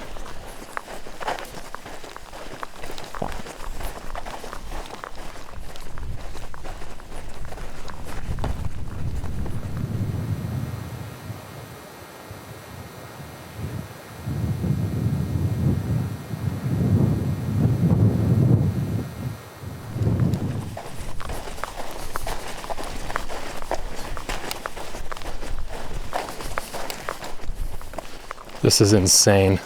This is insane.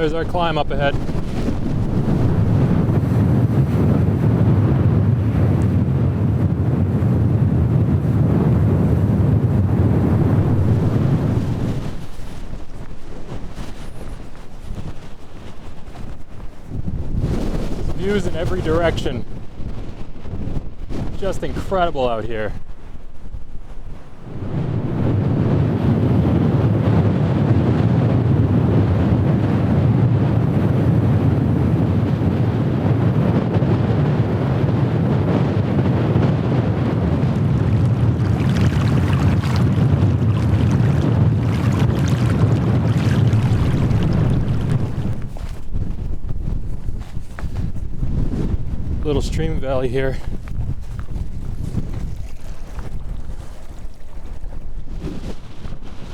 There's our climb up ahead. views in every direction. Just incredible out here. Little stream valley here.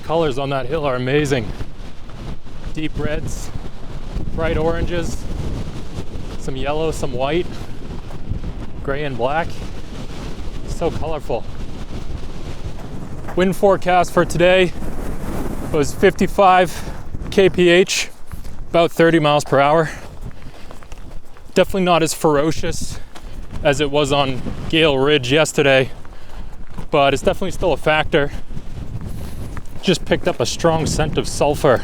Colors on that hill are amazing. Deep reds, bright oranges, some yellow, some white, gray and black. So colorful. Wind forecast for today was 55 kph, about 30 miles per hour. Definitely not as ferocious as it was on Gale Ridge yesterday, but it's definitely still a factor. Just picked up a strong scent of sulfur,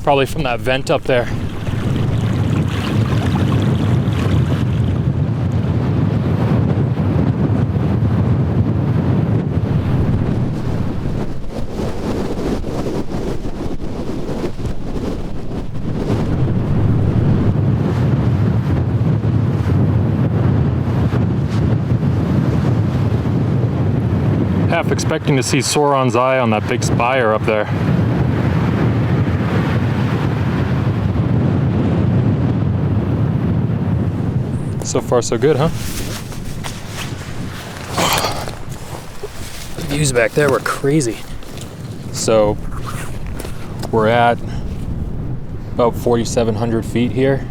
probably from that vent up there. Half expecting to see Sauron's eye on that big spire up there. So far so good, huh? The views back there were crazy. So we're at about 4,700 feet here.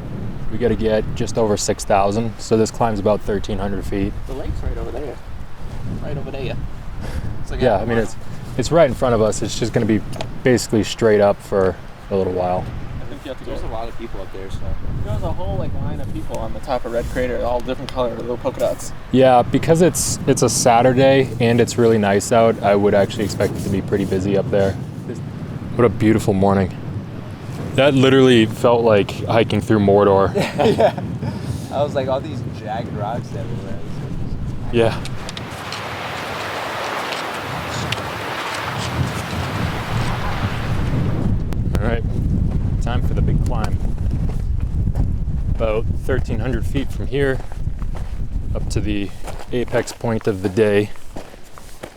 We got to get just over 6,000. So this climb's about 1,300 feet. The lake's right over there. Right over there. Like Yeah, I mean it's right in front of us. It's just going to be basically straight up for a little while. I think you have to There's a lot of people up there, so there's a whole line of people on the top of Red Crater, all different color little polka dots. Yeah, because it's a Saturday and it's really nice out, I would actually expect it to be pretty busy up there. What a beautiful morning. That literally felt like hiking through Mordor. Yeah. I was like, all these jagged rocks everywhere. Yeah. All right, time for the big climb. About 1,300 feet from here up to the apex point of the day,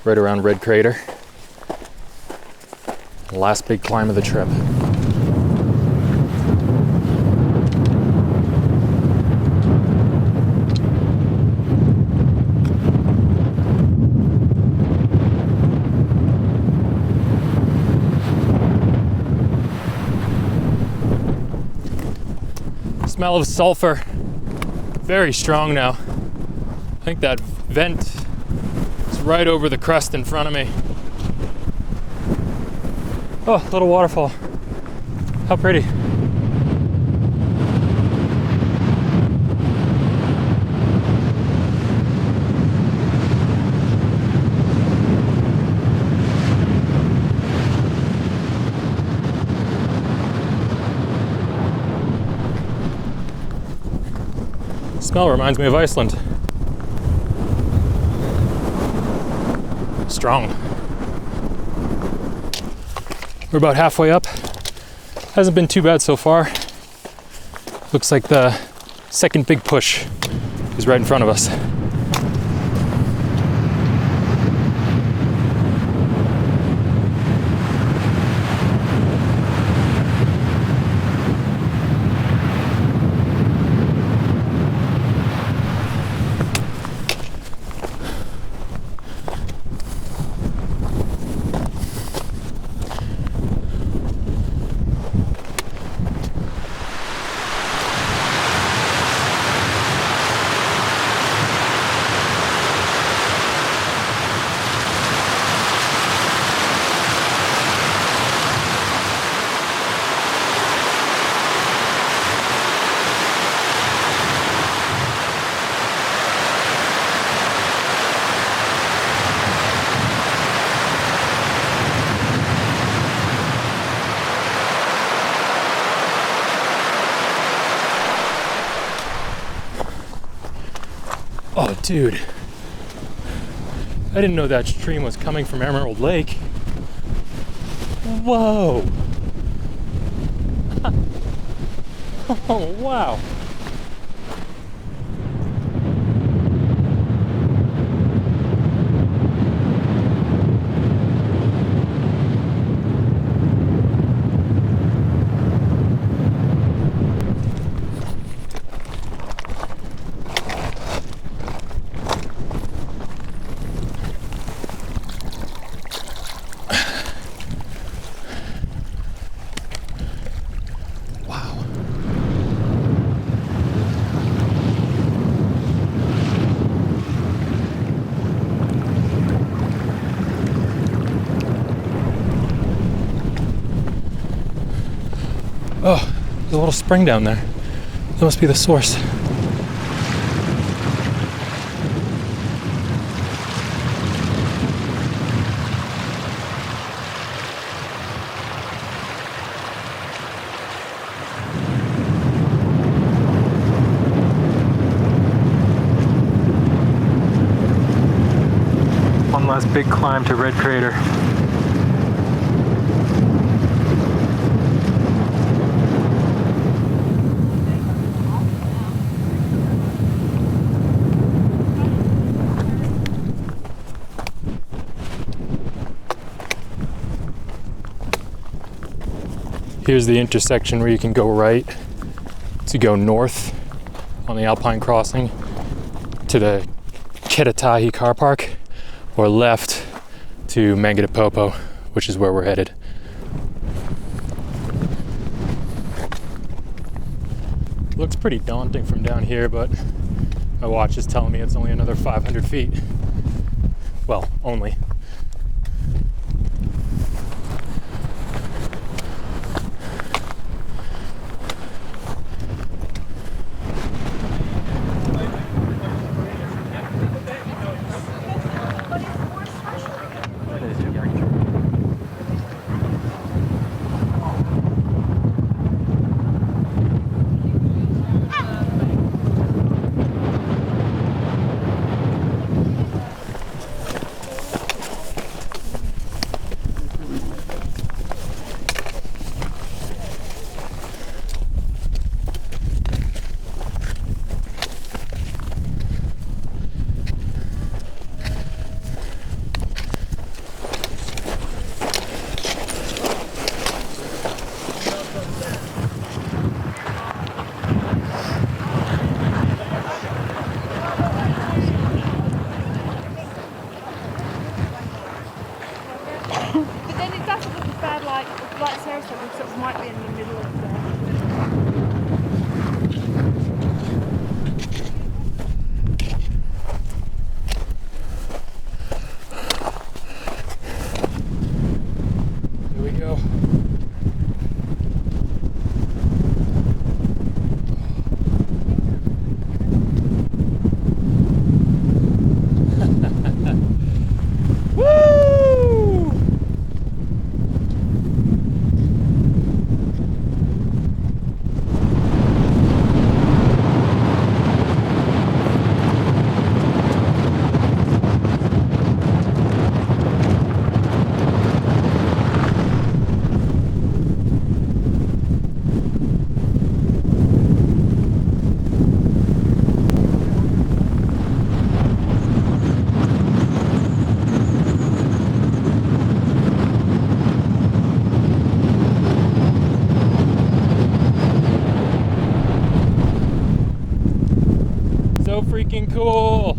right around Red Crater. Last big climb of the trip. Smell of sulfur, very strong now. I think that vent is right over the crest in front of me. Oh, little waterfall. How pretty. Smell reminds me of Iceland. Strong. We're about halfway up. Hasn't been too bad so far. Looks like the second big push is right in front of us. Oh, dude. I didn't know that stream was coming from Emerald Lake. Whoa. Oh, wow. Oh, there's a little spring down there. That must be the source. One last big climb to Red Crater. Here's the intersection where you can go right to go north on the Alpine Crossing to the Ketatahi Car Park, or left to Mangatapopo, which is where we're headed. Looks pretty daunting from down here, but my watch is telling me it's only another 500 feet. Well, only. But then it doesn't look as bad like Sarah said, we sort of might be in the middle of the... Here we go. So freaking cool.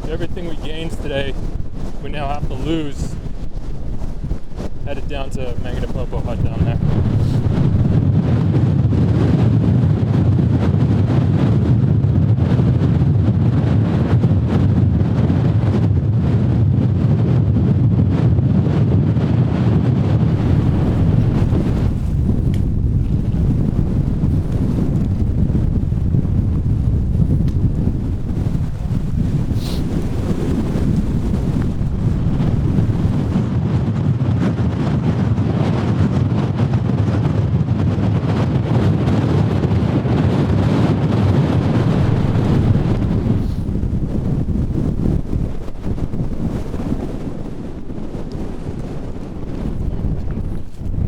Everything we gained today, we now have to lose. Headed down to Mangatapopo Hut down there.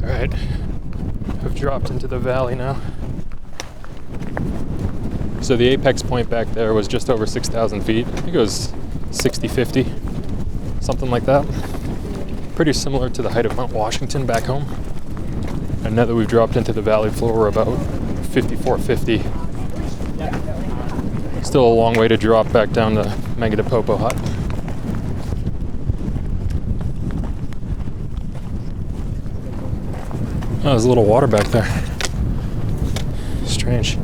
All right, I've dropped into the valley now. So the apex point back there was just over 6,000 feet. I think it was 50, something like that. Pretty similar to the height of Mount Washington back home. And now that we've dropped into the valley floor, we're about 5450. Still a long way to drop back down to Mangatapopo Hut. Oh, there's a little water back there. Strange.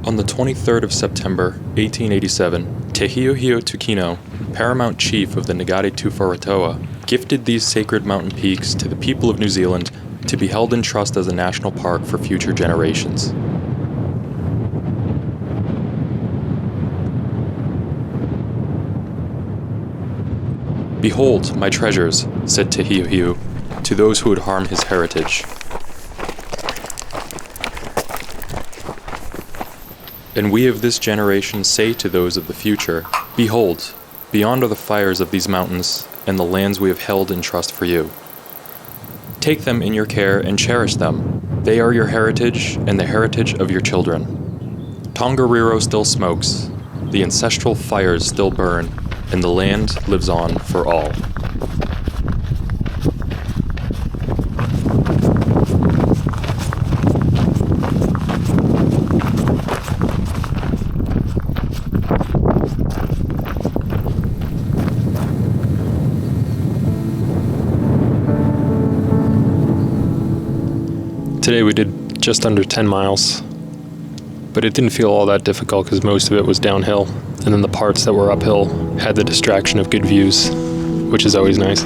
On the 23rd of September, 1887, Te Hiohio Tukino, paramount chief of the Ngāti Tuwharetoa, gifted these sacred mountain peaks to the people of New Zealand to be held in trust as a national park for future generations. "Behold, my treasures," said Te Hiohio to those who would harm his heritage. And we of this generation say to those of the future, "Behold, beyond are the fires of these mountains and the lands we have held in trust for you. Take them in your care and cherish them. They are your heritage and the heritage of your children. Tongariro still smokes, the ancestral fires still burn, and the land lives on for all." Today we did just under 10 miles, but it didn't feel all that difficult because most of it was downhill, and then the parts that were uphill had the distraction of good views, which is always nice.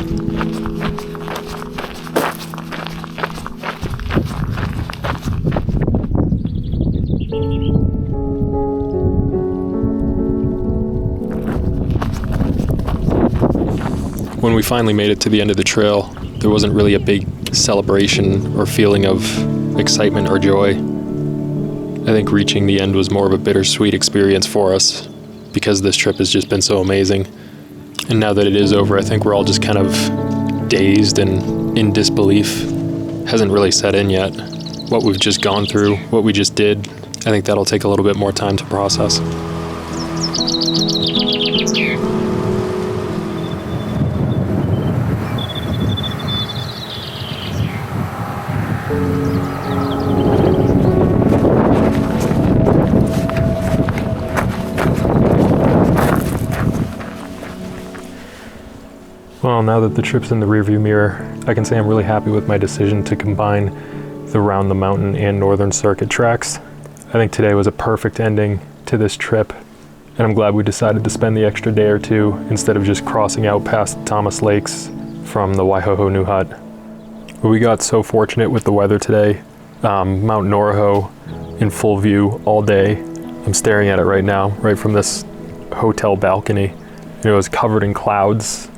When we finally made it to the end of the trail, there wasn't really a big celebration or feeling of excitement or joy. I think reaching the end was more of a bittersweet experience for us because this trip has just been so amazing. And now that it is over, I think we're all just kind of dazed and in disbelief. Hasn't really set in yet. What we've just gone through, what we just did, I think that'll take a little bit more time to process. Well, now that the trip's in the rearview mirror, I can say I'm really happy with my decision to combine the Round the Mountain and Northern Circuit tracks. I think today was a perfect ending to this trip, and I'm glad we decided to spend the extra day or two instead of just crossing out past Thomas Lakes from the Waihoho New Hut. But we got so fortunate with the weather today. Mount Ruapehu in full view all day. I'm staring at it right now, right from this hotel balcony. It was covered in clouds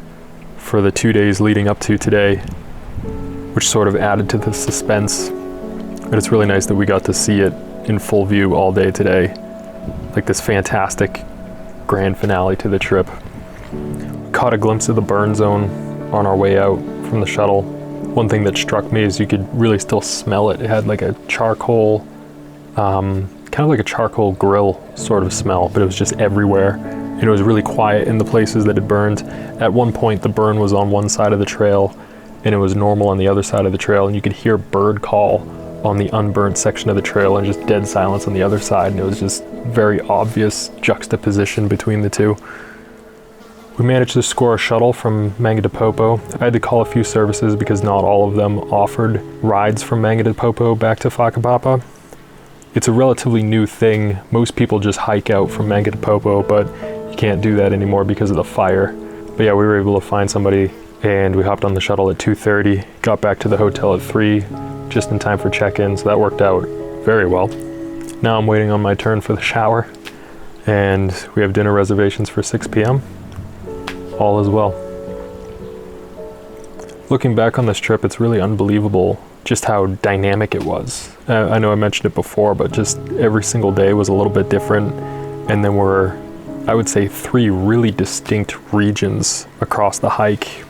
for the 2 days leading up to today, which sort of added to the suspense. But it's really nice that we got to see it in full view all day today, like this fantastic grand finale to the trip. Caught a glimpse of the burn zone on our way out from the shuttle. One thing that struck me is you could really still smell it. It had like a charcoal, kind of like a charcoal grill sort of smell, but it was just everywhere. And it was really quiet in the places that it burned. At one point, the burn was on one side of the trail, and it was normal on the other side of the trail, and you could hear bird call on the unburnt section of the trail and just dead silence on the other side, and it was just very obvious juxtaposition between the two. We managed to score a shuttle from Mangatapopo. I had to call a few services because not all of them offered rides from Mangatapopo back to Whakapapa. It's a relatively new thing. Most people just hike out from Mangatapopo, but you can't do that anymore because of the fire. But yeah, we were able to find somebody, and we hopped on the shuttle at 2:30, got back to the hotel at 3, just in time for check-in, so that worked out very well. Now I'm waiting on my turn for the shower, and we have dinner reservations for 6 p.m. All is well. Looking back on this trip, it's really unbelievable just how dynamic it was. I know I mentioned it before, but just every single day was a little bit different, and then were, I would say, 3 really distinct regions across the hike.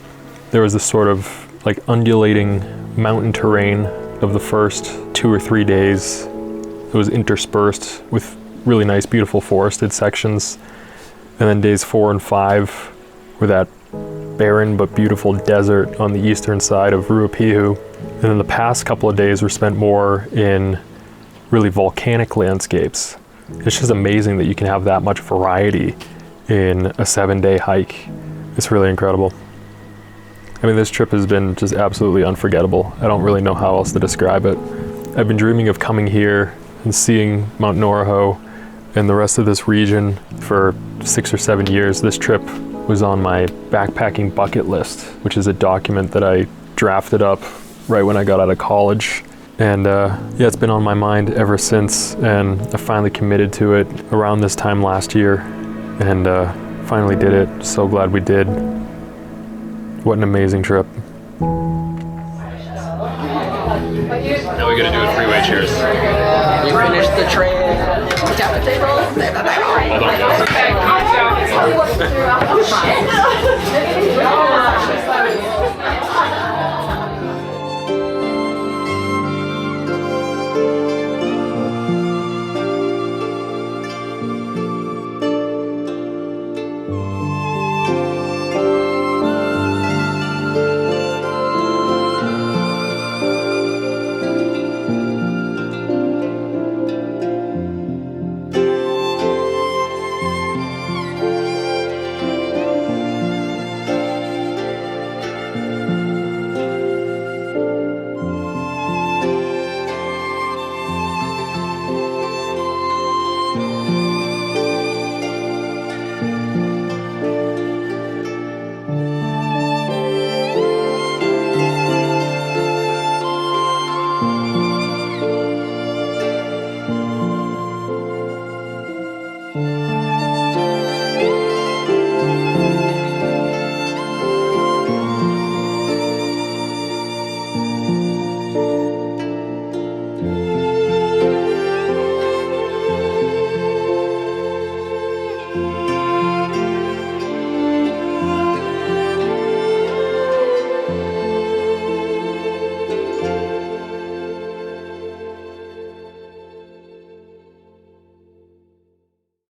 There was this sort of like undulating mountain terrain of the first 2 or 3 days. It was interspersed with really nice, beautiful forested sections. And then days 4 and 5 were that barren but beautiful desert on the eastern side of Ruapehu. And then the past couple of days were spent more in really volcanic landscapes. It's just amazing that you can have that much variety in a 7-day hike. It's really incredible. I mean, this trip has been just absolutely unforgettable. I don't really know how else to describe it. I've been dreaming of coming here and seeing Mount Ruapehu and the rest of this region for 6 or 7 years. This trip was on my backpacking bucket list, which is a document that I drafted up right when I got out of college. And yeah, it's been on my mind ever since, and I finally committed to it around this time last year, and finally did it. So glad we did. What an amazing trip. Now we gotta do a freeway cheers. We finished the trail. Tap the table. Hold on, guys.